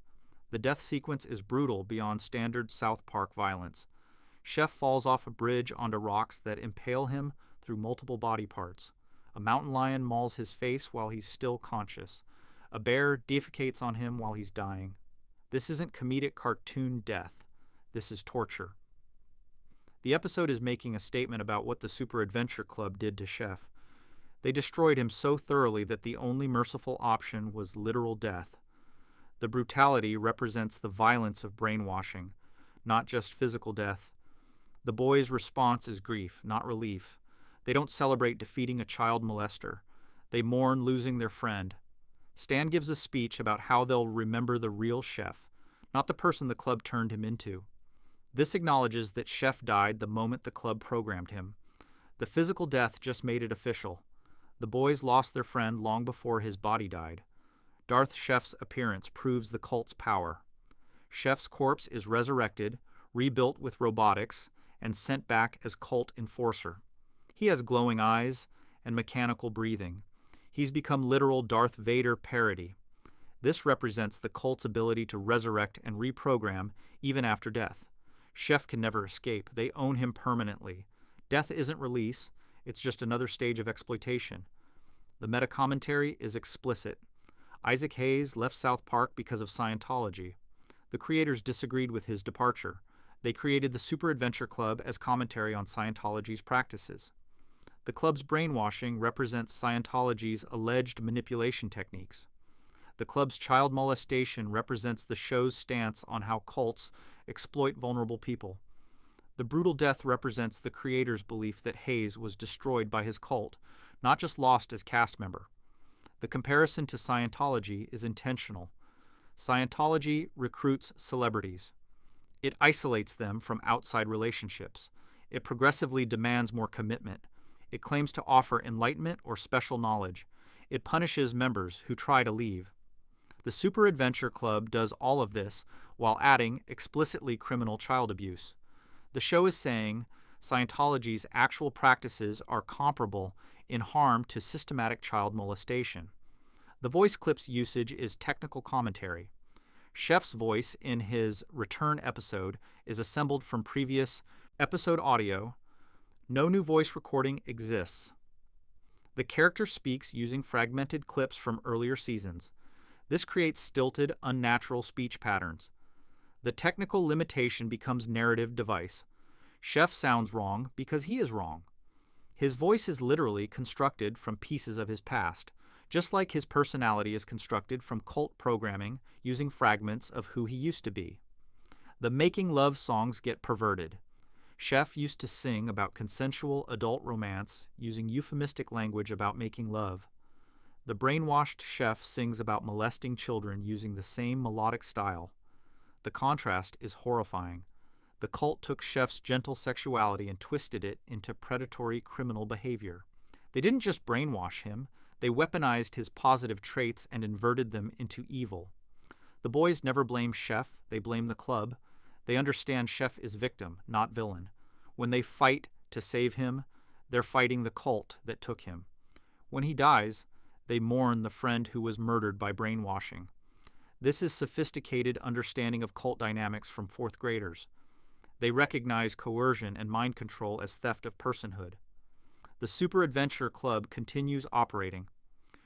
The death sequence is brutal beyond standard South Park violence. Chef falls off a bridge onto rocks that impale him through multiple body parts. A mountain lion mauls his face while he's still conscious. A bear defecates on him while he's dying. This isn't comedic cartoon death. This is torture. The episode is making a statement about what the Super Adventure Club did to Chef. They destroyed him so thoroughly that the only merciful option was literal death. The brutality represents the violence of brainwashing, not just physical death. The boys' response is grief, not relief. They don't celebrate defeating a child molester. They mourn losing their friend. Stan gives a speech about how they'll remember the real Chef, not the person the club turned him into. This acknowledges that Chef died the moment the club programmed him. The physical death just made it official. The boys lost their friend long before his body died. Darth Chef's appearance proves the cult's power. Chef's corpse is resurrected, rebuilt with robotics, and sent back as cult enforcer. He has glowing eyes and mechanical breathing. He's become literal Darth Vader parody. This represents the cult's ability to resurrect and reprogram even after death. Chef can never escape. They own him permanently. Death isn't release. It's just another stage of exploitation. The meta-commentary is explicit. Isaac Hayes left South Park because of Scientology. The creators disagreed with his departure. They created the Super Adventure Club as commentary on Scientology's practices. The club's brainwashing represents Scientology's alleged manipulation techniques. The club's child molestation represents the show's stance on how cults exploit vulnerable people. The brutal death represents the creator's belief that Hayes was destroyed by his cult, not just lost as cast member. The comparison to Scientology is intentional. Scientology recruits celebrities. It isolates them from outside relationships. It progressively demands more commitment. It claims to offer enlightenment or special knowledge. It punishes members who try to leave. The Super Adventure Club does all of this while adding explicitly criminal child abuse. The show is saying Scientology's actual practices are comparable in harm to systematic child molestation. The voice clip's usage is technical commentary. Chef's voice in his return episode is assembled from previous episode audio. No new voice recording exists. The character speaks using fragmented clips from earlier seasons. This creates stilted, unnatural speech patterns. The technical limitation becomes narrative device. Chef sounds wrong because he is wrong. His voice is literally constructed from pieces of his past, just like his personality is constructed from cult programming using fragments of who he used to be. The making love songs get perverted. Chef used to sing about consensual adult romance using euphemistic language about making love. The brainwashed Chef sings about molesting children using the same melodic style. The contrast is horrifying. The cult took Chef's gentle sexuality and twisted it into predatory criminal behavior. They didn't just brainwash him, they weaponized his positive traits and inverted them into evil. The boys never blame Chef, they blame the club. They understand Chef is victim, not villain. When they fight to save him, they're fighting the cult that took him. When he dies, they mourn the friend who was murdered by brainwashing. This is sophisticated understanding of cult dynamics from fourth graders. They recognize coercion and mind control as theft of personhood. The Super Adventure Club continues operating.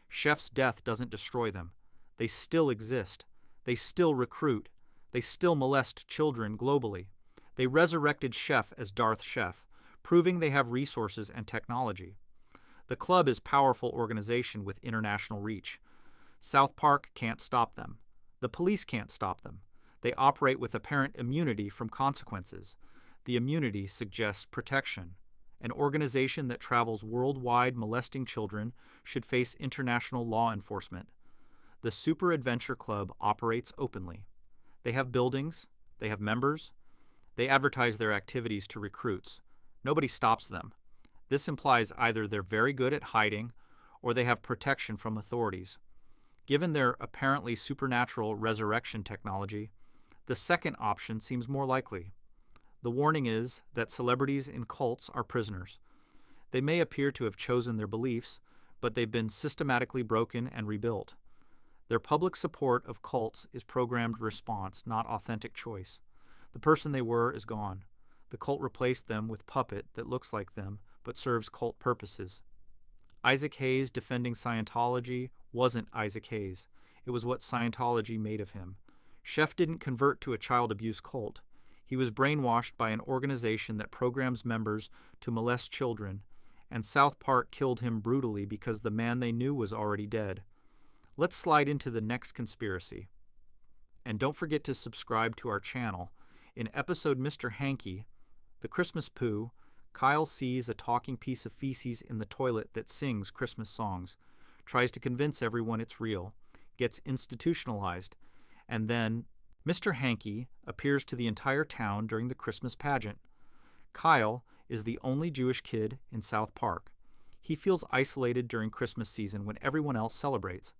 Chef's death doesn't destroy them. They still exist. They still recruit. They still molest children globally. They resurrected Chef as Darth Chef, proving they have resources and technology. The club is a powerful organization with international reach. South Park can't stop them. The police can't stop them. They operate with apparent immunity from consequences. The immunity suggests protection. An organization that travels worldwide molesting children should face international law enforcement. The Super Adventure Club operates openly. They have buildings, they have members, they advertise their activities to recruits. Nobody stops them. This implies either they're very good at hiding or they have protection from authorities. Given their apparently supernatural resurrection technology, the second option seems more likely. The warning is that celebrities in cults are prisoners. They may appear to have chosen their beliefs, but they've been systematically broken and rebuilt. Their public support of cults is programmed response, not authentic choice. The person they were is gone. The cult replaced them with puppet that looks like them, but serves cult purposes. Isaac Hayes defending Scientology wasn't Isaac Hayes. It was what Scientology made of him. Chef didn't convert to a child abuse cult. He was brainwashed by an organization that programs members to molest children, and South Park killed him brutally because the man they knew was already dead. Let's slide into the next conspiracy. And don't forget to subscribe to our channel. In episode Mr. Hanky, the Christmas Pooh, Kyle sees a talking piece of feces in the toilet that sings Christmas songs, tries to convince everyone it's real, gets institutionalized, and then Mr. Hanky appears to the entire town during the Christmas pageant. Kyle is the only Jewish kid in South Park. He feels isolated during Christmas season when everyone else celebrates.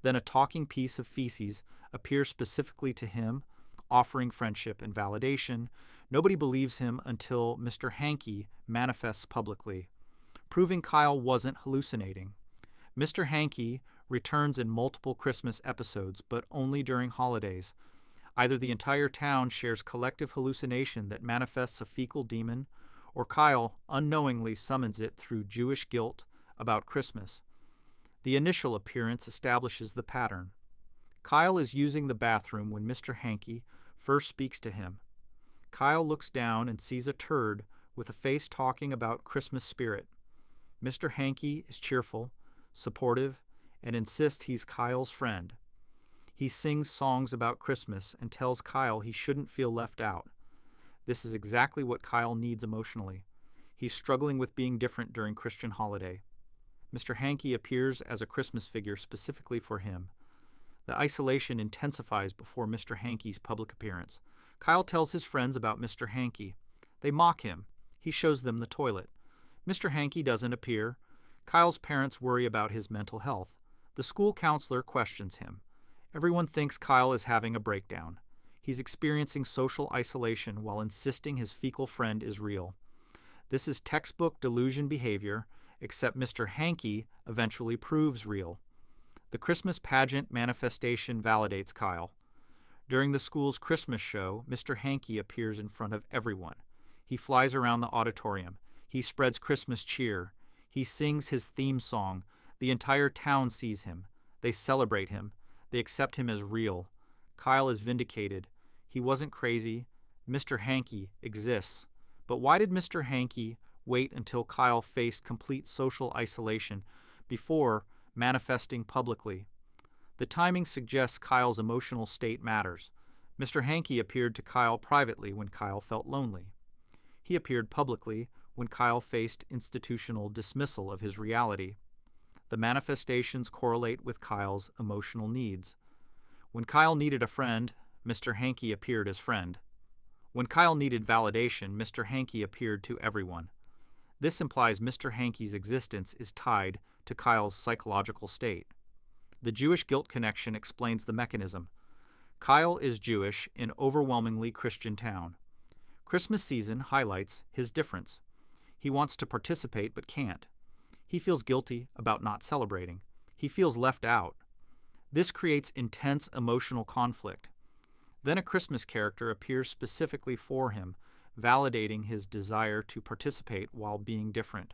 Then a talking piece of feces appears specifically to him, offering friendship and validation. Nobody believes him until Mr. Hanky manifests publicly, proving Kyle wasn't hallucinating. Mr. Hanky returns in multiple Christmas episodes, but only during holidays. Either the entire town shares collective hallucination that manifests a fecal demon, or Kyle unknowingly summons it through Jewish guilt about Christmas. The initial appearance establishes the pattern. Kyle is using the bathroom when Mr. Hanky first speaks to him. Kyle looks down and sees a turd with a face talking about Christmas spirit. Mr. Hanky is cheerful, supportive, and insists he's Kyle's friend. He sings songs about Christmas and tells Kyle he shouldn't feel left out. This is exactly what Kyle needs emotionally. He's struggling with being different during Christian holiday. Mr. Hanky appears as a Christmas figure specifically for him. The isolation intensifies before Mr. Hanky's public appearance. Kyle tells his friends about Mr. Hanky. They mock him. He shows them the toilet. Mr. Hanky doesn't appear. Kyle's parents worry about his mental health. The school counselor questions him. Everyone thinks Kyle is having a breakdown. He's experiencing social isolation while insisting his fecal friend is real. This is textbook delusion behavior, except Mr. Hanky eventually proves real. The Christmas pageant manifestation validates Kyle. During the school's Christmas show, Mr. Hanky appears in front of everyone. He flies around the auditorium. He spreads Christmas cheer. He sings his theme song. The entire town sees him. They celebrate him. They accept him as real. Kyle is vindicated. He wasn't crazy. Mr. Hanky exists. But why did Mr. Hanky wait until Kyle faced complete social isolation before manifesting publicly? The timing suggests Kyle's emotional state matters. Mr. Hanky appeared to Kyle privately when Kyle felt lonely. He appeared publicly when Kyle faced institutional dismissal of his reality. The manifestations correlate with Kyle's emotional needs. When Kyle needed a friend, Mr. Hanky appeared as friend. When Kyle needed validation, Mr. Hanky appeared to everyone. This implies Mr. Hanky's existence is tied to Kyle's psychological state. The Jewish guilt connection explains the mechanism. Kyle is Jewish in overwhelmingly Christian town. Christmas season highlights his difference. He wants to participate but can't. He feels guilty about not celebrating. He feels left out. This creates intense emotional conflict. Then a Christmas character appears specifically for him, validating his desire to participate while being different.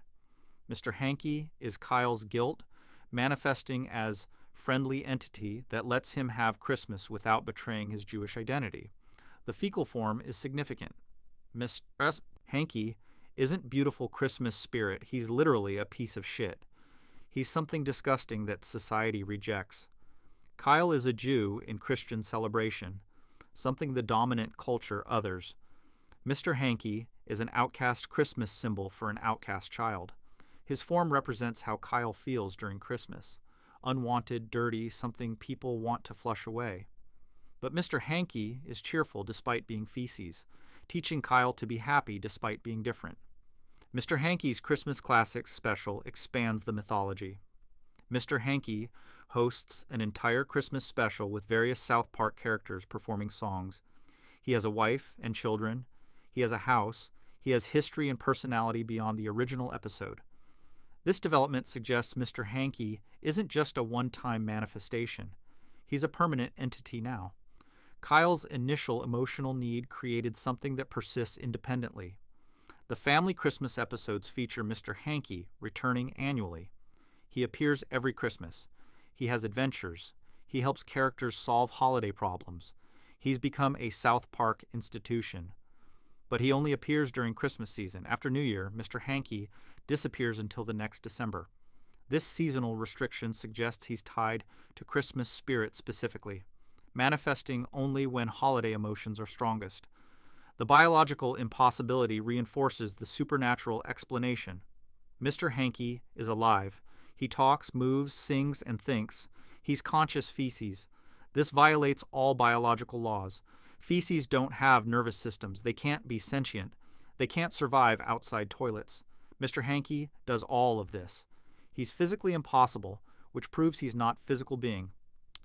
Mr. Hanky is Kyle's guilt, manifesting as friendly entity that lets him have Christmas without betraying his Jewish identity. The fecal form is significant. Mr. Hanky isn't beautiful Christmas spirit. He's literally a piece of shit. He's something disgusting that society rejects. Kyle is a Jew in Christian celebration, something the dominant culture others. Mr. Hanky is an outcast Christmas symbol for an outcast child. His form represents how Kyle feels during Christmas. Unwanted, dirty, something people want to flush away. But Mr. Hanky is cheerful despite being feces, teaching Kyle to be happy despite being different. Mr. Hanky's Christmas Classics special expands the mythology. Mr. Hanky hosts an entire Christmas special with various South Park characters performing songs. He has a wife and children. He has a house. He has history and personality beyond the original episode. This development suggests Mr. Hanky isn't just a one-time manifestation. He's a permanent entity now. Kyle's initial emotional need created something that persists independently. The family Christmas episodes feature Mr. Hanky returning annually. He appears every Christmas. He has adventures. He helps characters solve holiday problems. He's become a South Park institution. but he only appears during Christmas season. After New Year, Mr. Hanky disappears until the next December. This seasonal restriction suggests he's tied to Christmas spirit specifically, manifesting only when holiday emotions are strongest. The biological impossibility reinforces the supernatural explanation. Mr. Hanky is alive. He talks, moves, sings, and thinks. He's conscious feces. This violates all biological laws. Feces don't have nervous systems. They can't be sentient. They can't survive outside toilets. Mr. Hanky does all of this. He's physically impossible, which proves he's not physical being,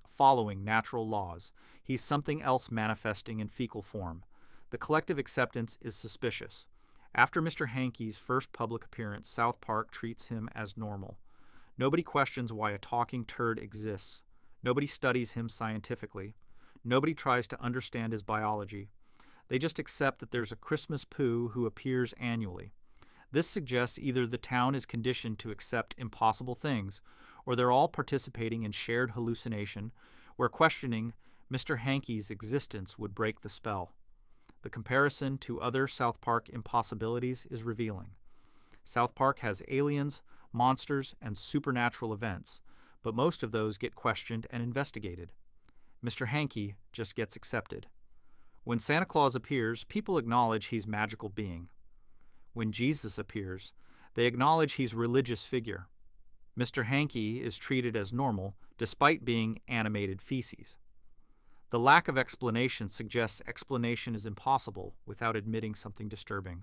following natural laws. He's something else manifesting in fecal form. The collective acceptance is suspicious. After Mr. Hanky's first public appearance, South Park treats him as normal. Nobody questions why a talking turd exists. Nobody studies him scientifically. Nobody tries to understand his biology. They just accept that there's a Christmas poo who appears annually. This suggests either the town is conditioned to accept impossible things, or they're all participating in shared hallucination, where questioning Mr. Hanky's existence would break the spell. The comparison to other South Park impossibilities is revealing. South Park has aliens, monsters, and supernatural events, but most of those get questioned and investigated. Mr. Hanky just gets accepted. When Santa Claus appears, people acknowledge he's a magical being. When Jesus appears, they acknowledge he's a religious figure. Mr. Hanky is treated as normal, despite being animated feces. The lack of explanation suggests explanation is impossible without admitting something disturbing.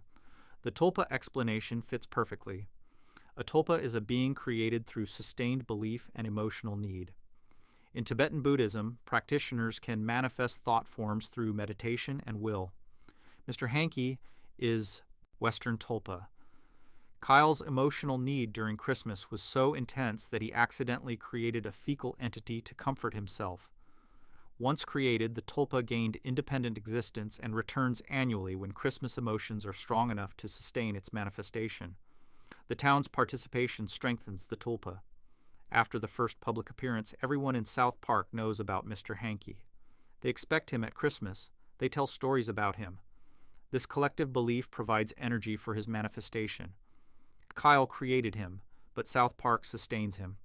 The tulpa explanation fits perfectly. A tulpa is a being created through sustained belief and emotional need. In Tibetan Buddhism, practitioners can manifest thought forms through meditation and will. Mr. Hanky is Western tulpa. Kyle's emotional need during Christmas was so intense that he accidentally created a fecal entity to comfort himself. Once created, the tulpa gained independent existence and returns annually when Christmas emotions are strong enough to sustain its manifestation. The town's participation strengthens the tulpa. After the first public appearance, everyone in South Park knows about Mr. Hanky. They expect him at Christmas. They tell stories about him. This collective belief provides energy for his manifestation. Kyle created him, but South Park sustains him.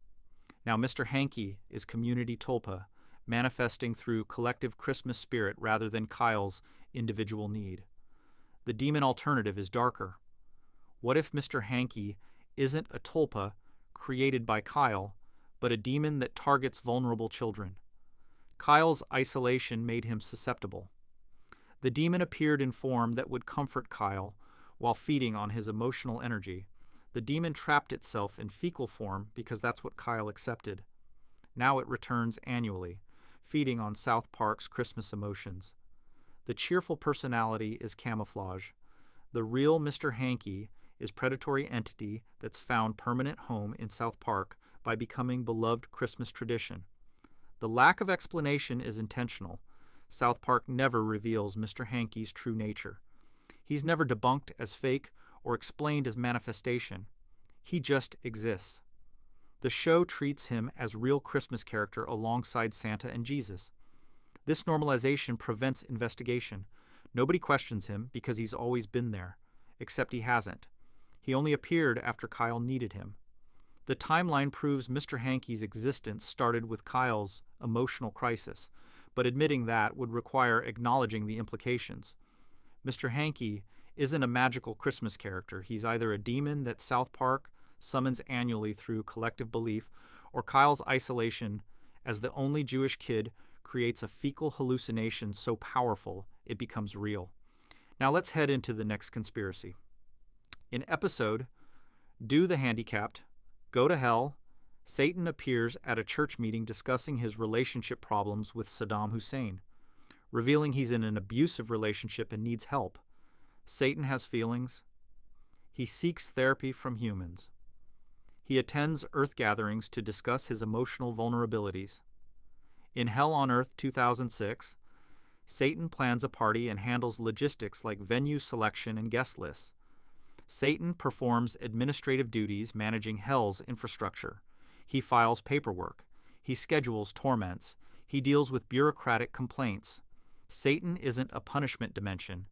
Now Mr. Hanky is community tulpa, manifesting through collective Christmas spirit rather than Kyle's individual need. The demon alternative is darker. What if Mr. Hanky isn't a tulpa created by Kyle, but a demon that targets vulnerable children? Kyle's isolation made him susceptible. The demon appeared in form that would comfort Kyle while feeding on his emotional energy. The demon trapped itself in fecal form because that's what Kyle accepted. Now it returns annually, feeding on South Park's Christmas emotions. The cheerful personality is camouflage. The real Mr. Hanky is predatory entity that's found permanent home in South Park by becoming beloved Christmas tradition. The lack of explanation is intentional. South Park never reveals Mr. Hanky's true nature. He's never debunked as fake or explained as manifestation. He just exists. The show treats him as real Christmas character alongside Santa and Jesus. This normalization prevents investigation. Nobody questions him because he's always been there, except he hasn't. He only appeared after Kyle needed him. The timeline proves Mr. Hanky's existence started with Kyle's emotional crisis, but admitting that would require acknowledging the implications. Mr. Hanky isn't a magical Christmas character. He's either a demon that South Park summons annually through collective belief, or Kyle's isolation as the only Jewish kid creates a fecal hallucination so powerful it becomes real. Now let's head into the next conspiracy. In episode Do the Handicapped, Go to Hell, Satan appears at a church meeting discussing his relationship problems with Saddam Hussein, revealing he's in an abusive relationship and needs help. Satan has feelings. He seeks therapy from humans. He attends Earth gatherings to discuss his emotional vulnerabilities. In Hell on Earth 2006, Satan plans a party and handles logistics like venue selection and guest lists. Satan performs administrative duties managing Hell's infrastructure. He files paperwork. He schedules torments. He deals with bureaucratic complaints. Satan isn't a punishment dimension.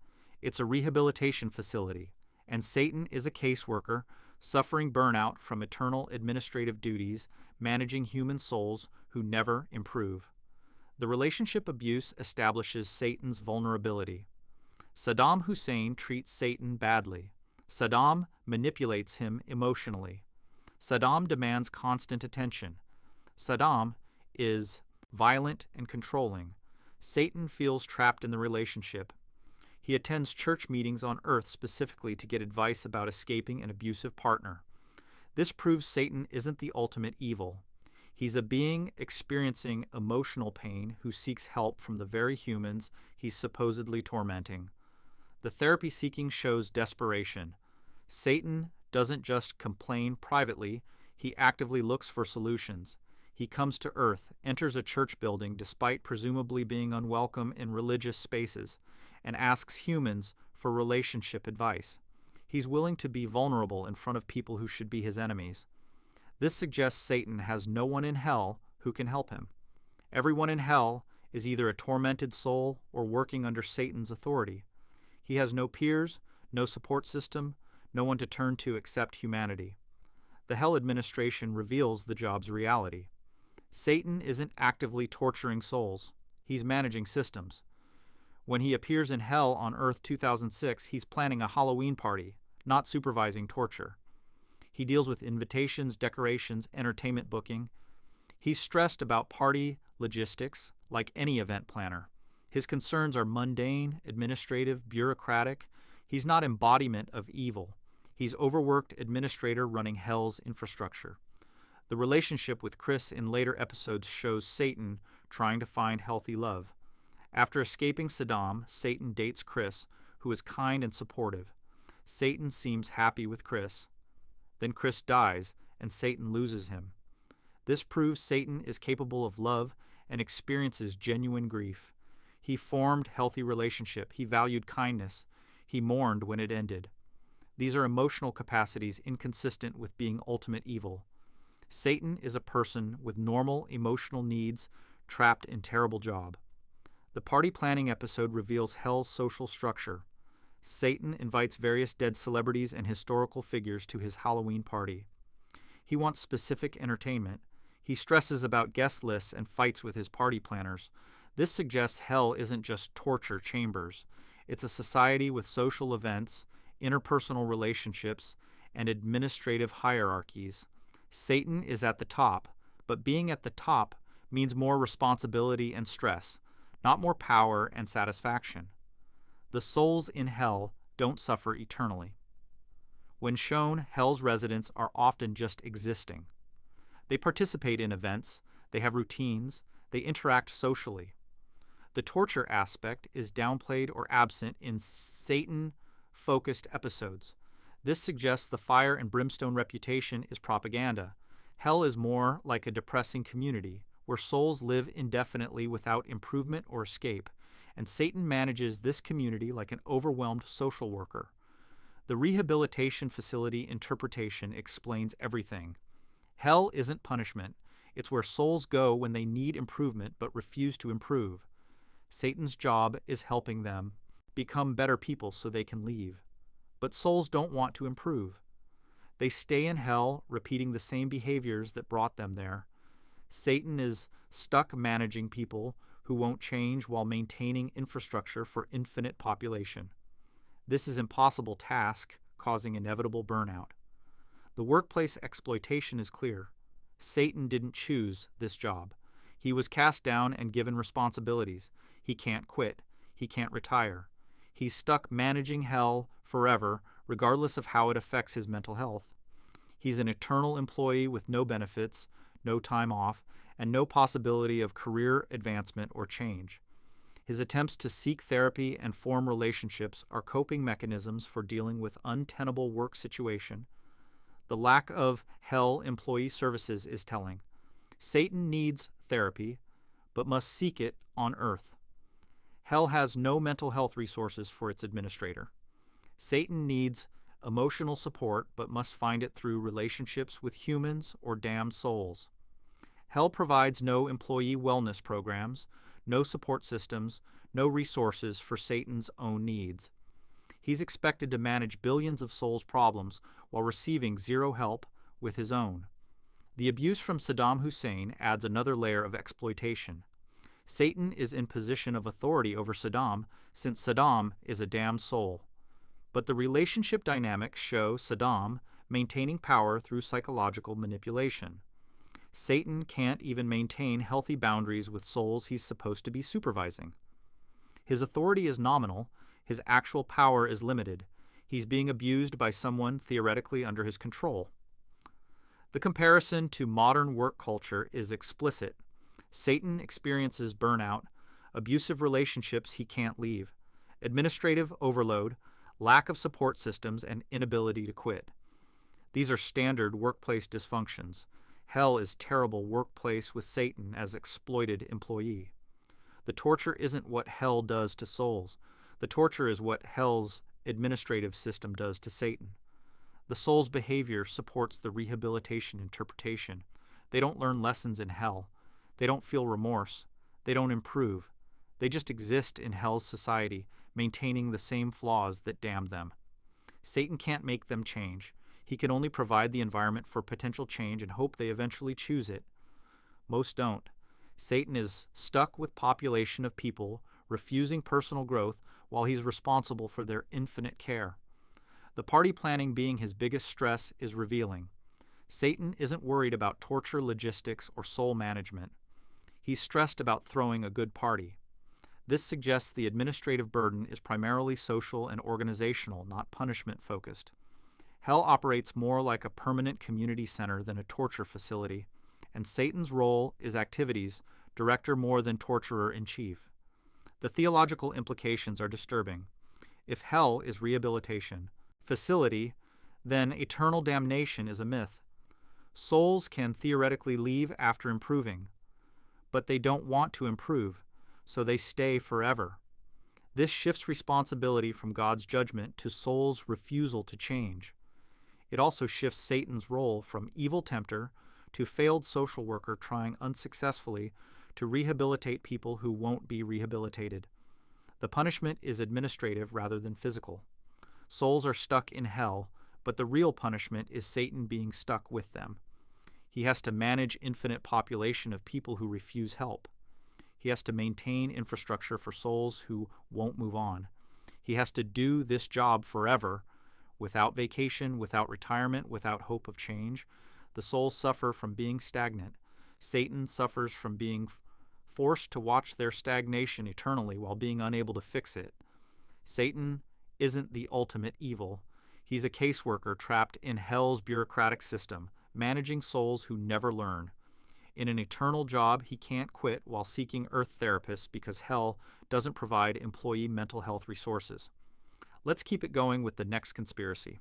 It's a rehabilitation facility, and Satan is a caseworker suffering burnout from eternal administrative duties, managing human souls who never improve. The relationship abuse establishes Satan's vulnerability. Saddam Hussein treats Satan badly. Saddam manipulates him emotionally. Saddam demands constant attention. Saddam is violent and controlling. Satan feels trapped in the relationship. He attends church meetings on earth specifically to get advice about escaping an abusive partner. This proves Satan isn't the ultimate evil. He's a being experiencing emotional pain who seeks help from the very humans he's supposedly tormenting. The therapy seeking shows desperation. Satan doesn't just complain privately, he actively looks for solutions. He comes to earth, enters a church building despite presumably being unwelcome in religious spaces, and asks humans for relationship advice. He's willing to be vulnerable in front of people who should be his enemies. This suggests Satan has no one in hell who can help him. Everyone in hell is either a tormented soul or working under Satan's authority. He has no peers, no support system, no one to turn to except humanity. The hell administration reveals the job's reality. Satan isn't actively torturing souls. He's managing systems. When he appears in hell on Earth 2006, he's planning a Halloween party, not supervising torture. He deals with invitations, decorations, entertainment booking. He's stressed about party logistics, like any event planner. His concerns are mundane, administrative, bureaucratic. He's not embodiment of evil. He's overworked administrator running hell's infrastructure. The relationship with Chris in later episodes shows Satan trying to find healthy love. After escaping Saddam, Satan dates Chris, who is kind and supportive. Satan seems happy with Chris. Then Chris dies, and Satan loses him. This proves Satan is capable of love and experiences genuine grief. He formed healthy relationship. He valued kindness. He mourned when it ended. These are emotional capacities inconsistent with being ultimate evil. Satan is a person with normal emotional needs trapped in terrible job. The party planning episode reveals hell's social structure. Satan invites various dead celebrities and historical figures to his Halloween party. He wants specific entertainment. He stresses about guest lists and fights with his party planners. This suggests hell isn't just torture chambers. It's a society with social events, interpersonal relationships, and administrative hierarchies. Satan is at the top, but being at the top means more responsibility and stress, not more power and satisfaction. The souls in hell don't suffer eternally. When shown, hell's residents are often just existing. They participate in events, they have routines, they interact socially. The torture aspect is downplayed or absent in Satan-focused episodes. This suggests the fire and brimstone reputation is propaganda. Hell is more like a depressing community, where souls live indefinitely without improvement or escape, and Satan manages this community like an overwhelmed social worker. The rehabilitation facility interpretation explains everything. Hell isn't punishment. It's where souls go when they need improvement but refuse to improve. Satan's job is helping them become better people so they can leave. But souls don't want to improve. They stay in hell, repeating the same behaviors that brought them there. Satan is stuck managing people who won't change while maintaining infrastructure for infinite population. This is an impossible task, causing inevitable burnout. The workplace exploitation is clear. Satan didn't choose this job. He was cast down and given responsibilities. He can't quit. He can't retire. He's stuck managing hell forever, regardless of how it affects his mental health. He's an eternal employee with no benefits, no time off, and no possibility of career advancement or change. His attempts to seek therapy and form relationships are coping mechanisms for dealing with untenable work situation. The lack of hell employee services is telling. Satan needs therapy, but must seek it on earth. Hell has no mental health resources for its administrator. Satan needs emotional support, but must find it through relationships with humans or damned souls. Hell provides no employee wellness programs, no support systems, no resources for Satan's own needs. He's expected to manage billions of souls' problems while receiving zero help with his own. The abuse from Saddam Hussein adds another layer of exploitation. Satan is in position of authority over Saddam since Saddam is a damned soul. But the relationship dynamics show Saddam maintaining power through psychological manipulation. Satan can't even maintain healthy boundaries with souls he's supposed to be supervising. His authority is nominal, his actual power is limited. He's being abused by someone theoretically under his control. The comparison to modern work culture is explicit. Satan experiences burnout, abusive relationships he can't leave, administrative overload, lack of support systems, and inability to quit. These are standard workplace dysfunctions. Hell is terrible workplace with Satan as exploited employee. The torture isn't what hell does to souls. The torture is what hell's administrative system does to Satan. The soul's behavior supports the rehabilitation interpretation. They don't learn lessons in hell. They don't feel remorse. They don't improve. They just exist in hell's society, maintaining the same flaws that damned them. Satan can't make them change. He can only provide the environment for potential change and hope they eventually choose it. Most don't. Satan is stuck with population of people refusing personal growth while he's responsible for their infinite care. The party planning being his biggest stress is revealing. Satan isn't worried about torture logistics or soul management. He's stressed about throwing a good party. This suggests the administrative burden is primarily social and organizational, not punishment-focused. Hell operates more like a permanent community center than a torture facility, and Satan's role is activities, director more than torturer-in-chief. The theological implications are disturbing. If hell is rehabilitation, facility, then eternal damnation is a myth. Souls can theoretically leave after improving, but they don't want to improve, so they stay forever. This shifts responsibility from God's judgment to souls' refusal to change. It also shifts Satan's role from evil tempter to failed social worker trying unsuccessfully to rehabilitate people who won't be rehabilitated. The punishment is administrative rather than physical. Souls are stuck in hell, but the real punishment is Satan being stuck with them. He has to manage infinite population of people who refuse help. He has to maintain infrastructure for souls who won't move on. He has to do this job forever, without vacation, without retirement, without hope of change. The souls suffer from being stagnant. Satan suffers from being forced to watch their stagnation eternally while being unable to fix it. Satan isn't the ultimate evil. He's a caseworker trapped in hell's bureaucratic system, managing souls who never learn. In an eternal job he can't quit while seeking earth therapists because hell doesn't provide employee mental health resources. Let's keep it going with the next conspiracy.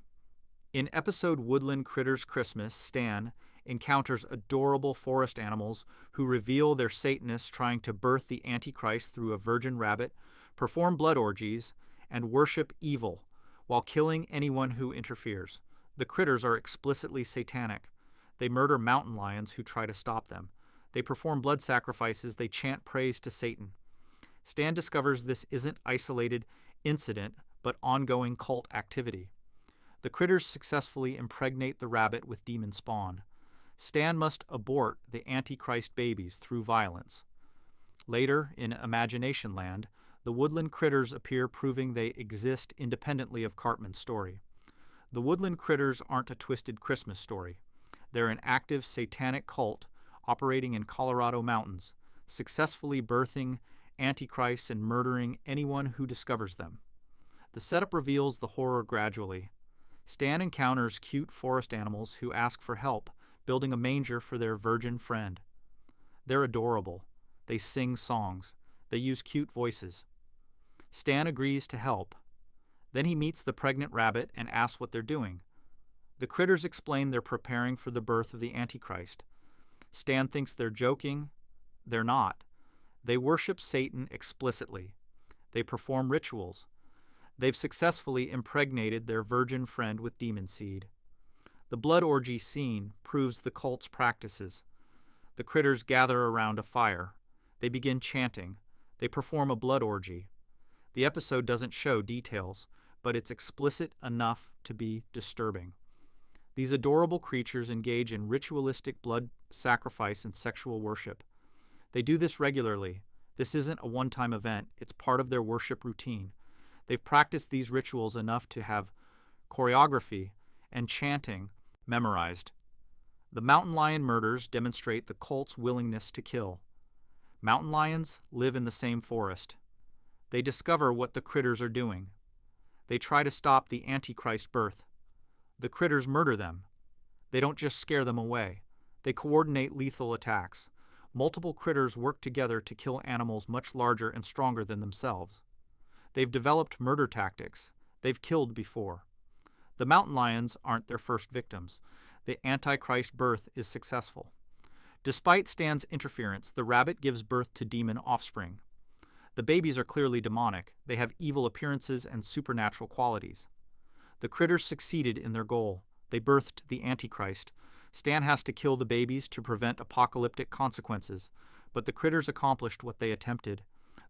In episode Woodland Critters Christmas, Stan encounters adorable forest animals who reveal they're Satanists trying to birth the Antichrist through a virgin rabbit, perform blood orgies, and worship evil while killing anyone who interferes. The critters are explicitly satanic. They murder mountain lions who try to stop them. They perform blood sacrifices. They chant praise to Satan. Stan discovers this isn't isolated incident, but ongoing cult activity. The critters successfully impregnate the rabbit with demon spawn. Stan must abort the Antichrist babies through violence. Later, in Imagination Land, the woodland critters appear, proving they exist independently of Cartman's story. The woodland critters aren't a twisted Christmas story. They're an active satanic cult operating in Colorado mountains, successfully birthing Antichrists and murdering anyone who discovers them. The setup reveals the horror gradually. Stan encounters cute forest animals who ask for help, building a manger for their virgin friend. They're adorable. They sing songs. They use cute voices. Stan agrees to help. Then he meets the pregnant rabbit and asks what they're doing. The critters explain they're preparing for the birth of the Antichrist. Stan thinks they're joking. They're not. They worship Satan explicitly. They perform rituals. They've successfully impregnated their virgin friend with demon seed. The blood orgy scene proves the cult's practices. The critters gather around a fire. They begin chanting. They perform a blood orgy. The episode doesn't show details, but it's explicit enough to be disturbing. These adorable creatures engage in ritualistic blood sacrifice and sexual worship. They do this regularly. This isn't a one-time event. It's part of their worship routine. They've practiced these rituals enough to have choreography and chanting memorized. The mountain lion murders demonstrate the cult's willingness to kill. Mountain lions live in the same forest. They discover what the critters are doing. They try to stop the Antichrist birth. The critters murder them. They don't just scare them away. They coordinate lethal attacks. Multiple critters work together to kill animals much larger and stronger than themselves. They've developed murder tactics. They've killed before. The mountain lions aren't their first victims. The Antichrist birth is successful. Despite Stan's interference, the rabbit gives birth to demon offspring. The babies are clearly demonic. They have evil appearances and supernatural qualities. The critters succeeded in their goal. They birthed the Antichrist. Stan has to kill the babies to prevent apocalyptic consequences, but the critters accomplished what they attempted.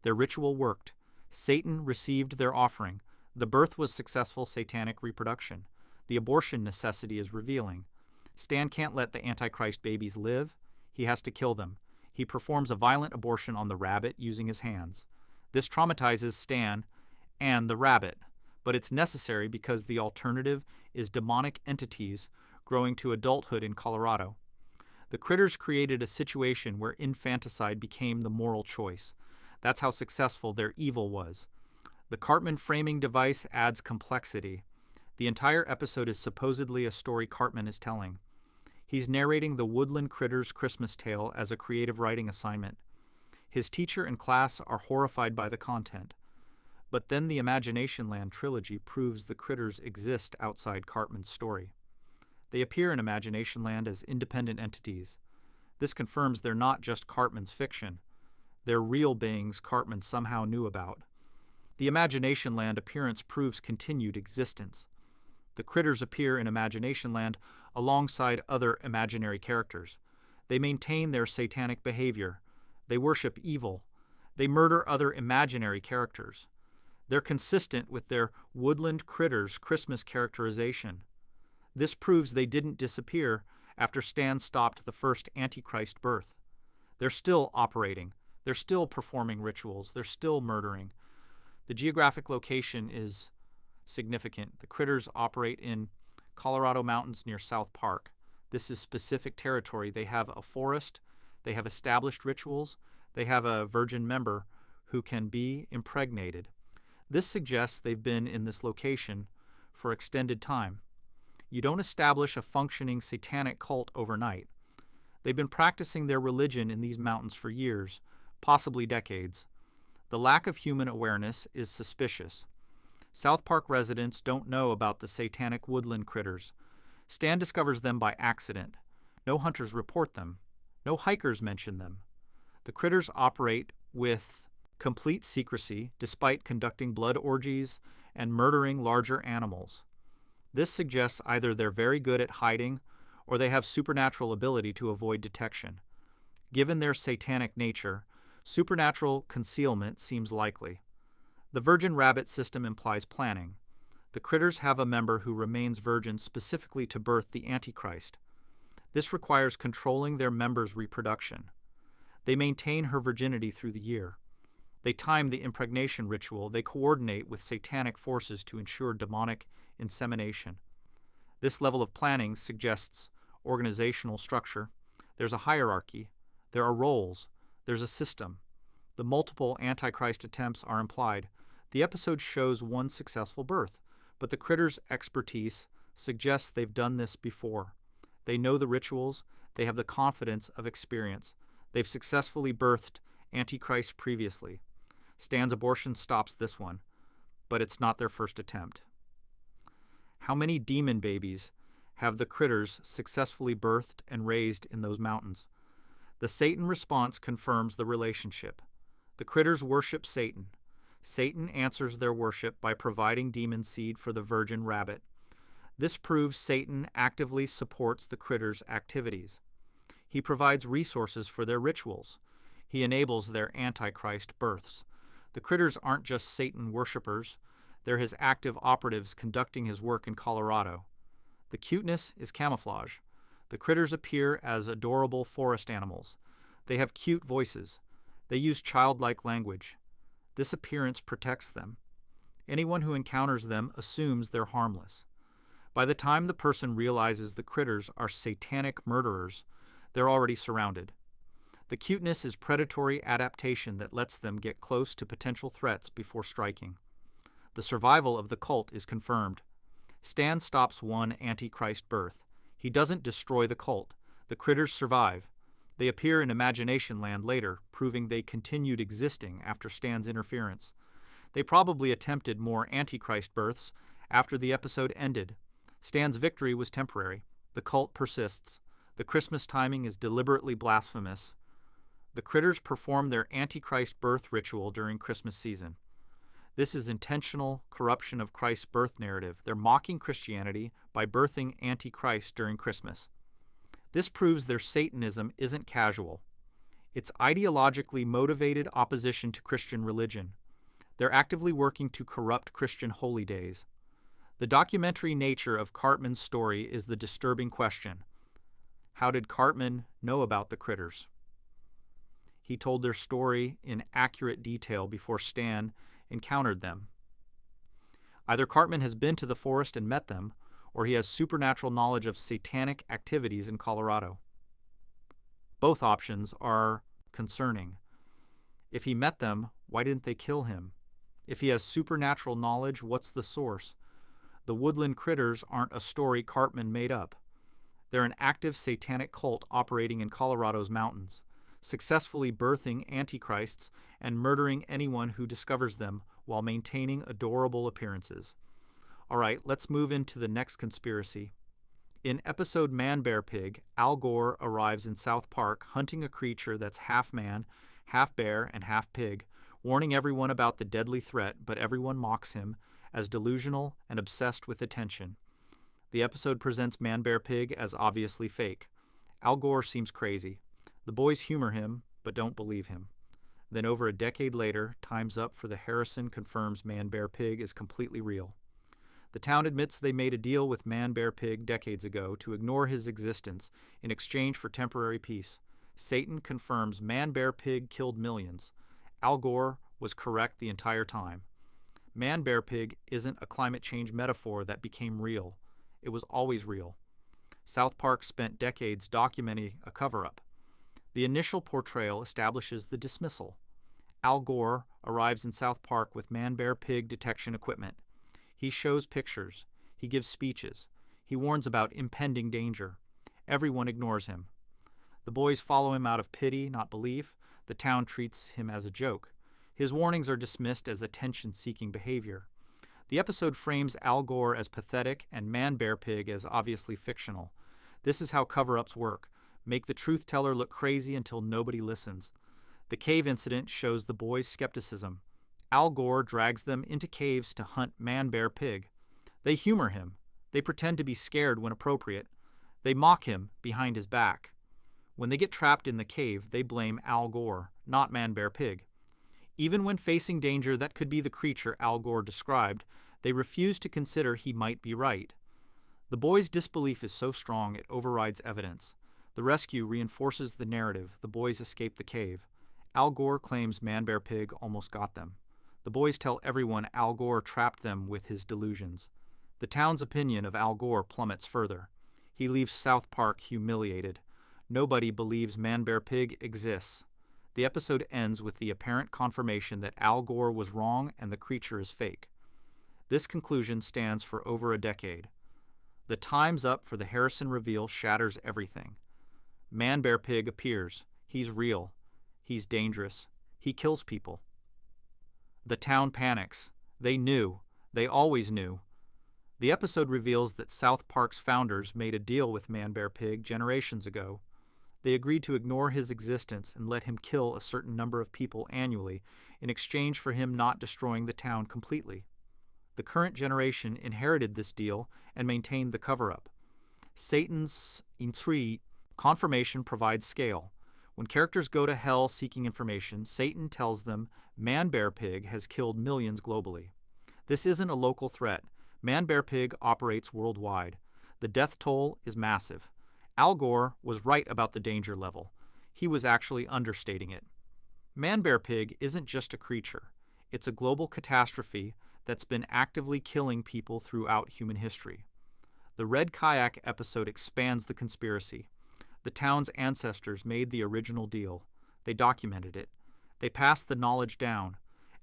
Their ritual worked. Satan received their offering. The birth was successful satanic reproduction. The abortion necessity is revealing. Stan can't let the Antichrist babies live. He has to kill them. He performs a violent abortion on the rabbit using his hands. This traumatizes Stan and the rabbit, but it's necessary because the alternative is demonic entities growing to adulthood in Colorado. The critters created a situation where infanticide became the moral choice. That's how successful their evil was. The Cartman framing device adds complexity. The entire episode is supposedly a story Cartman is telling. He's narrating the Woodland Critters' Christmas tale as a creative writing assignment. His teacher and class are horrified by the content. But then the Imagination Land trilogy proves the critters exist outside Cartman's story. They appear in Imagination Land as independent entities. This confirms they're not just Cartman's fiction. They're real beings Cartman somehow knew about. The Imagination Land appearance proves continued existence. The critters appear in Imagination Land alongside other imaginary characters. They maintain their satanic behavior. They worship evil. They murder other imaginary characters. They're consistent with their Woodland Critters Christmas characterization. This proves they didn't disappear after Stan stopped the first Antichrist birth. They're still operating. They're still performing rituals. They're still murdering. The geographic location is significant. The critters operate in Colorado mountains near South Park. This is specific territory. They have a forest. They have established rituals. They have a virgin member who can be impregnated. This suggests they've been in this location for extended time. You don't establish a functioning satanic cult overnight. They've been practicing their religion in these mountains for years, possibly decades. The lack of human awareness is suspicious. South Park residents don't know about the satanic woodland critters. Stan discovers them by accident. No hunters report them. No hikers mention them. The critters operate with complete secrecy despite conducting blood orgies and murdering larger animals. This suggests either they're very good at hiding or they have supernatural ability to avoid detection. Given their satanic nature, supernatural concealment seems likely. The virgin rabbit system implies planning. The critters have a member who remains virgin specifically to birth the Antichrist. This requires controlling their member's reproduction. They maintain her virginity through the year. They time the impregnation ritual. They coordinate with satanic forces to ensure demonic insemination. This level of planning suggests organizational structure. There's a hierarchy. There are roles. There's a system. The multiple Antichrist attempts are implied. The episode shows one successful birth, but the critters' expertise suggests they've done this before. They know the rituals. They have the confidence of experience. They've successfully birthed Antichrist previously. Stan's abortion stops this one, but it's not their first attempt. How many demon babies have the critters successfully birthed and raised in those mountains? The Satan response confirms the relationship. The critters worship Satan. Satan answers their worship by providing demon seed for the virgin rabbit. This proves Satan actively supports the critters' activities. He provides resources for their rituals. He enables their Antichrist births. The critters aren't just Satan worshippers. They're his active operatives conducting his work in Colorado. The cuteness is camouflage. The critters appear as adorable forest animals. They have cute voices. They use childlike language. This appearance protects them. Anyone who encounters them assumes they're harmless. By the time the person realizes the critters are satanic murderers, they're already surrounded. The cuteness is predatory adaptation that lets them get close to potential threats before striking. The survival of the cult is confirmed. Stan stops one Antichrist birth. He doesn't destroy the cult. The critters survive. They appear in Imagination Land later, proving they continued existing after Stan's interference. They probably attempted more Antichrist births after the episode ended. Stan's victory was temporary. The cult persists. The Christmas timing is deliberately blasphemous. The critters perform their Antichrist birth ritual during Christmas season. This is intentional corruption of Christ's birth narrative. They're mocking Christianity by birthing Antichrist during Christmas. This proves their Satanism isn't casual. It's ideologically motivated opposition to Christian religion. They're actively working to corrupt Christian holy days. The documentary nature of Cartman's story is the disturbing question. How did Cartman know about the critters? He told their story in accurate detail before Stan encountered them. Either Cartman has been to the forest and met them, or he has supernatural knowledge of satanic activities in Colorado. Both options are concerning. If he met them, why didn't they kill him? If he has supernatural knowledge, what's the source? The woodland critters aren't a story Cartman made up. They're an active satanic cult operating in Colorado's mountains, successfully birthing antichrists and murdering anyone who discovers them while maintaining adorable appearances. All right, let's move into the next conspiracy. In episode Man Bear Pig, Al Gore arrives in South Park hunting a creature that's half man, half bear, and half pig, warning everyone about the deadly threat, but everyone mocks him as delusional and obsessed with attention. The episode presents Man Bear Pig as obviously fake. Al Gore seems crazy. The boys humor him, but don't believe him. Then over a decade later, time's up for the Harrison confirms Man Bear Pig is completely real. The town admits they made a deal with Man Bear Pig decades ago to ignore his existence in exchange for temporary peace. Satan confirms Man Bear Pig killed millions. Al Gore was correct the entire time. Man Bear Pig isn't a climate change metaphor that became real. It was always real. South Park spent decades documenting a cover-up. The initial portrayal establishes the dismissal. Al Gore arrives in South Park with Man Bear Pig detection equipment. He shows pictures. He gives speeches. He warns about impending danger. Everyone ignores him. The boys follow him out of pity, not belief. The town treats him as a joke. His warnings are dismissed as attention-seeking behavior. The episode frames Al Gore as pathetic and Man Bear Pig as obviously fictional. This is how cover-ups work. Make the truth-teller look crazy until nobody listens. The cave incident shows the boys' skepticism. Al Gore drags them into caves to hunt Man Bear Pig. They humor him. They pretend to be scared when appropriate. They mock him behind his back. When they get trapped in the cave, they blame Al Gore, not Man Bear Pig. Even when facing danger that could be the creature Al Gore described, they refuse to consider he might be right. The boys' disbelief is so strong it overrides evidence. The rescue reinforces the narrative. The boys escape the cave. Al Gore claims Man Bear Pig almost got them. The boys tell everyone Al Gore trapped them with his delusions. The town's opinion of Al Gore plummets further. He leaves South Park humiliated. Nobody believes Man Bear Pig exists. The episode ends with the apparent confirmation that Al Gore was wrong and the creature is fake. This conclusion stands for over a decade. The time's up for the Harrison reveal shatters everything. Man Bear Pig appears. He's real. He's dangerous. He kills people. The town panics. They knew. They always knew. The episode reveals that South Park's founders made a deal with Man Bear Pig generations ago. They agreed to ignore his existence and let him kill a certain number of people annually in exchange for him not destroying the town completely. The current generation inherited this deal and maintained the cover-up. Satan's intrigue confirmation provides scale. When characters go to hell seeking information, Satan tells them Man Bear Pig has killed millions globally. This isn't a local threat. Man-Bear-Pig operates worldwide. The death toll is massive. Al Gore was right about the danger level. He was actually understating it. Man-Bear-Pig isn't just a creature. It's a global catastrophe that's been actively killing people throughout human history. The Red Kayak episode expands the conspiracy. The town's ancestors made the original deal. They documented it. They passed the knowledge down.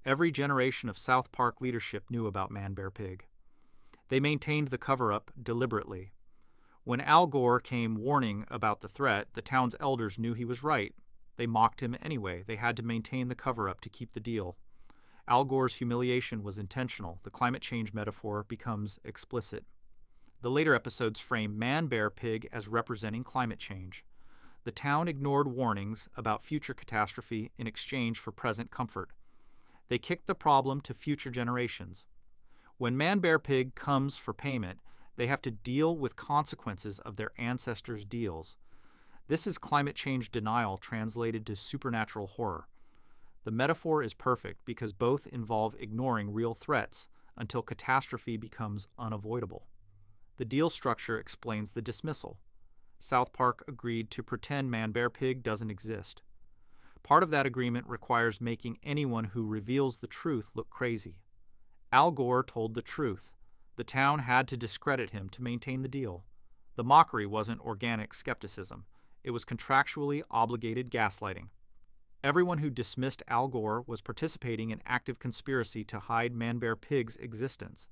Every generation of South Park leadership knew about Man-Bear-Pig. They maintained the cover-up deliberately. When Al Gore came warning about the threat, the town's elders knew he was right. They mocked him anyway. They had to maintain the cover-up to keep the deal. Al Gore's humiliation was intentional. The climate change metaphor becomes explicit. The later episodes frame Man-Bear-Pig as representing climate change. The town ignored warnings about future catastrophe in exchange for present comfort. They kicked the problem to future generations. When Man-Bear-Pig comes for payment, they have to deal with consequences of their ancestors' deals. This is climate change denial translated to supernatural horror. The metaphor is perfect because both involve ignoring real threats until catastrophe becomes unavoidable. The deal structure explains the dismissal. South Park agreed to pretend Man-Bear-Pig doesn't exist. Part of that agreement requires making anyone who reveals the truth look crazy. Al Gore told the truth. The town had to discredit him to maintain the deal. The mockery wasn't organic skepticism. It was contractually obligated gaslighting. Everyone who dismissed Al Gore was participating in active conspiracy to hide Man-Bear-Pig's existence.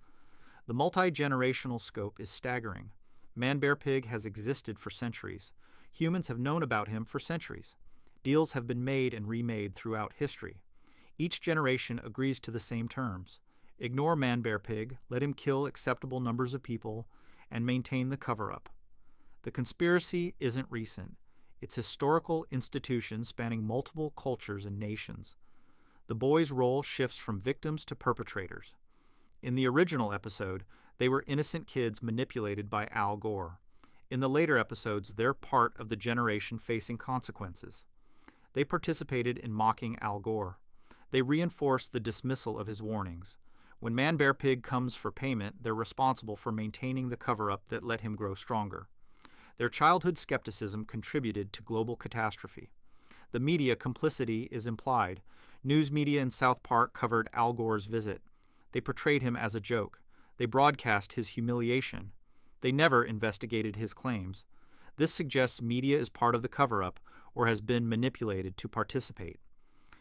The multi-generational scope is staggering. Man-Bear-Pig has existed for centuries. Humans have known about him for centuries. Deals have been made and remade throughout history. Each generation agrees to the same terms. Ignore Man-Bear-Pig, let him kill acceptable numbers of people, and maintain the cover-up. The conspiracy isn't recent. It's historical institutions spanning multiple cultures and nations. The boys' role shifts from victims to perpetrators. In the original episode, they were innocent kids manipulated by Al Gore. In the later episodes, they're part of the generation facing consequences. They participated in mocking Al Gore. They reinforced the dismissal of his warnings. When Man-Bear-Pig comes for payment, they're responsible for maintaining the cover-up that let him grow stronger. Their childhood skepticism contributed to global catastrophe. The media complicity is implied. News media in South Park covered Al Gore's visit. They portrayed him as a joke. They broadcast his humiliation. They never investigated his claims. This suggests media is part of the cover-up or has been manipulated to participate.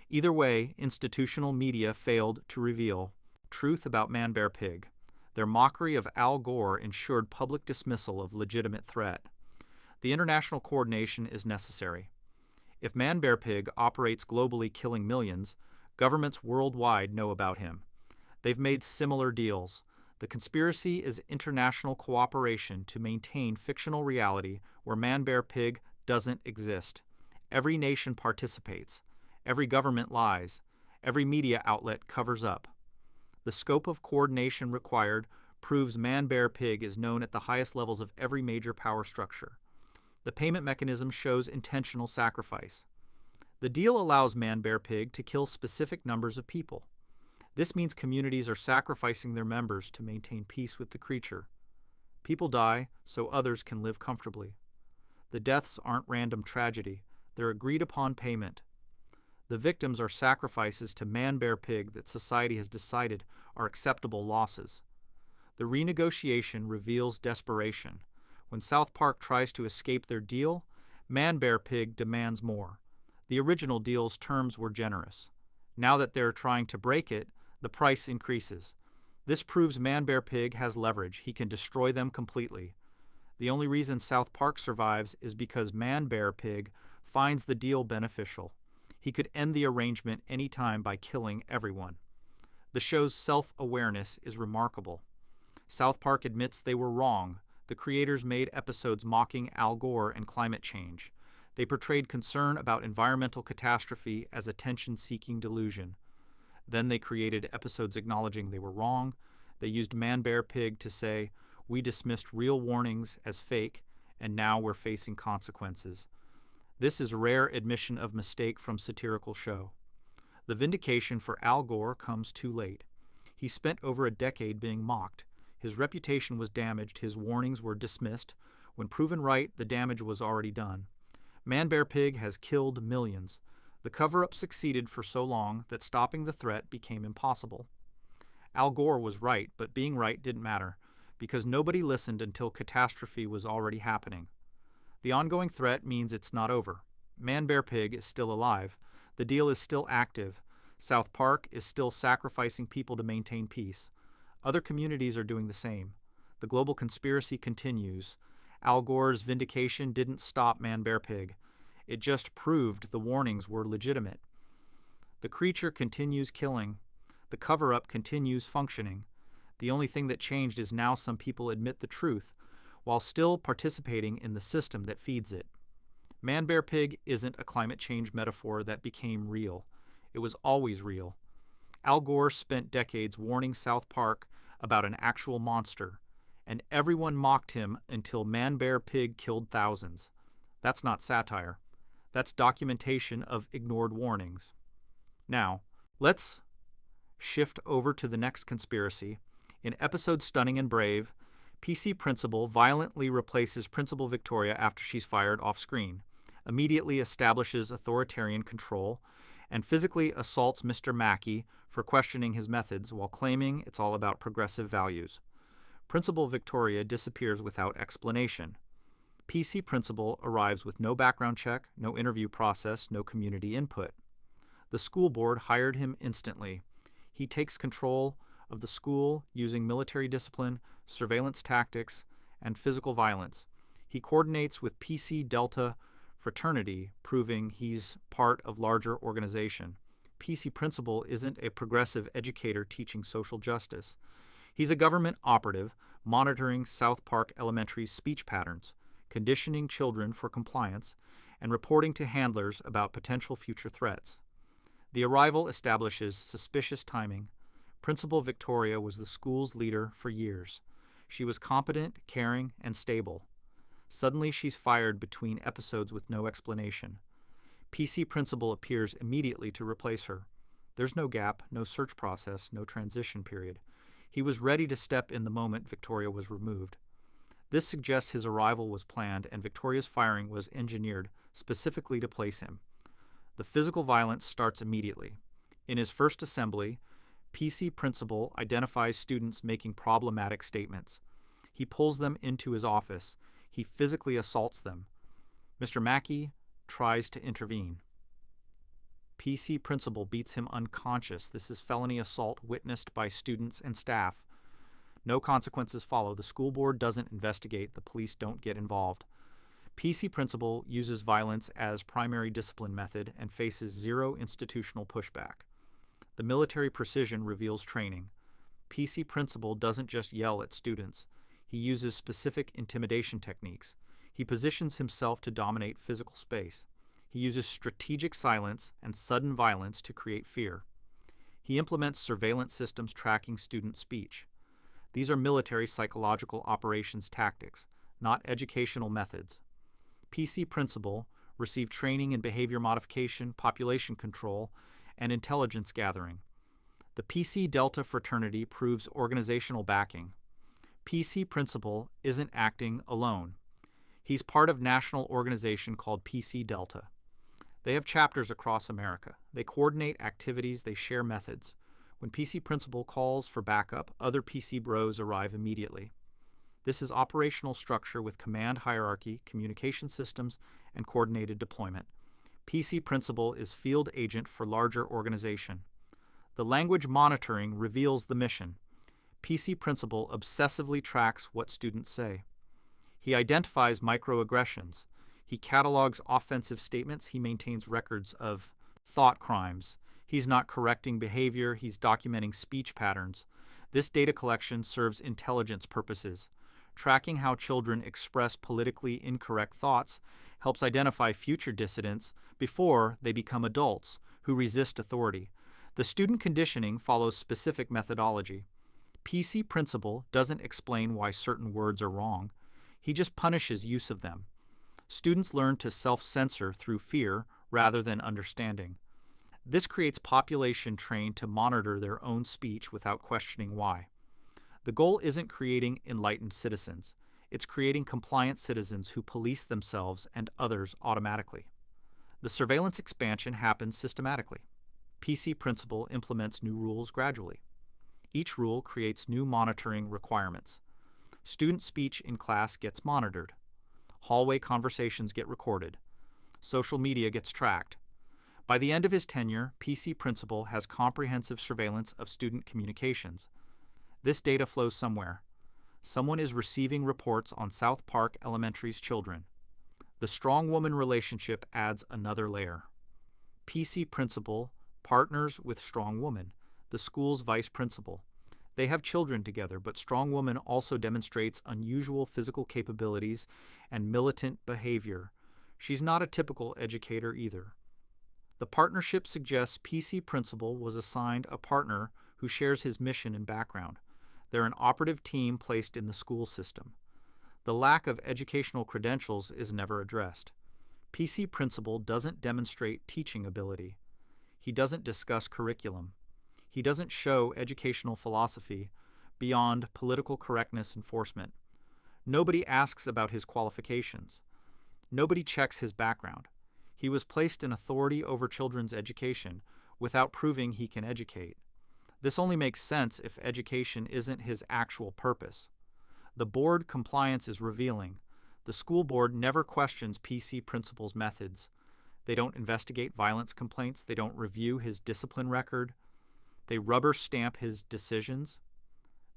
Either way, institutional media failed to reveal truth about Man-Bear-Pig. Their mockery of Al Gore ensured public dismissal of legitimate threat. The international coordination is necessary. If Man-Bear-Pig operates globally killing millions, governments worldwide know about him. They've made similar deals. The conspiracy is international cooperation to maintain fictional reality where Man-Bear-Pig doesn't exist. Every nation participates. Every government lies. Every media outlet covers up. The scope of coordination required proves Man-Bear-Pig is known at the highest levels of every major power structure. The payment mechanism shows intentional sacrifice. The deal allows Man-Bear-Pig to kill specific numbers of people. This means communities are sacrificing their members to maintain peace with the creature. People die so others can live comfortably. The deaths aren't random tragedy. They're agreed upon payment. The victims are sacrifices to Man-Bear-Pig that society has decided are acceptable losses. The renegotiation reveals desperation. When South Park tries to escape their deal, Man-Bear-Pig demands more. The original deal's terms were generous. Now that they're trying to break it, the price increases. This proves Man-Bear-Pig has leverage. He can destroy them completely. The only reason South Park survives is because Man-Bear-Pig finds the deal beneficial. He could end the arrangement any time by killing everyone. The show's self-awareness is remarkable. South Park admits they were wrong. The creators made episodes mocking Al Gore and climate change. They portrayed concern about environmental catastrophe as attention-seeking delusion. Then they created episodes acknowledging they were wrong. They used Man-Bear-Pig to say, "We dismissed real warnings as fake, and now we're facing consequences." This is rare admission of mistake from satirical show. The vindication for Al Gore comes too late. He spent over a decade being mocked. His reputation was damaged, his warnings were dismissed. When proven right, the damage was already done. Man-Bear-Pig has killed millions. The cover-up succeeded for so long that stopping the threat became impossible. Al Gore was right, but being right didn't matter, because nobody listened until catastrophe was already happening. The ongoing threat means it's not over. Man-Bear-Pig is still alive. The deal is still active. South Park is still sacrificing people to maintain peace. Other communities are doing the same. The global conspiracy continues. Al Gore's vindication didn't stop Man-Bear-Pig. It just proved the warnings were legitimate. The creature continues killing. The cover-up continues functioning. The only thing that changed is now some people admit the truth, while still participating in the system that feeds it. Man-Bear-Pig isn't a climate change metaphor that became real. It was always real. Al Gore spent decades warning South Park about an actual monster, and everyone mocked him until Man-Bear-Pig killed thousands. That's not satire. That's documentation of ignored warnings. Now, let's shift over to the next conspiracy. In episode Stunning and Brave, PC Principal violently replaces Principal Victoria after she's fired off-screen, immediately establishes authoritarian control, and physically assaults Mr. Mackey for questioning his methods while claiming it's all about progressive values. Principal Victoria disappears without explanation. PC Principal arrives with no background check, no interview process, no community input. The school board hired him instantly. He takes control of the school using military discipline, surveillance tactics, and physical violence. He coordinates with PC Delta fraternity, proving he's part of larger organization. PC Principal isn't a progressive educator teaching social justice. He's a government operative monitoring South Park Elementary's speech patterns, conditioning children for compliance, and reporting to handlers about potential future threats. The arrival establishes suspicious timing. Principal Victoria was the school's leader for years. She was competent, caring, and stable. Suddenly, she's fired between episodes with no explanation. PC Principal appears immediately to replace her. There's no gap, no search process, no transition period. He was ready to step in the moment Victoria was removed. This suggests his arrival was planned and Victoria's firing was engineered specifically to place him. The physical violence starts immediately. In his first assembly, PC Principal identifies students making problematic statements. He pulls them into his office. He physically assaults them. Mr. Mackey tries to intervene. PC Principal beats him unconscious. This is felony assault witnessed by students and staff. No consequences follow. The school board doesn't investigate. The police don't get involved. PC Principal uses violence as primary discipline method and faces zero institutional pushback. The military precision reveals training. PC Principal doesn't just yell at students. He uses specific intimidation techniques. He positions himself to dominate physical space. He uses strategic silence and sudden violence to create fear. He implements surveillance systems tracking student speech. These are military psychological operations tactics, not educational methods. PC Principal received training in behavior modification, population control, and intelligence gathering. The PC Delta fraternity proves organizational backing. PC Principal isn't acting alone. He's part of a national organization called PC Delta. They have chapters across America. They coordinate activities, they share methods. When PC Principal calls for backup, other PC bros arrive immediately. This is operational structure with command hierarchy, communication systems, and coordinated deployment. PC Principal is field agent for larger organization. The language monitoring reveals the mission. PC Principal obsessively tracks what students say. He identifies microaggressions. He catalogs offensive statements. He maintains records of thought crimes. He's not correcting behavior. He's documenting speech patterns. This data collection serves intelligence purposes. Tracking how children express politically incorrect thoughts helps identify future dissidents before they become adults who resist authority. The student conditioning follows specific methodology. PC Principal doesn't explain why certain words are wrong. He just punishes use of them. Students learn to self-censor through fear rather than understanding. This creates population trained to monitor their own speech without questioning why. The goal isn't creating enlightened citizens. It's creating compliant citizens who police themselves and others automatically. The surveillance expansion happens systematically. PC Principal implements new rules gradually. Each rule creates new monitoring requirements. Student speech in class gets monitored. Hallway conversations get recorded. Social media gets tracked. By the end of his tenure, PC Principal has comprehensive surveillance of student communications. This data flows somewhere. Someone is receiving reports on South Park Elementary's children. The strong-woman relationship adds another layer. PC Principal partners with strong woman, the school's vice principal. They have children together, but strong woman also demonstrates unusual physical capabilities and militant behavior. She's not a typical educator either. The partnership suggests PC Principal was assigned a partner who shares his mission and background. They're an operative team placed in the school system. The lack of educational credentials is never addressed. PC Principal doesn't demonstrate teaching ability. He doesn't discuss curriculum. He doesn't show educational philosophy beyond political correctness enforcement. Nobody asks about his qualifications. Nobody checks his background. He was placed in authority over children's education without proving he can educate. This only makes sense if education isn't his actual purpose. The board compliance is revealing. The school board never questions PC Principal's methods. They don't investigate violence complaints. They don't review his discipline record. They rubber stamp his decisions.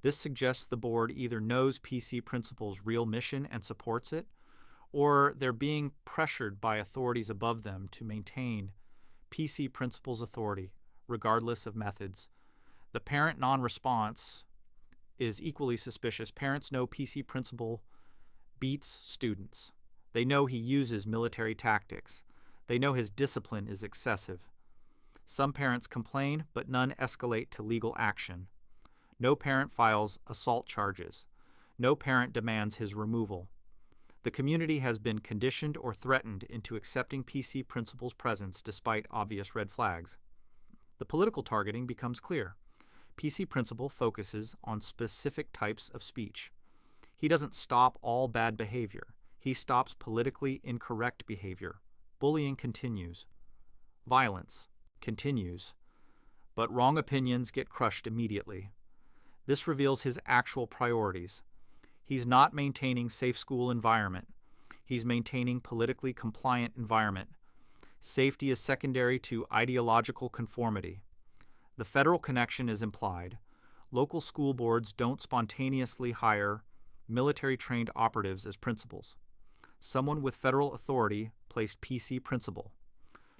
This suggests the board either knows PC Principal's real mission and supports it, or they're being pressured by authorities above them to maintain PC Principal's authority, regardless of methods. The parent non-response is equally suspicious. Parents know PC Principal beats students. They know he uses military tactics. They know his discipline is excessive. Some parents complain, but none escalate to legal action. No parent files assault charges. No parent demands his removal. The community has been conditioned or threatened into accepting PC Principal's presence despite obvious red flags. The political targeting becomes clear. PC Principal focuses on specific types of speech. He doesn't stop all bad behavior. He stops politically incorrect behavior. Bullying continues. Violence continues. But wrong opinions get crushed immediately. This reveals his actual priorities. He's not maintaining safe school environment. He's maintaining politically compliant environment. Safety is secondary to ideological conformity. The federal connection is implied. Local school boards don't spontaneously hire military-trained operatives as principals. Someone with federal authority placed PC Principal.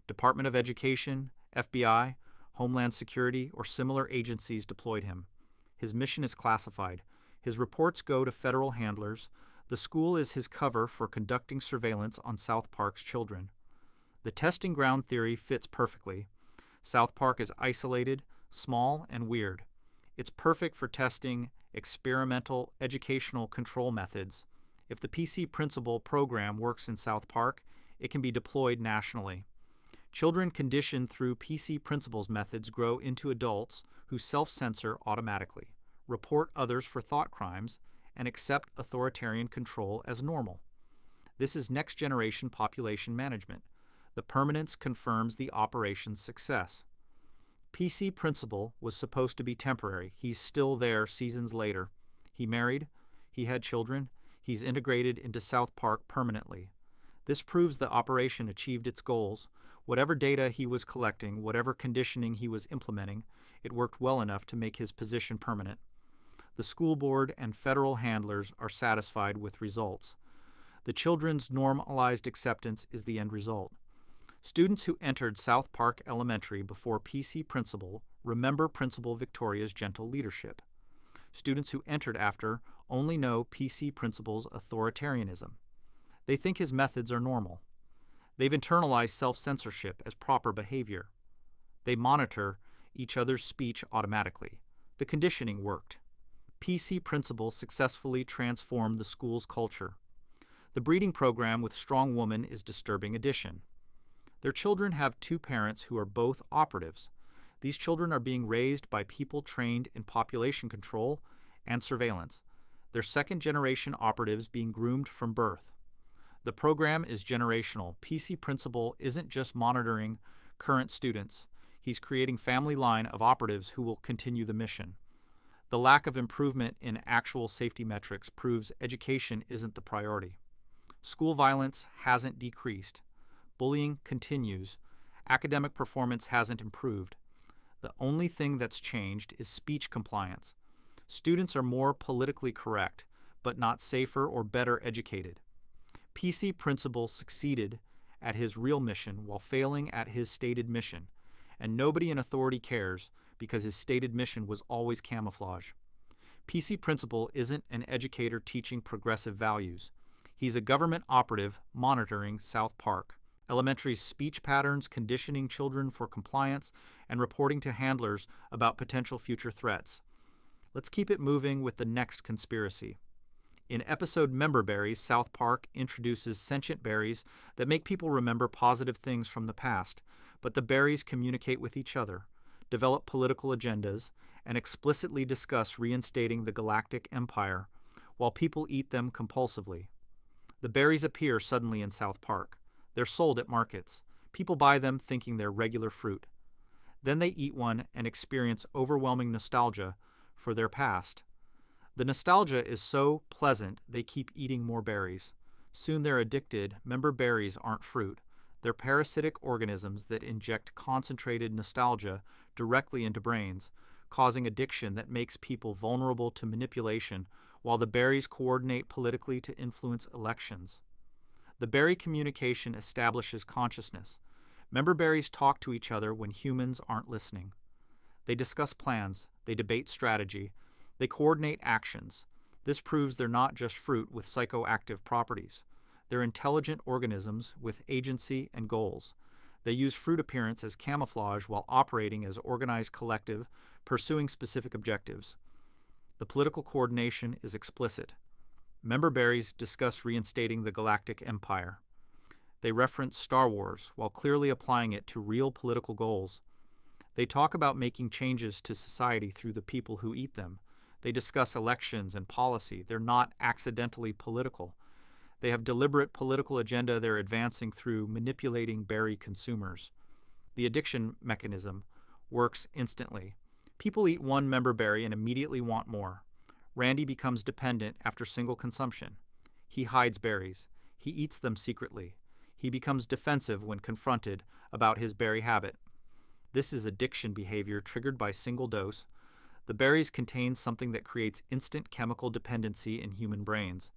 Department of Education, FBI, Homeland Security, or similar agencies deployed him. His mission is classified. His reports go to federal handlers. The school is his cover for conducting surveillance on South Park's children. The testing ground theory fits perfectly. South Park is isolated, small, and weird. It's perfect for testing experimental educational control methods. If the PC Principal program works in South Park, it can be deployed nationally. Children conditioned through PC Principal's methods grow into adults who self-censor automatically, report others for thought crimes, and accept authoritarian control as normal. This is next-generation population management. The permanence confirms the operation's success. PC Principal was supposed to be temporary. He's still there seasons later. He married. He had children. He's integrated into South Park permanently. This proves the operation achieved its goals. Whatever data he was collecting, whatever conditioning he was implementing, it worked well enough to make his position permanent. The school board and federal handlers are satisfied with results. The children's normalized acceptance is the end result. Students who entered South Park Elementary before PC Principal remember Principal Victoria's gentle leadership. Students who entered after only know PC Principal's authoritarianism. They think his methods are normal. They've internalized self-censorship as proper behavior. They monitor each other's speech automatically. The conditioning worked. PC Principal successfully transformed the school's culture. The breeding program with strong woman is disturbing addition. Their children have two parents who are both operatives. These children are being raised by people trained in population control and surveillance. They're second-generation operatives being groomed from birth. The program is generational. PC Principal isn't just monitoring current students. He's creating family line of operatives who will continue the mission. The lack of improvement in actual safety metrics proves education isn't the priority. School violence hasn't decreased. Bullying continues. Academic performance hasn't improved. The only thing that's changed is speech compliance. Students are more politically correct, but not safer or better educated. PC Principal succeeded at his real mission while failing at his stated mission, and nobody in authority cares because his stated mission was always camouflage. PC Principal isn't an educator teaching progressive values. He's a government operative monitoring South Park Elementary's speech patterns, conditioning children for compliance, and reporting to handlers about potential future threats. Let's keep it moving with the next conspiracy. In episode Member Berries, South Park introduces sentient berries that make people remember positive things from the past, but the berries communicate with each other, develop political agendas, and explicitly discuss reinstating the galactic empire, while people eat them compulsively. The berries appear suddenly in South Park. They're sold at markets. People buy them thinking they're regular fruit. Then they eat one and experience overwhelming nostalgia for their past. The nostalgia is so pleasant they keep eating more berries. Soon they're addicted. Member berries aren't fruit. They're parasitic organisms that inject concentrated nostalgia directly into brains, causing addiction that makes people vulnerable to manipulation while the berries coordinate politically to influence elections. The berry communication establishes consciousness. Member berries talk to each other when humans aren't listening. They discuss plans, they debate strategy, they coordinate actions. This proves they're not just fruit with psychoactive properties. They're intelligent organisms with agency and goals. They use fruit appearance as camouflage while operating as organized collective, pursuing specific objectives. The political coordination is explicit. Member berries discuss reinstating the galactic empire. They reference Star Wars while clearly applying it to real political goals. They talk about making changes to society through the people who eat them. They discuss elections and policy. They're not accidentally political. They have deliberate political agenda they're advancing through manipulating berry consumers. The addiction mechanism works instantly. People eat one member berry and immediately want more. Randy becomes dependent after single consumption. He hides berries. He eats them secretly. He becomes defensive when confronted about his berry habit. This is addiction behavior triggered by single dose. The berries contain something that creates instant chemical dependency in human brains.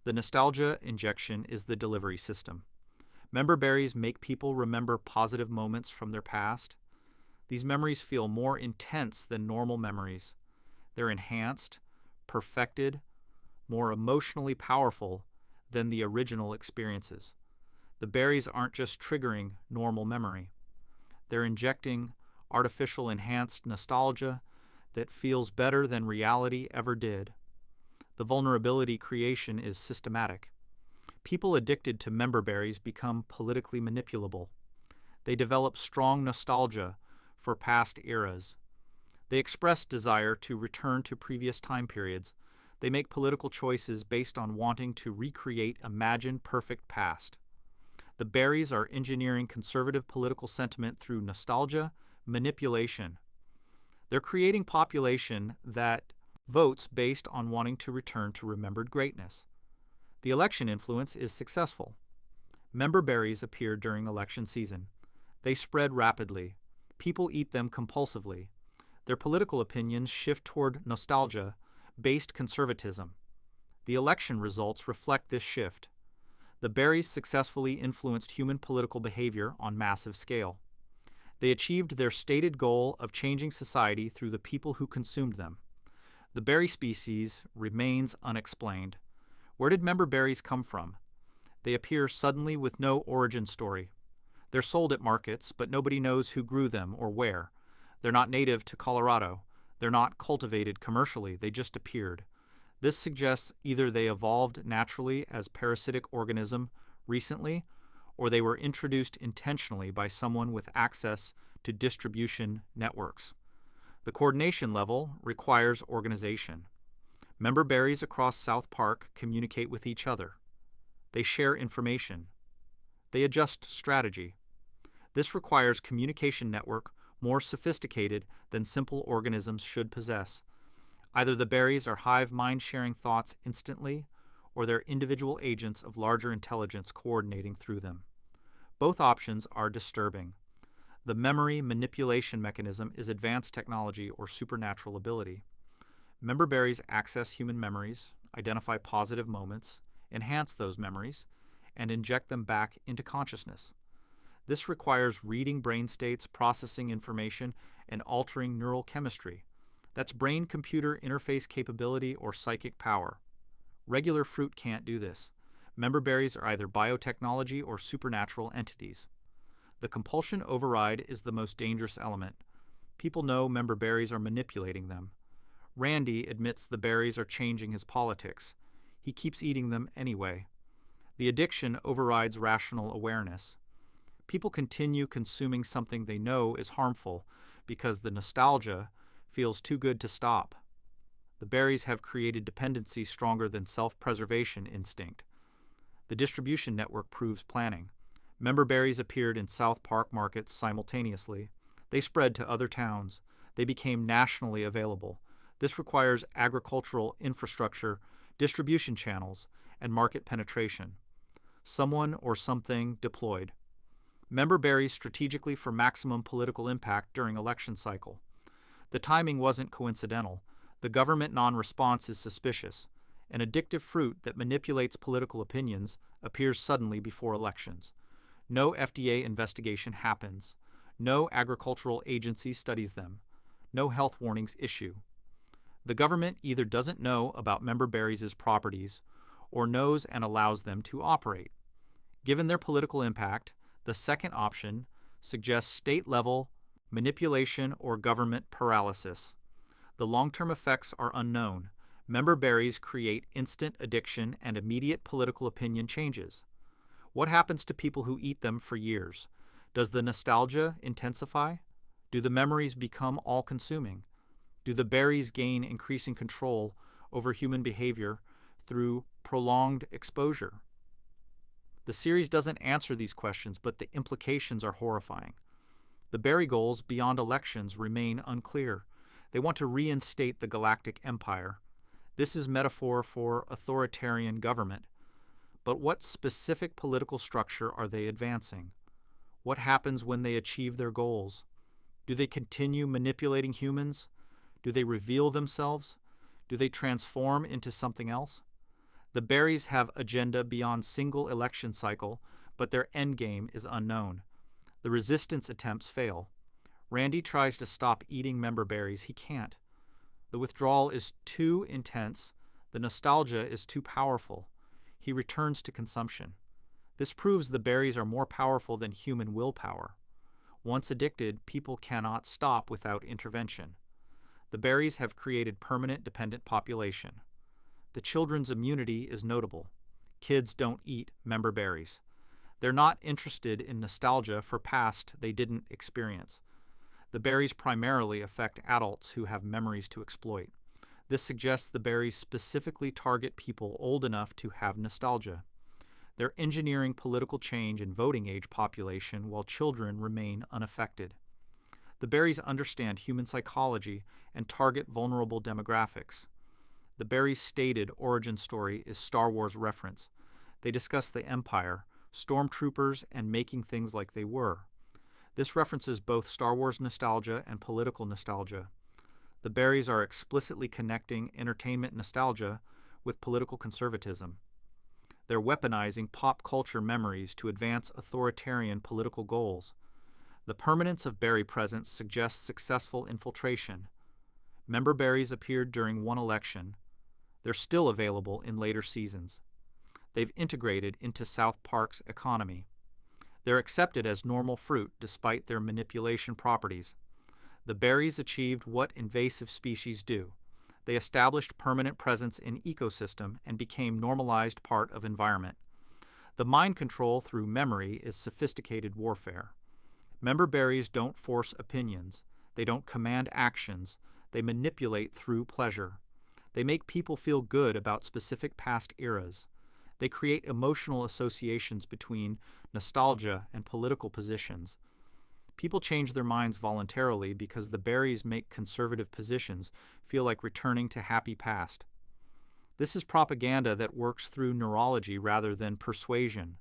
The nostalgia injection is the delivery system. Member berries make people remember positive moments from their past. These memories feel more intense than normal memories. They're enhanced, perfected, more emotionally powerful than the original experiences. The berries aren't just triggering normal memory. They're injecting artificial enhanced nostalgia that feels better than reality ever did. The vulnerability creation is systematic. People addicted to member berries become politically manipulable. They develop strong nostalgia for past eras. They express desire to return to previous time periods. They make political choices based on wanting to recreate imagined perfect past. The berries are engineering conservative political sentiment through nostalgia, manipulation. They're creating population that votes based on wanting to return to remembered greatness. The election influence is successful. Member berries appear during election season. They spread rapidly. People eat them compulsively. Their political opinions shift toward nostalgia-based conservatism. The election results reflect this shift. The berries successfully influenced human political behavior on massive scale. They achieved their stated goal of changing society through the people who consumed them. The berry species remains unexplained. Where did member berries come from? They appear suddenly with no origin story. They're sold at markets, but nobody knows who grew them or where. They're not native to Colorado. They're not cultivated commercially. They just appeared. This suggests either they evolved naturally as parasitic organism recently, or they were introduced intentionally by someone with access to distribution networks. The coordination level requires organization. Member berries across South Park communicate with each other. They share information. They adjust strategy. This requires communication network more sophisticated than simple organisms should possess. Either the berries are hive mind sharing thoughts instantly, or they're individual agents of larger intelligence coordinating through them. Both options are disturbing. The memory manipulation mechanism is advanced technology or supernatural ability. Member berries access human memories, identify positive moments, enhance those memories, and inject them back into consciousness. This requires reading brain states, processing information, and altering neural chemistry. That's brain-computer interface capability or psychic power. Regular fruit can't do this. Member berries are either biotechnology or supernatural entities. The compulsion override is the most dangerous element. People know member berries are manipulating them. Randy admits the berries are changing his politics. He keeps eating them anyway. The addiction overrides rational awareness. People continue consuming something they know is harmful because the nostalgia feels too good to stop. The berries have created dependency stronger than self-preservation instinct. The distribution network proves planning. Member berries appeared in South Park markets simultaneously. They spread to other towns. They became nationally available. This requires agricultural infrastructure, distribution channels, and market penetration. Someone or something deployed. Member berries strategically for maximum political impact during election cycle. The timing wasn't coincidental. The government non-response is suspicious. An addictive fruit that manipulates political opinions appears suddenly before elections. No FDA investigation happens. No agricultural agency studies them. No health warnings issue. The government either doesn't know about member berries' properties or knows and allows them to operate. Given their political impact, the second option suggests state-level manipulation or government paralysis. The long-term effects are unknown. Member berries create instant addiction and immediate political opinion changes. What happens to people who eat them for years? Does the nostalgia intensify? Do the memories become all-consuming? Do the berries gain increasing control over human behavior through prolonged exposure? The series doesn't answer these questions, but the implications are horrifying. The berry goals beyond elections remain unclear. They want to reinstate the galactic empire. This is metaphor for authoritarian government. But what specific political structure are they advancing? What happens when they achieve their goals? Do they continue manipulating humans? Do they reveal themselves? Do they transform into something else? The berries have agenda beyond single election cycle, but their endgame is unknown. The resistance attempts fail. Randy tries to stop eating member berries. He can't. The withdrawal is too intense. The nostalgia is too powerful. He returns to consumption. This proves the berries are more powerful than human willpower. Once addicted, people cannot stop without intervention. The berries have created permanent dependent population. The children's immunity is notable. Kids don't eat member berries. They're not interested in nostalgia for past they didn't experience. The berries primarily affect adults who have memories to exploit. This suggests the berries specifically target people old enough to have nostalgia. They're engineering political change in voting age population while children remain unaffected. The berries understand human psychology and target vulnerable demographics. The berries' stated origin story is Star Wars reference. They discuss the Empire, stormtroopers, and making things like they were. This references both Star Wars nostalgia and political nostalgia. The berries are explicitly connecting entertainment nostalgia with political conservatism. They're weaponizing pop culture memories to advance authoritarian political goals. The permanence of berry presence suggests successful infiltration. Member berries appeared during one election. They're still available in later seasons. They've integrated into South Park's economy. They're accepted as normal fruit despite their manipulation properties. The berries achieved what invasive species do. They established permanent presence in ecosystem and became normalized part of environment. The mind control through memory is sophisticated warfare. Member berries don't force opinions. They don't command actions. They manipulate through pleasure. They make people feel good about specific past eras. They create emotional associations between nostalgia and political positions. People change their minds voluntarily because the berries make conservative positions feel like returning to happy past. This is propaganda that works through neurology rather than persuasion.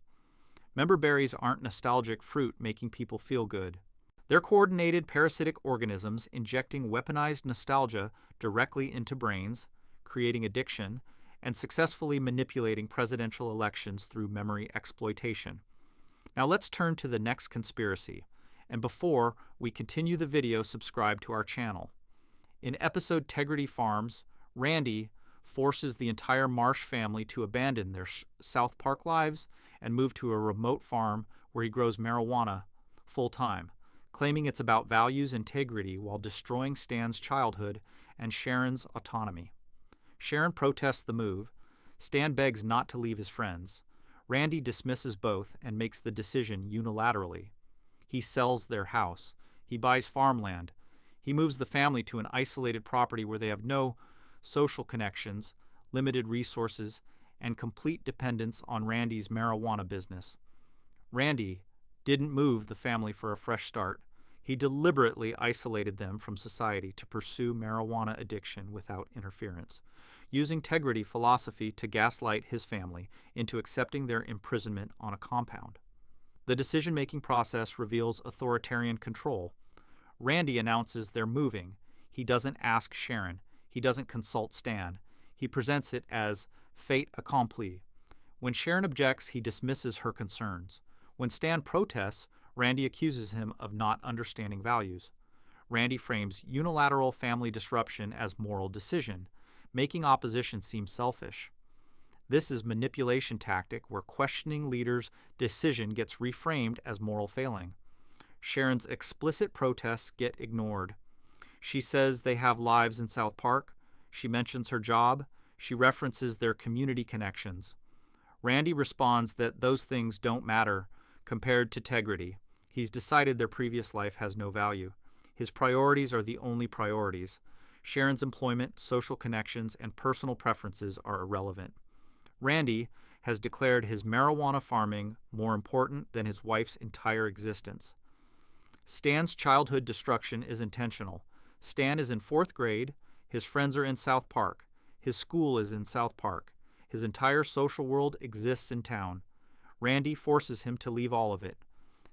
Member berries aren't nostalgic fruit making people feel good. They're coordinated parasitic organisms injecting weaponized nostalgia directly into brains, creating addiction, and successfully manipulating presidential elections through memory exploitation. Now let's turn to the next conspiracy. And before we continue the video, subscribe to our channel. In episode Tegrity Farms, Randy forces the entire Marsh family to abandon their South Park lives and move to a remote farm where he grows marijuana full-time, claiming it's about values integrity while destroying Stan's childhood and Sharon's autonomy. Sharon protests the move. Stan begs not to leave his friends. Randy dismisses both and makes the decision unilaterally. He sells their house. He buys farmland. He moves the family to an isolated property where they have no social connections, limited resources, and complete dependence on Randy's marijuana business. Randy didn't move the family for a fresh start. He deliberately isolated them from society to pursue marijuana addiction without interference, using Tegrity philosophy to gaslight his family into accepting their imprisonment on a compound. The decision-making process reveals authoritarian control. Randy announces they're moving. He doesn't ask Sharon. He doesn't consult Stan. He presents it as fait accompli. When Sharon objects, he dismisses her concerns. When Stan protests, Randy accuses him of not understanding values. Randy frames unilateral family disruption as moral decision, making opposition seem selfish. This is manipulation tactic where questioning leaders' decision gets reframed as moral failing. Sharon's explicit protests get ignored. She says they have lives in South Park. She mentions her job. She references their community connections. Randy responds that those things don't matter compared to Tegrity. He's decided their previous life has no value. His priorities are the only priorities. Sharon's employment, social connections, and personal preferences are irrelevant. Randy has declared his marijuana farming more important than his wife's entire existence. Stan's childhood destruction is intentional. Stan is in 4th grade. His friends are in South Park. His school is in South Park. His entire social world exists in town. Randy forces him to leave all of it.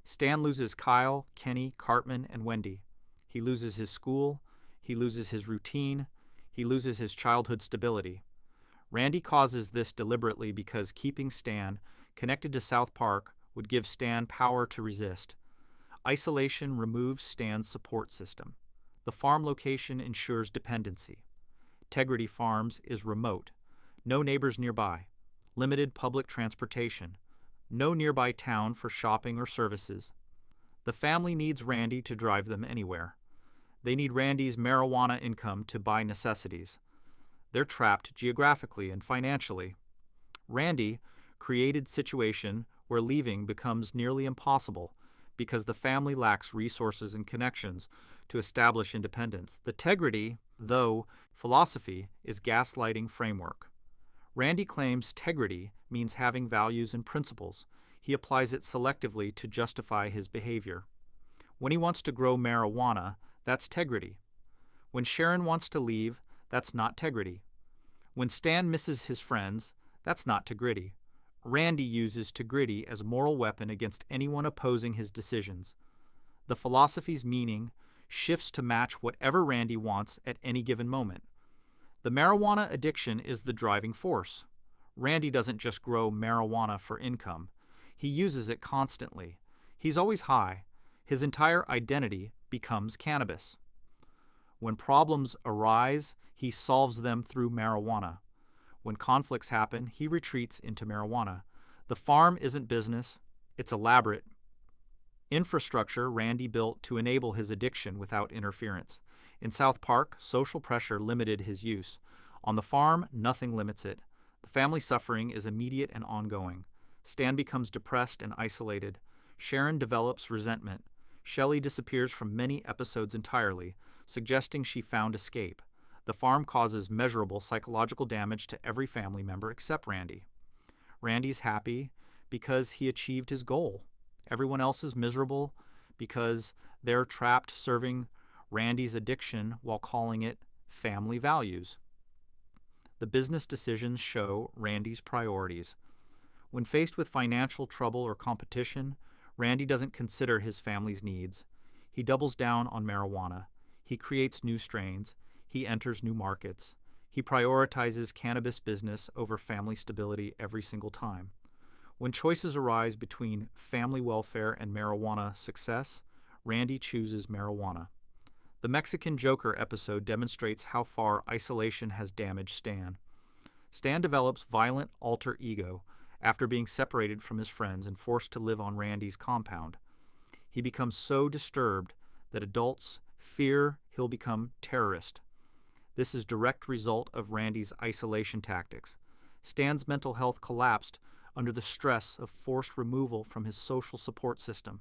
Stan loses Kyle, Kenny, Cartman, and Wendy. He loses his school. He loses his routine. He loses his childhood stability. Randy causes this deliberately because keeping Stan connected to South Park would give Stan power to resist. Isolation removes Stan's support system. The farm location ensures dependency. Tegrity Farms is remote. No neighbors nearby. Limited public transportation. No nearby town for shopping or services. The family needs Randy to drive them anywhere. They need Randy's marijuana income to buy necessities. They're trapped geographically and financially. Randy created a situation where leaving becomes nearly impossible because the family lacks resources and connections to establish independence. The Tegrity, though, philosophy is gaslighting framework. Randy claims Tegrity means having values and principles. He applies it selectively to justify his behavior. When he wants to grow marijuana, that's Tegrity. When Sharon wants to leave, that's not Tegrity. When Stan misses his friends, that's not Tegrity. Randy uses Tegrity as a moral weapon against anyone opposing his decisions. The philosophy's meaning shifts to match whatever Randy wants at any given moment. The marijuana addiction is the driving force. Randy doesn't just grow marijuana for income. He uses it constantly. He's always high. His entire identity becomes cannabis. When problems arise, he solves them through marijuana. When conflicts happen, he retreats into marijuana. The farm isn't business, it's elaborate infrastructure Randy built to enable his addiction without interference. In South Park, social pressure limited his use. On the farm, nothing limits it. The family suffering is immediate and ongoing. Stan becomes depressed and isolated. Sharon develops resentment. Shelley disappears from many episodes entirely, suggesting she found escape. The farm causes measurable psychological damage to every family member except Randy. Randy's happy because he achieved his goal. Everyone else is miserable because they're trapped serving Randy's addiction while calling it family values. The business decisions show Randy's priorities. When faced with financial trouble or competition, Randy doesn't consider his family's needs. He doubles down on marijuana. He creates new strains. He enters new markets. He prioritizes cannabis business over family stability every single time. When choices arise between family welfare and marijuana success, Randy chooses marijuana. The Mexican Joker episode demonstrates how far isolation has damaged Stan. Stan develops violent alter ego after being separated from his friends and forced to live on Randy's compound. He becomes so disturbed that adults fear he'll become terrorist. This is direct result of Randy's isolation tactics. Stan's mental health collapsed under the stress of forced removal from his social support system.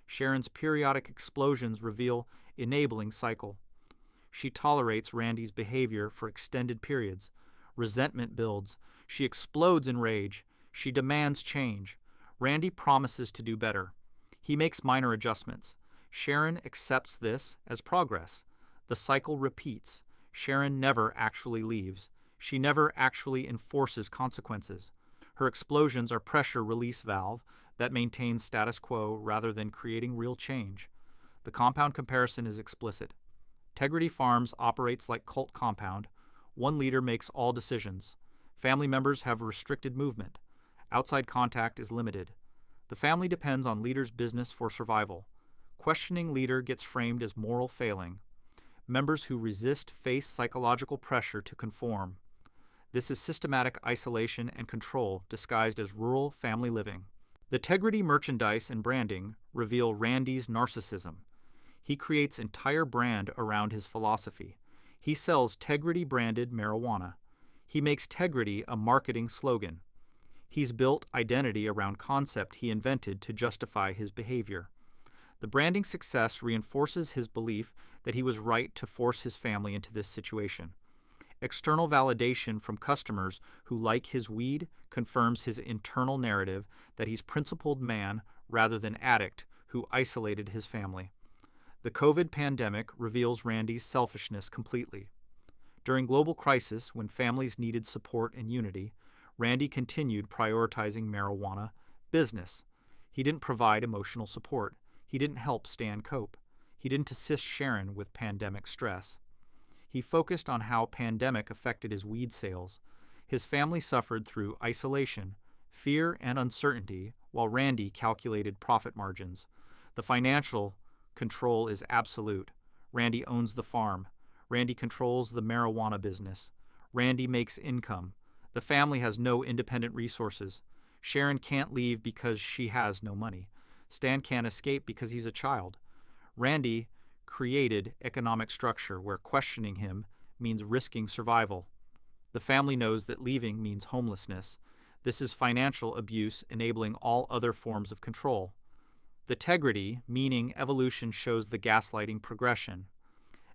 Sharon's periodic explosions reveal enabling cycle. She tolerates Randy's behavior for extended periods. Resentment builds. She explodes in rage. She demands change. Randy promises to do better. He makes minor adjustments. Sharon accepts this as progress. The cycle repeats. Sharon never actually leaves. She never actually enforces consequences. Her explosions are pressure release valve that maintains status quo rather than creating real change. The compound comparison is explicit. Integrity Farms operates like cult compound. One leader makes all decisions. Family members have restricted movement. Outside contact is limited. The family depends on leader's business for survival. Questioning leader gets framed as moral failing. Members who resist face psychological pressure to conform. This is systematic isolation and control disguised as rural family living. The Integrity merchandise and branding reveal Randy's narcissism. He creates entire brand around his philosophy. He sells Integrity branded marijuana. He makes Integrity a marketing slogan. He's built identity around concept he invented to justify his behavior. The branding success reinforces his belief that he was right to force his family into this situation. External validation from customers who like his weed confirms his internal narrative that he's principled man rather than addict who isolated his family. The COVID pandemic reveals Randy's selfishness completely. During global crisis, when families needed support and unity, Randy continued prioritizing marijuana business. He didn't provide emotional support. He didn't help Stan cope. He didn't assist Sharon with pandemic stress. He focused on how pandemic affected his weed sales. His family suffered through isolation, fear, and uncertainty, while Randy calculated profit margins. The financial control is absolute. Randy owns the farm. Randy controls the marijuana business. Randy makes income. The family has no independent resources. Sharon can't leave because she has no money. Stan can't escape because he's a child. Randy created economic structure where questioning him means risking survival. The family knows that leaving means homelessness. This is financial abuse enabling all other forms of control. The Integrity, meaning evolution, shows the gaslighting progression.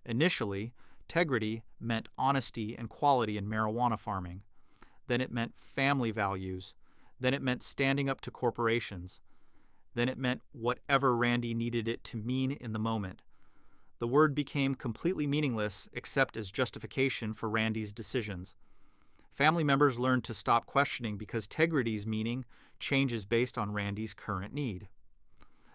Initially, integrity meant honesty and quality in marijuana farming. Then it meant family values. Then it meant standing up to corporations. Then it meant whatever Randy needed it to mean in the moment. The word became completely meaningless except as justification for Randy's decisions. Family members learned to stop questioning because Integrity's meaning changes based on Randy's current need.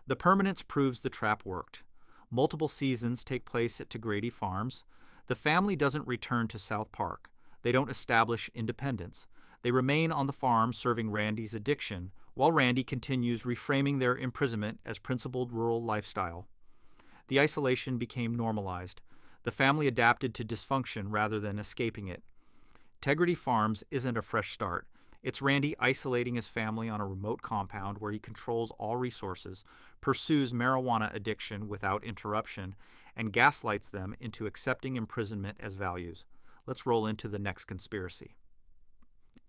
The permanence proves the trap worked. Multiple seasons take place at Integrity Farms. The family doesn't return to South Park. They don't establish independence. They remain on the farm serving Randy's addiction, while Randy continues reframing their imprisonment as principled rural lifestyle. The isolation became normalized. The family adapted to dysfunction rather than escaping it. Integrity Farms isn't a fresh start. It's Randy isolating his family on a remote compound where he controls all resources, pursues marijuana addiction without interruption, and gaslights them into accepting imprisonment as values. Let's roll into the next conspiracy.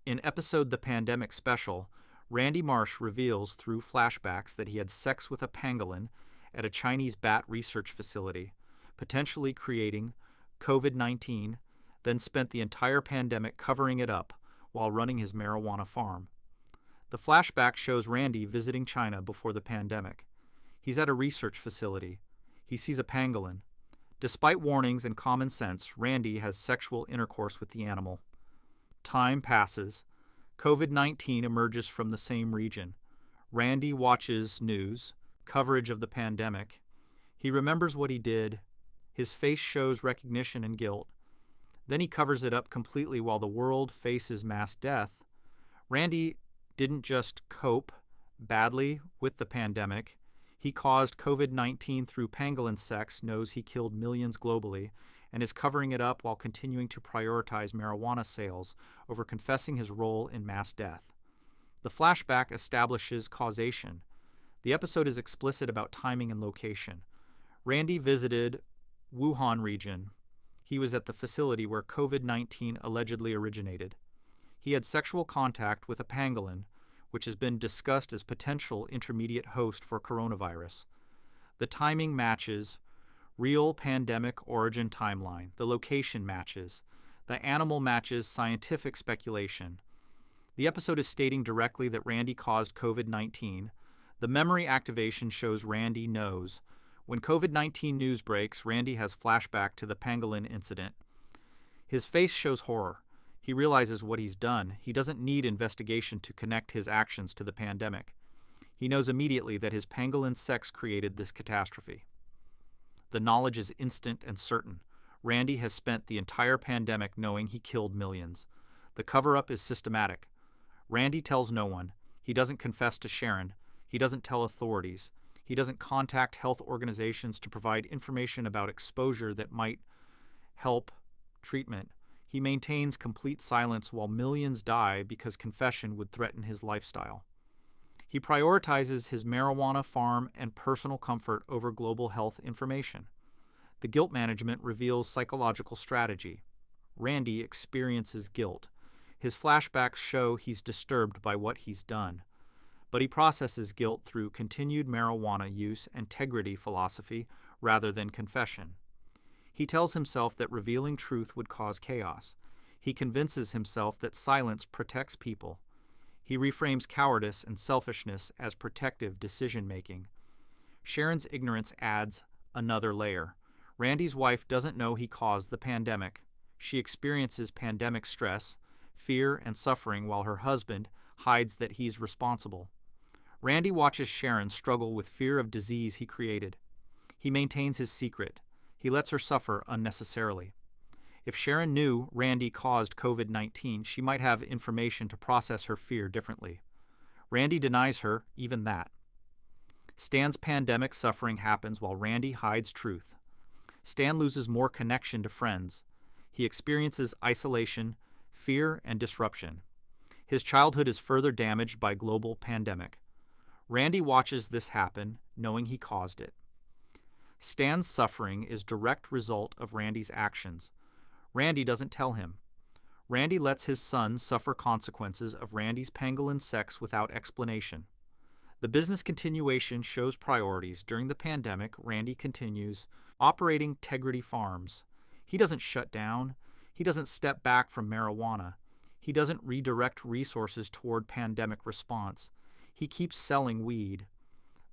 In episode The Pandemic Special, Randy Marsh reveals through flashbacks that he had sex with a pangolin at a Chinese bat research facility, potentially creating COVID-19, then spent the entire pandemic covering it up while running his marijuana farm. The flashback shows Randy visiting China before the pandemic. He's at a research facility. He sees a pangolin. Despite warnings and common sense, Randy has sexual intercourse with the animal. Time passes. COVID-19 emerges from the same region. Randy watches news, coverage of the pandemic. He remembers what he did. His face shows recognition and guilt. Then he covers it up completely while the world faces mass death. Randy didn't just cope badly with the pandemic. He caused COVID-19 through pangolin sex, knows he killed millions globally, and is covering it up while continuing to prioritize marijuana sales over confessing his role in mass death. The flashback establishes causation. The episode is explicit about timing and location. Randy visited Wuhan region. He was at the facility where COVID-19 allegedly originated. He had sexual contact with a pangolin, which has been discussed as potential intermediate host for coronavirus. The timing matches real pandemic origin timeline. The location matches. The animal matches scientific speculation. The episode is stating directly that Randy caused COVID-19. The memory activation shows Randy knows. When COVID-19 news breaks, Randy has flashback to the pangolin incident. His face shows horror. He realizes what he's done. He doesn't need investigation to connect his actions to the pandemic. He knows immediately that his pangolin sex created this catastrophe. The knowledge is instant and certain. Randy has spent the entire pandemic knowing he killed millions. The cover-up is systematic. Randy tells no one. He doesn't confess to Sharon. He doesn't tell authorities. He doesn't contact health organizations to provide information about exposure that might help treatment. He maintains complete silence while millions die because confession would threaten his lifestyle. He prioritizes his marijuana farm and personal comfort over global health information. The guilt management reveals psychological strategy. Randy experiences guilt. His flashbacks show he's disturbed by what he's done. But he processes guilt through continued marijuana use and integrity philosophy rather than confession. He tells himself that revealing truth would cause chaos. He convinces himself that silence protects people. He reframes cowardice and selfishness as protective decision-making. Sharon's ignorance adds another layer. Randy's wife doesn't know he caused the pandemic. She experiences pandemic stress, fear, and suffering while her husband hides that he's responsible. Randy watches Sharon struggle with fear of disease he created. He maintains his secret. He lets her suffer unnecessarily. If Sharon knew Randy caused COVID-19, she might have information to process her fear differently. Randy denies her even that. Stan's pandemic suffering happens while Randy hides truth. Stan loses more connection to friends. He experiences isolation, fear, and disruption. His childhood is further damaged by global pandemic. Randy watches this happen, knowing he caused it. Stan's suffering is direct result of Randy's actions. Randy doesn't tell him. Randy lets his son suffer consequences of Randy's pangolin sex without explanation. The business continuation shows priorities. During the pandemic, Randy continues operating Integrity Farms. He doesn't shut down. He doesn't step back from marijuana. He doesn't redirect resources toward pandemic response. He keeps selling weed.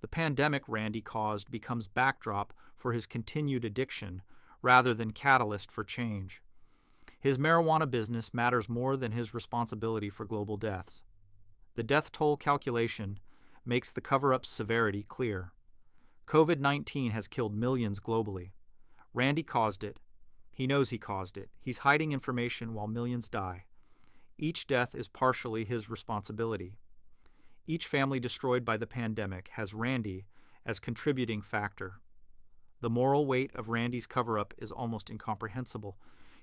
The pandemic Randy caused becomes backdrop for his continued addiction rather than catalyst for change. His marijuana business matters more than his responsibility for global deaths. The death toll calculation makes the cover-up's severity clear. COVID-19 has killed millions globally. Randy caused it. He knows he caused it. He's hiding information while millions die. Each death is partially his responsibility. Each family destroyed by the pandemic has Randy as contributing factor. The moral weight of Randy's cover-up is almost incomprehensible.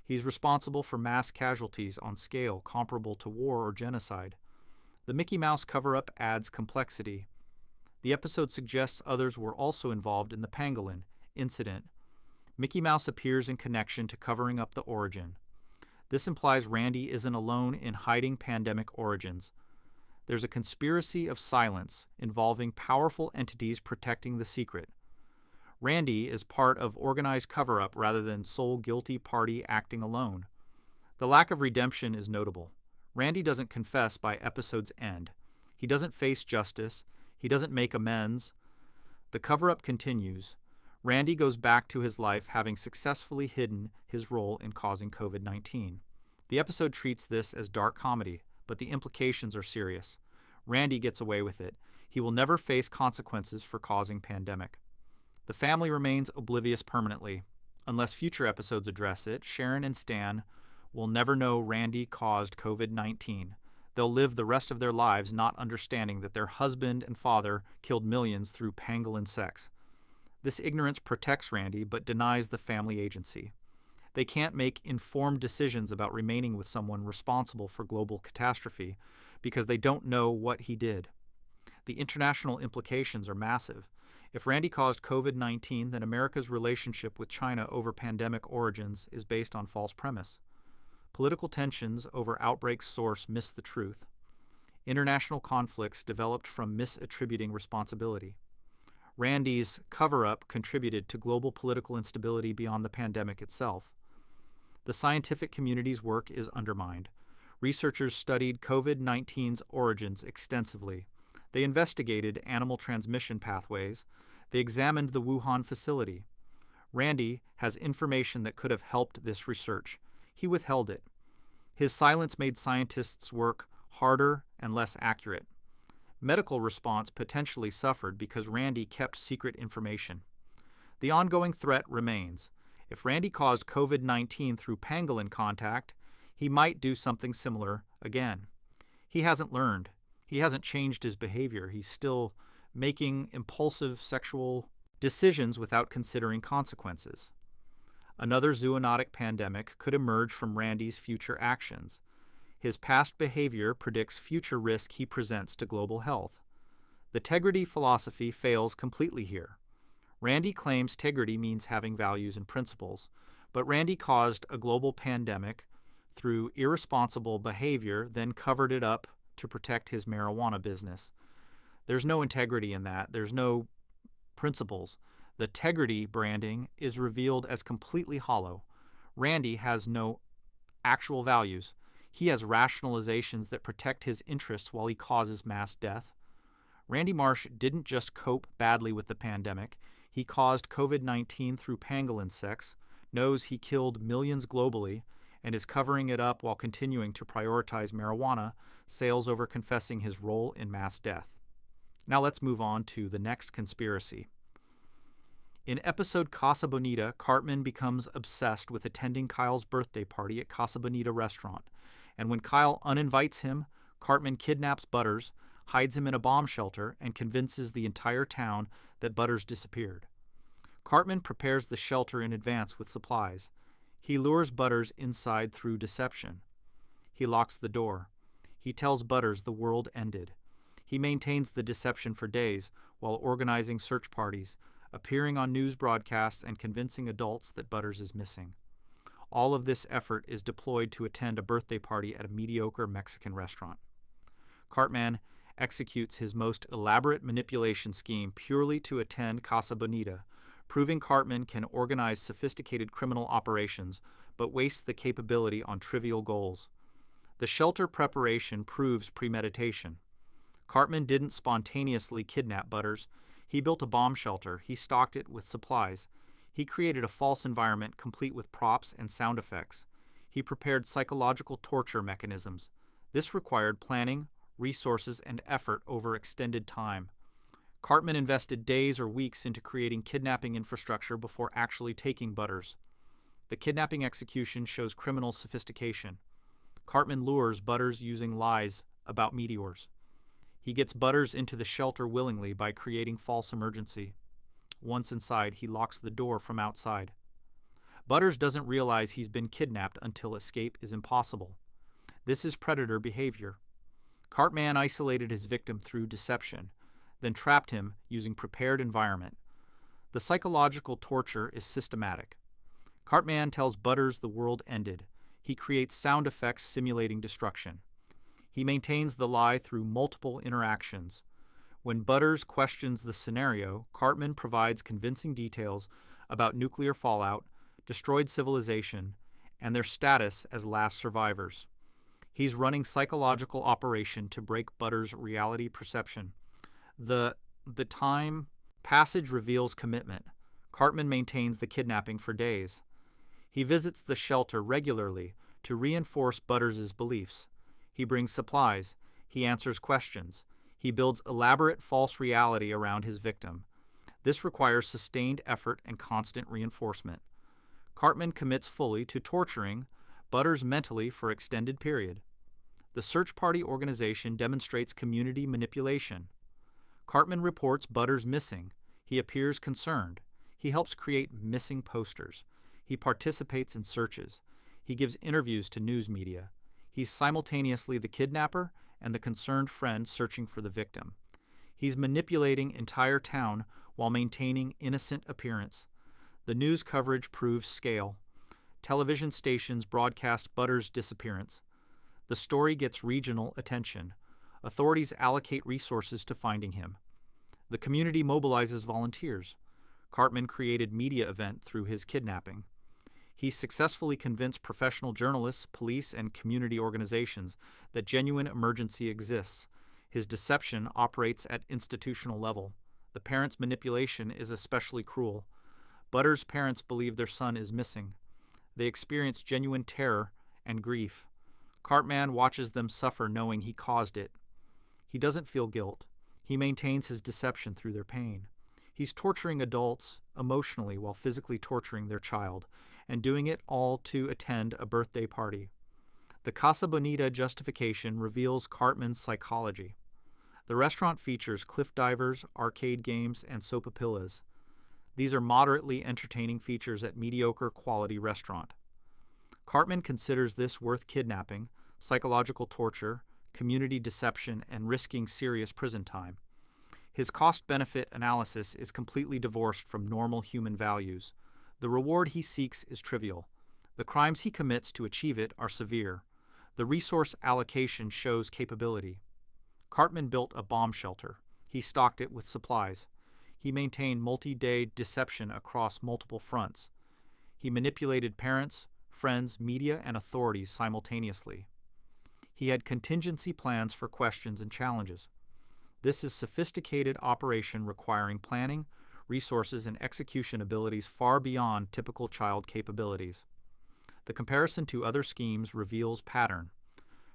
He's responsible for mass casualties on scale comparable to war or genocide. The Mickey Mouse cover-up adds complexity. The episode suggests others were also involved in the pangolin incident. Mickey Mouse appears in connection to covering up the origin. This implies Randy isn't alone in hiding pandemic origins. There's a conspiracy of silence involving powerful entities protecting the secret. Randy is part of organized cover-up rather than sole guilty party acting alone. The lack of redemption is notable. Randy doesn't confess by episode's end. He doesn't face justice. He doesn't make amends. The cover-up continues. Randy goes back to his life having successfully hidden his role in causing COVID-19. The episode treats this as dark comedy, but the implications are serious. Randy gets away with it. He will never face consequences for causing pandemic. The family remains oblivious permanently. Unless future episodes address it, Sharon and Stan will never know Randy caused COVID-19. They'll live the rest of their lives not understanding that their husband and father killed millions through pangolin sex. This ignorance protects Randy but denies the family agency. They can't make informed decisions about remaining with someone responsible for global catastrophe because they don't know what he did. The international implications are massive. If Randy caused COVID-19, then America's relationship with China over pandemic origins is based on false premise. Political tensions over outbreak source miss the truth. International conflicts developed from misattributing responsibility. Randy's cover-up contributed to global political instability beyond the pandemic itself. The scientific community's work is undermined. Researchers studied COVID-19's origins extensively. They investigated animal transmission pathways. They examined the Wuhan facility. Randy has information that could have helped this research. He withheld it. His silence made scientists' work harder and less accurate. Medical response potentially suffered because Randy kept secret information. The ongoing threat remains. If Randy caused COVID-19 through pangolin contact, he might do something similar again. He hasn't learned. He hasn't changed his behavior. He's still making impulsive sexual decisions without considering consequences. Another zoonotic pandemic could emerge from Randy's future actions. His past behavior predicts future risk he presents to global health. The tegrity philosophy fails completely here. Randy claims tegrity means having values and principles, but Randy caused a global pandemic through irresponsible behavior, then covered it up to protect his marijuana business. There's no integrity in that. There's no principles. The tegrity branding is revealed as completely hollow. Randy has no actual values. He has rationalizations that protect his interests while he causes mass death. Randy Marsh didn't just cope badly with the pandemic. He caused COVID-19 through pangolin sex, knows he killed millions globally, and is covering it up while continuing to prioritize marijuana sales over confessing his role in mass death. Now let's move on to the next conspiracy. In episode Casa Bonita, Cartman becomes obsessed with attending Kyle's birthday party at Casa Bonita restaurant, and when Kyle uninvites him, Cartman kidnaps Butters, hides him in a bomb shelter, and convinces the entire town that Butters disappeared. Cartman prepares the shelter in advance with supplies. He lures Butters inside through deception. He locks the door. He tells Butters the world ended. He maintains the deception for days while organizing search parties, appearing on news broadcasts, and convincing adults that Butters is missing. All of this effort is deployed to attend a birthday party at a mediocre Mexican restaurant. Cartman executes his most elaborate manipulation scheme purely to attend Casa Bonita, proving Cartman can organize sophisticated criminal operations but wastes the capability on trivial goals. The shelter preparation proves premeditation. Cartman didn't spontaneously kidnap Butters. He built a bomb shelter. He stocked it with supplies. He created a false environment complete with props and sound effects. He prepared psychological torture mechanisms. This required planning, resources, and effort over extended time. Cartman invested days or weeks into creating kidnapping infrastructure before actually taking Butters. The kidnapping execution shows criminal sophistication. Cartman lures Butters using lies about meteors. He gets Butters into the shelter willingly by creating false emergency. Once inside, he locks the door from outside. Butters doesn't realize he's been kidnapped until escape is impossible. This is predator behavior. Cartman isolated his victim through deception, then trapped him using prepared environment. The psychological torture is systematic. Cartman tells Butters the world ended. He creates sound effects simulating destruction. He maintains the lie through multiple interactions. When Butters questions the scenario, Cartman provides convincing details about nuclear fallout, destroyed civilization, and their status as last survivors. He's running psychological operation to break Butters' reality perception. The time passage reveals commitment. Cartman maintains the kidnapping for days. He visits the shelter regularly to reinforce Butters' beliefs. He brings supplies. He answers questions. He builds elaborate false reality around his victim. This requires sustained effort and constant reinforcement. Cartman commits fully to torturing Butters mentally for extended period. The search party organization demonstrates community manipulation. Cartman reports Butters missing. He appears concerned. He helps create missing posters. He participates in searches. He gives interviews to news media. He's simultaneously the kidnapper and the concerned friend searching for the victim. He's manipulating entire town while maintaining innocent appearance. The news coverage proves scale. Television stations broadcast Butters' disappearance. The story gets regional attention. Authorities allocate resources to finding him. The community mobilizes volunteers. Cartman created media event through his kidnapping. He successfully convinced professional journalists, police, and community organizations that genuine emergency exists. His deception operates at institutional level. The parents' manipulation is especially cruel. Butters' parents believe their son is missing. They experience genuine terror and grief. Cartman watches them suffer knowing he caused it. He doesn't feel guilt. He maintains his deception through their pain. He's torturing adults emotionally while physically torturing their child, and doing it all to attend a birthday party. The Casa Bonita justification reveals Cartman's psychology. The restaurant features cliff divers, arcade games, and sopapillas. These are moderately entertaining features at mediocre quality restaurant. Cartman considers this worth kidnapping, psychological torture, community deception, and risking serious prison time. His cost-benefit analysis is completely divorced from normal human values. The reward he seeks is trivial. The crimes he commits to achieve it are severe. The resource allocation shows capability. Cartman built a bomb shelter. He stocked it with supplies. He maintained multi-day deception across multiple fronts. He manipulated parents, friends, media, and authorities simultaneously. He had contingency plans for questions and challenges. This is sophisticated operation requiring planning, resources, and execution abilities far beyond typical child capabilities. The comparison to other schemes reveals pattern.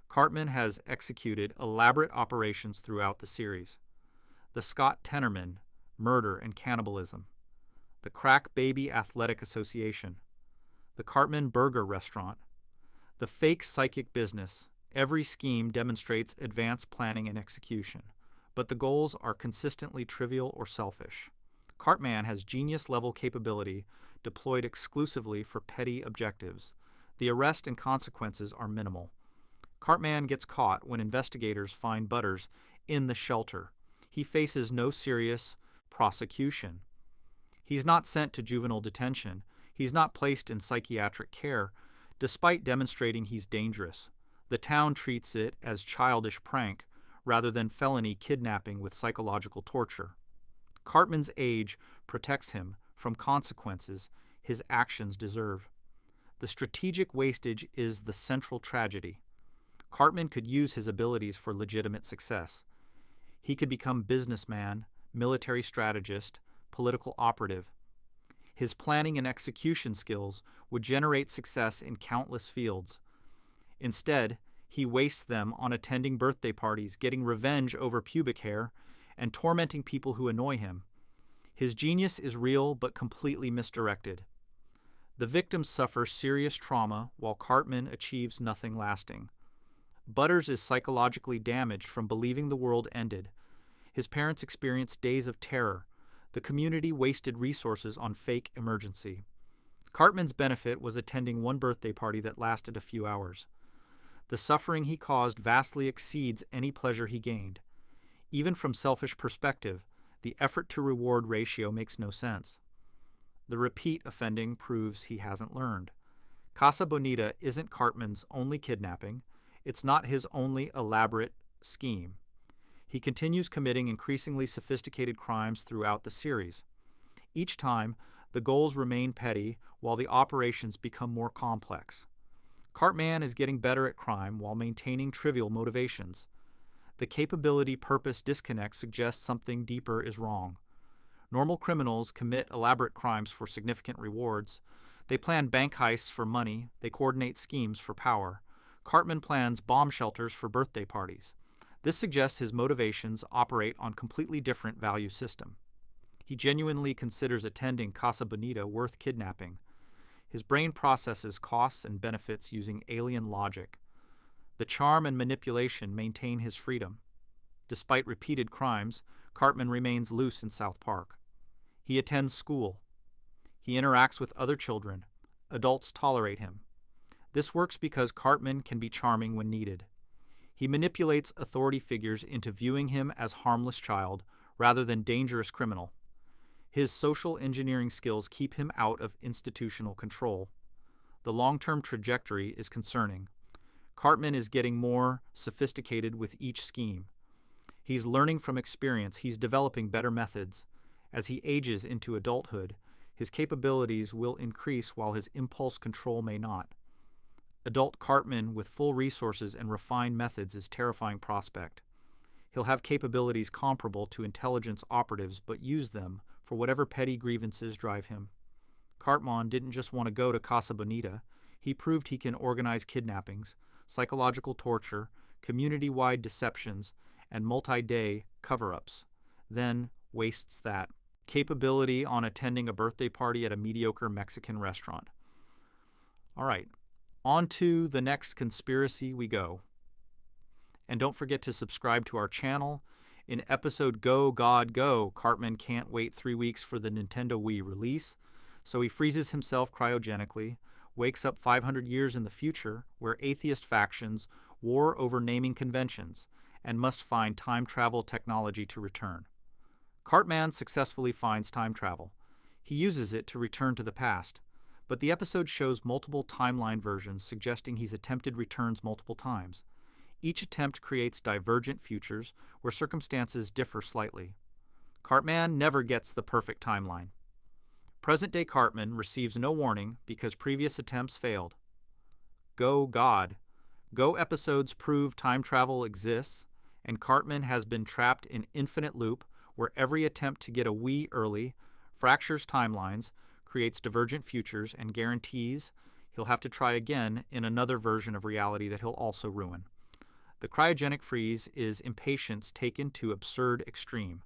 Cartman has executed elaborate operations throughout the series. The Scott Tenorman, murder and cannibalism. The Crack Baby Athletic Association. The Cartman Burger Restaurant. The fake psychic business. Every scheme demonstrates advanced planning and execution, but the goals are consistently trivial or selfish. Cartman has genius-level capability deployed exclusively for petty objectives. The arrest and consequences are minimal. Cartman gets caught when investigators find Butters in the shelter. He faces no serious prosecution. He's not sent to juvenile detention. He's not placed in psychiatric care, despite demonstrating he's dangerous. The town treats it as childish prank rather than felony kidnapping with psychological torture. Cartman's age protects him from consequences his actions deserve. The strategic wastage is the central tragedy. Cartman could use his abilities for legitimate success. He could become businessman, military strategist, political operative. His planning and execution skills would generate success in countless fields. Instead, he wastes them on attending birthday parties, getting revenge over pubic hair, and tormenting people who annoy him. His genius is real but completely misdirected. The victims suffer serious trauma while Cartman achieves nothing lasting. Butters is psychologically damaged from believing the world ended. His parents experienced days of terror. The community wasted resources on fake emergency. Cartman's benefit was attending one birthday party that lasted a few hours. The suffering he caused vastly exceeds any pleasure he gained. Even from selfish perspective, the effort to reward ratio makes no sense. The repeat offending proves he hasn't learned. Casa Bonita isn't Cartman's only kidnapping. It's not his only elaborate scheme. He continues committing increasingly sophisticated crimes throughout the series. Each time, the goals remain petty while the operations become more complex. Cartman is getting better at crime while maintaining trivial motivations. The capability-purpose disconnect suggests something deeper is wrong. Normal criminals commit elaborate crimes for significant rewards. They plan bank heists for money. They coordinate schemes for power. Cartman plans bomb shelters for birthday parties. This suggests his motivations operate on completely different value system. He genuinely considers attending Casa Bonita worth kidnapping. His brain processes costs and benefits using alien logic. The charm and manipulation maintain his freedom. Despite repeated crimes, Cartman remains loose in South Park. He attends school. He interacts with other children. Adults tolerate him. This works because Cartman can be charming when needed. He manipulates authority figures into viewing him as harmless child rather than dangerous criminal. His social engineering skills keep him out of institutional control. The long-term trajectory is concerning. Cartman is getting more sophisticated with each scheme. He's learning from experience. He's developing better methods. As he ages into adulthood, his capabilities will increase while his impulse control may not. Adult Cartman with full resources and refined methods is a terrifying prospect. He'll have capabilities comparable to intelligence operatives, but use them for whatever petty grievances drive him. Cartman didn't just want to go to Casa Bonita. He proved he can organize kidnappings, psychological torture, community-wide deceptions, and multi-day cover-ups. Then wastes that capability on attending a birthday party at a mediocre Mexican restaurant. All right, on to the next conspiracy we go. And don't forget to subscribe to our channel. In episode Go, God, Go, Cartman can't wait 3 weeks for the Nintendo Wii release, so he freezes himself cryogenically, wakes up 500 years in the future, where atheist factions war over naming conventions, and must find time travel technology to return. Cartman successfully finds time travel. He uses it to return to the past, but the episode shows multiple timeline versions suggesting he's attempted returns multiple times. Each attempt creates divergent futures where circumstances differ slightly. Cartman never gets the perfect timeline. Present-day Cartman receives no warning because previous attempts failed. Go God. Go episodes prove time travel exists, and Cartman has been trapped in infinite loop where every attempt to get a Wii early fractures timelines, creates divergent futures, and guarantees he'll have to try again in another version of reality that he'll also ruin. The cryogenic freeze is impatience taken to absurd extreme.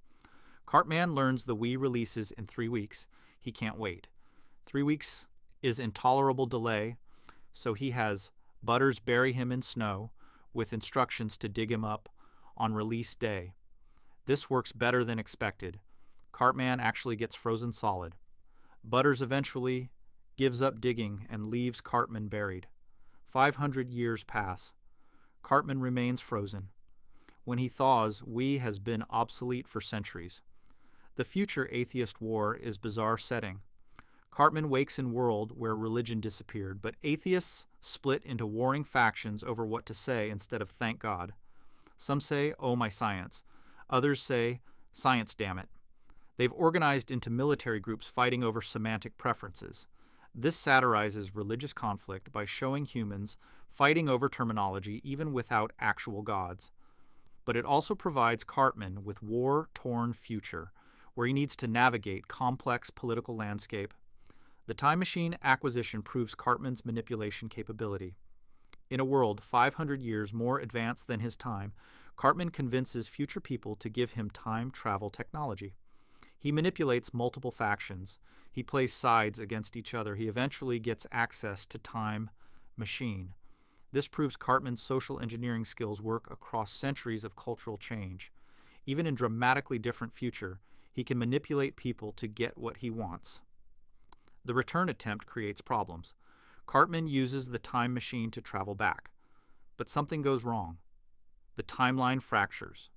Cartman learns the Wii releases in 3 weeks. He can't wait. 3 weeks is intolerable delay, so he has Butters bury him in snow with instructions to dig him up on release day. This works better than expected. Cartman actually gets frozen solid. Butters eventually gives up digging and leaves Cartman buried. 500 years pass. Cartman remains frozen. When he thaws, Wii has been obsolete for centuries. The future atheist war is bizarre setting. Cartman wakes in world where religion disappeared, but atheists split into warring factions over what to say instead of thank God. Some say, oh my science. Others say, science damn it. They've organized into military groups fighting over semantic preferences. This satirizes religious conflict by showing humans fighting over terminology even without actual gods. But it also provides Cartman with war-torn future, where he needs to navigate complex political landscape. The time machine acquisition proves Cartman's manipulation capability. In a world 500 years more advanced than his time, Cartman convinces future people to give him time travel technology. He manipulates multiple factions. He plays sides against each other. He eventually gets access to time machine. This proves Cartman's social engineering skills work across centuries of cultural change. Even in dramatically different future, he can manipulate people to get what he wants. The return attempt creates problems. Cartman uses the time machine to travel back. But something goes wrong. The timeline fractures.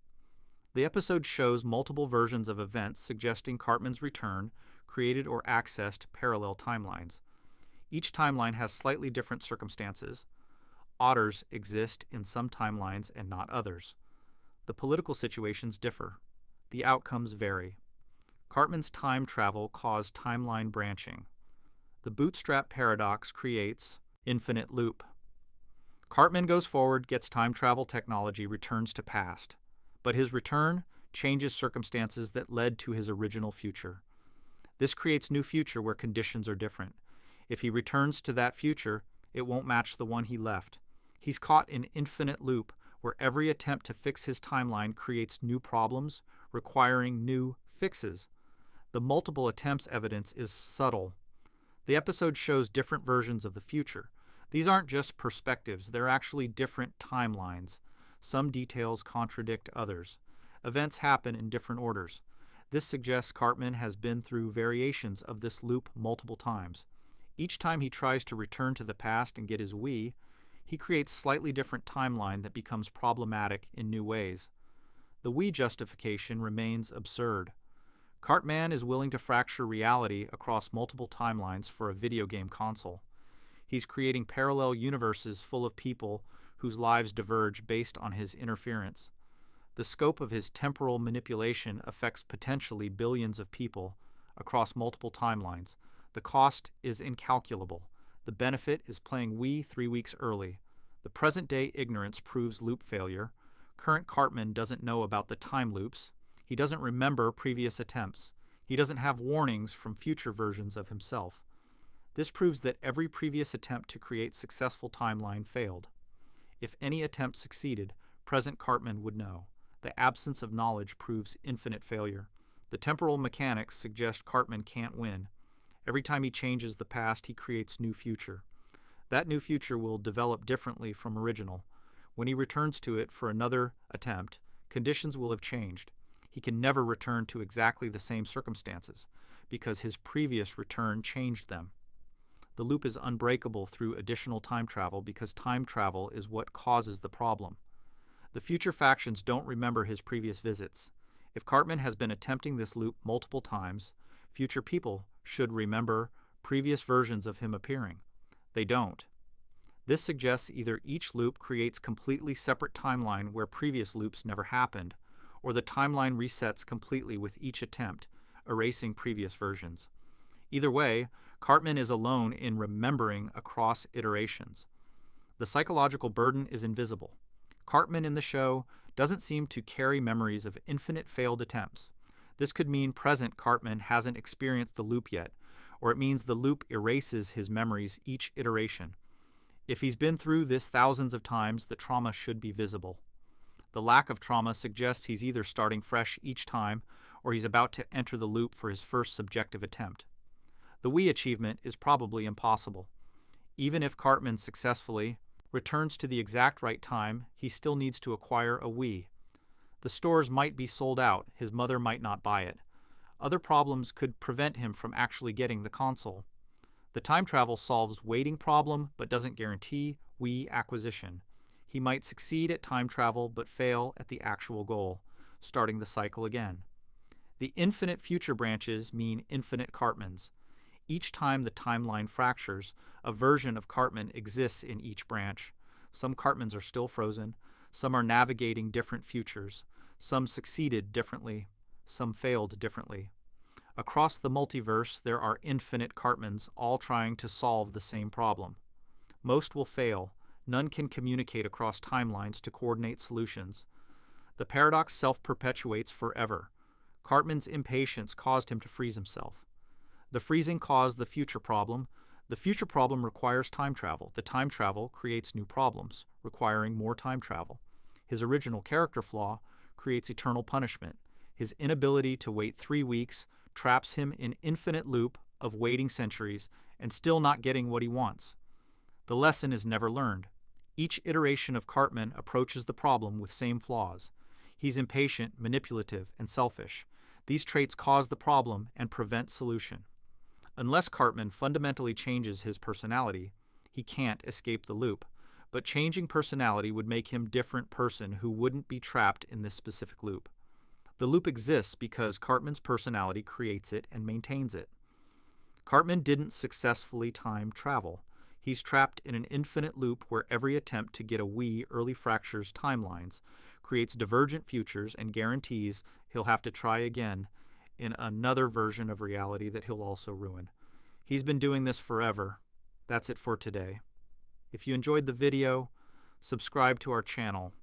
The episode shows multiple versions of events suggesting Cartman's return, created or accessed parallel timelines. Each timeline has slightly different circumstances. otters exist in some timelines and not others. The political situations differ. The outcomes vary. Cartman's time travel caused timeline branching. The bootstrap paradox creates infinite loop. Cartman goes forward, gets time travel technology, returns to past. But his return changes circumstances that led to his original future. This creates new future where conditions are different. If he returns to that future, it won't match the one he left. He's caught in infinite loop where every attempt to fix his timeline creates new problems, requiring new fixes. The multiple attempts evidence is subtle. The episode shows different versions of the future. These aren't just perspectives, they're actually different timelines. Some details contradict others. Events happen in different orders. This suggests Cartman has been through variations of this loop multiple times. Each time he tries to return to the past and get his Wii, he creates slightly different timeline that becomes problematic in new ways. The Wii justification remains absurd. Cartman is willing to fracture reality across multiple timelines for a video game console. He's creating parallel universes full of people whose lives diverge based on his interference. The scope of his temporal manipulation affects potentially billions of people across multiple timelines. The cost is incalculable. The benefit is playing Wii 3 weeks early. The present-day ignorance proves loop failure. Current Cartman doesn't know about the time loops. He doesn't remember previous attempts. He doesn't have warnings from future versions of himself. This proves that every previous attempt to create successful timeline failed. If any attempt succeeded, present Cartman would know. The absence of knowledge proves infinite failure. The temporal mechanics suggest Cartman can't win. Every time he changes the past, he creates new future. That new future will develop differently from original. When he returns to it for another attempt, conditions will have changed. He can never return to exactly the same circumstances because his previous return changed them. The loop is unbreakable through additional time travel because time travel is what causes the problem. The future factions don't remember his previous visits. If Cartman has been attempting this loop multiple times, future people should remember previous versions of him appearing. They don't. This suggests either each loop creates completely separate timeline where previous loops never happened, or the timeline resets completely with each attempt, erasing previous versions. Either way, Cartman is alone in remembering across iterations. The psychological burden is invisible. Cartman in the show doesn't seem to carry memories of infinite failed attempts. This could mean present Cartman hasn't experienced the loop yet, or it means the loop erases his memories each iteration. If he's been through this thousands of times, the trauma should be visible. The lack of trauma suggests he's either starting fresh each time, or he's about to enter the loop for his first subjective attempt. The Wii achievement is probably impossible. Even if Cartman successfully returns to the exact right time, he still needs to acquire a Wii. The stores might be sold out, his mother might not buy it. Other problems could prevent him from actually getting the console. The time travel solves waiting problem but doesn't guarantee Wii acquisition. He might succeed at time travel but fail at the actual goal, starting the cycle again. The infinite future branches mean infinite Cartmans. Each time the timeline fractures, a version of Cartman exists in each branch. Some Cartmans are still frozen, some are navigating different futures, some succeeded differently, some failed differently. Across the multiverse, there are infinite Cartmans all trying to solve the same problem. Most will fail. None can communicate across timelines to coordinate solutions. The paradox self-perpetuates forever. Cartman's impatience caused him to freeze himself. The freezing caused the future problem. The future problem requires time travel. The time travel creates new problems, requiring more time travel. His original character flaw creates eternal punishment. His inability to wait 3 weeks traps him in infinite loop of waiting centuries and still not getting what he wants. The lesson is never learned. Each iteration of Cartman approaches the problem with same flaws. He's impatient, manipulative, and selfish. These traits cause the problem and prevent solution. Unless Cartman fundamentally changes his personality, he can't escape the loop. But changing personality would make him a different person who wouldn't be trapped in this specific loop. The loop exists because Cartman's personality creates it and maintains it. Cartman didn't successfully time travel. He's trapped in an infinite loop where every attempt to get a Wii early fractures timelines creates divergent futures and guarantees he'll have to try again in another version of reality that he'll also ruin. He's been doing this forever. That's it for today. If you enjoyed the video, subscribe to our channel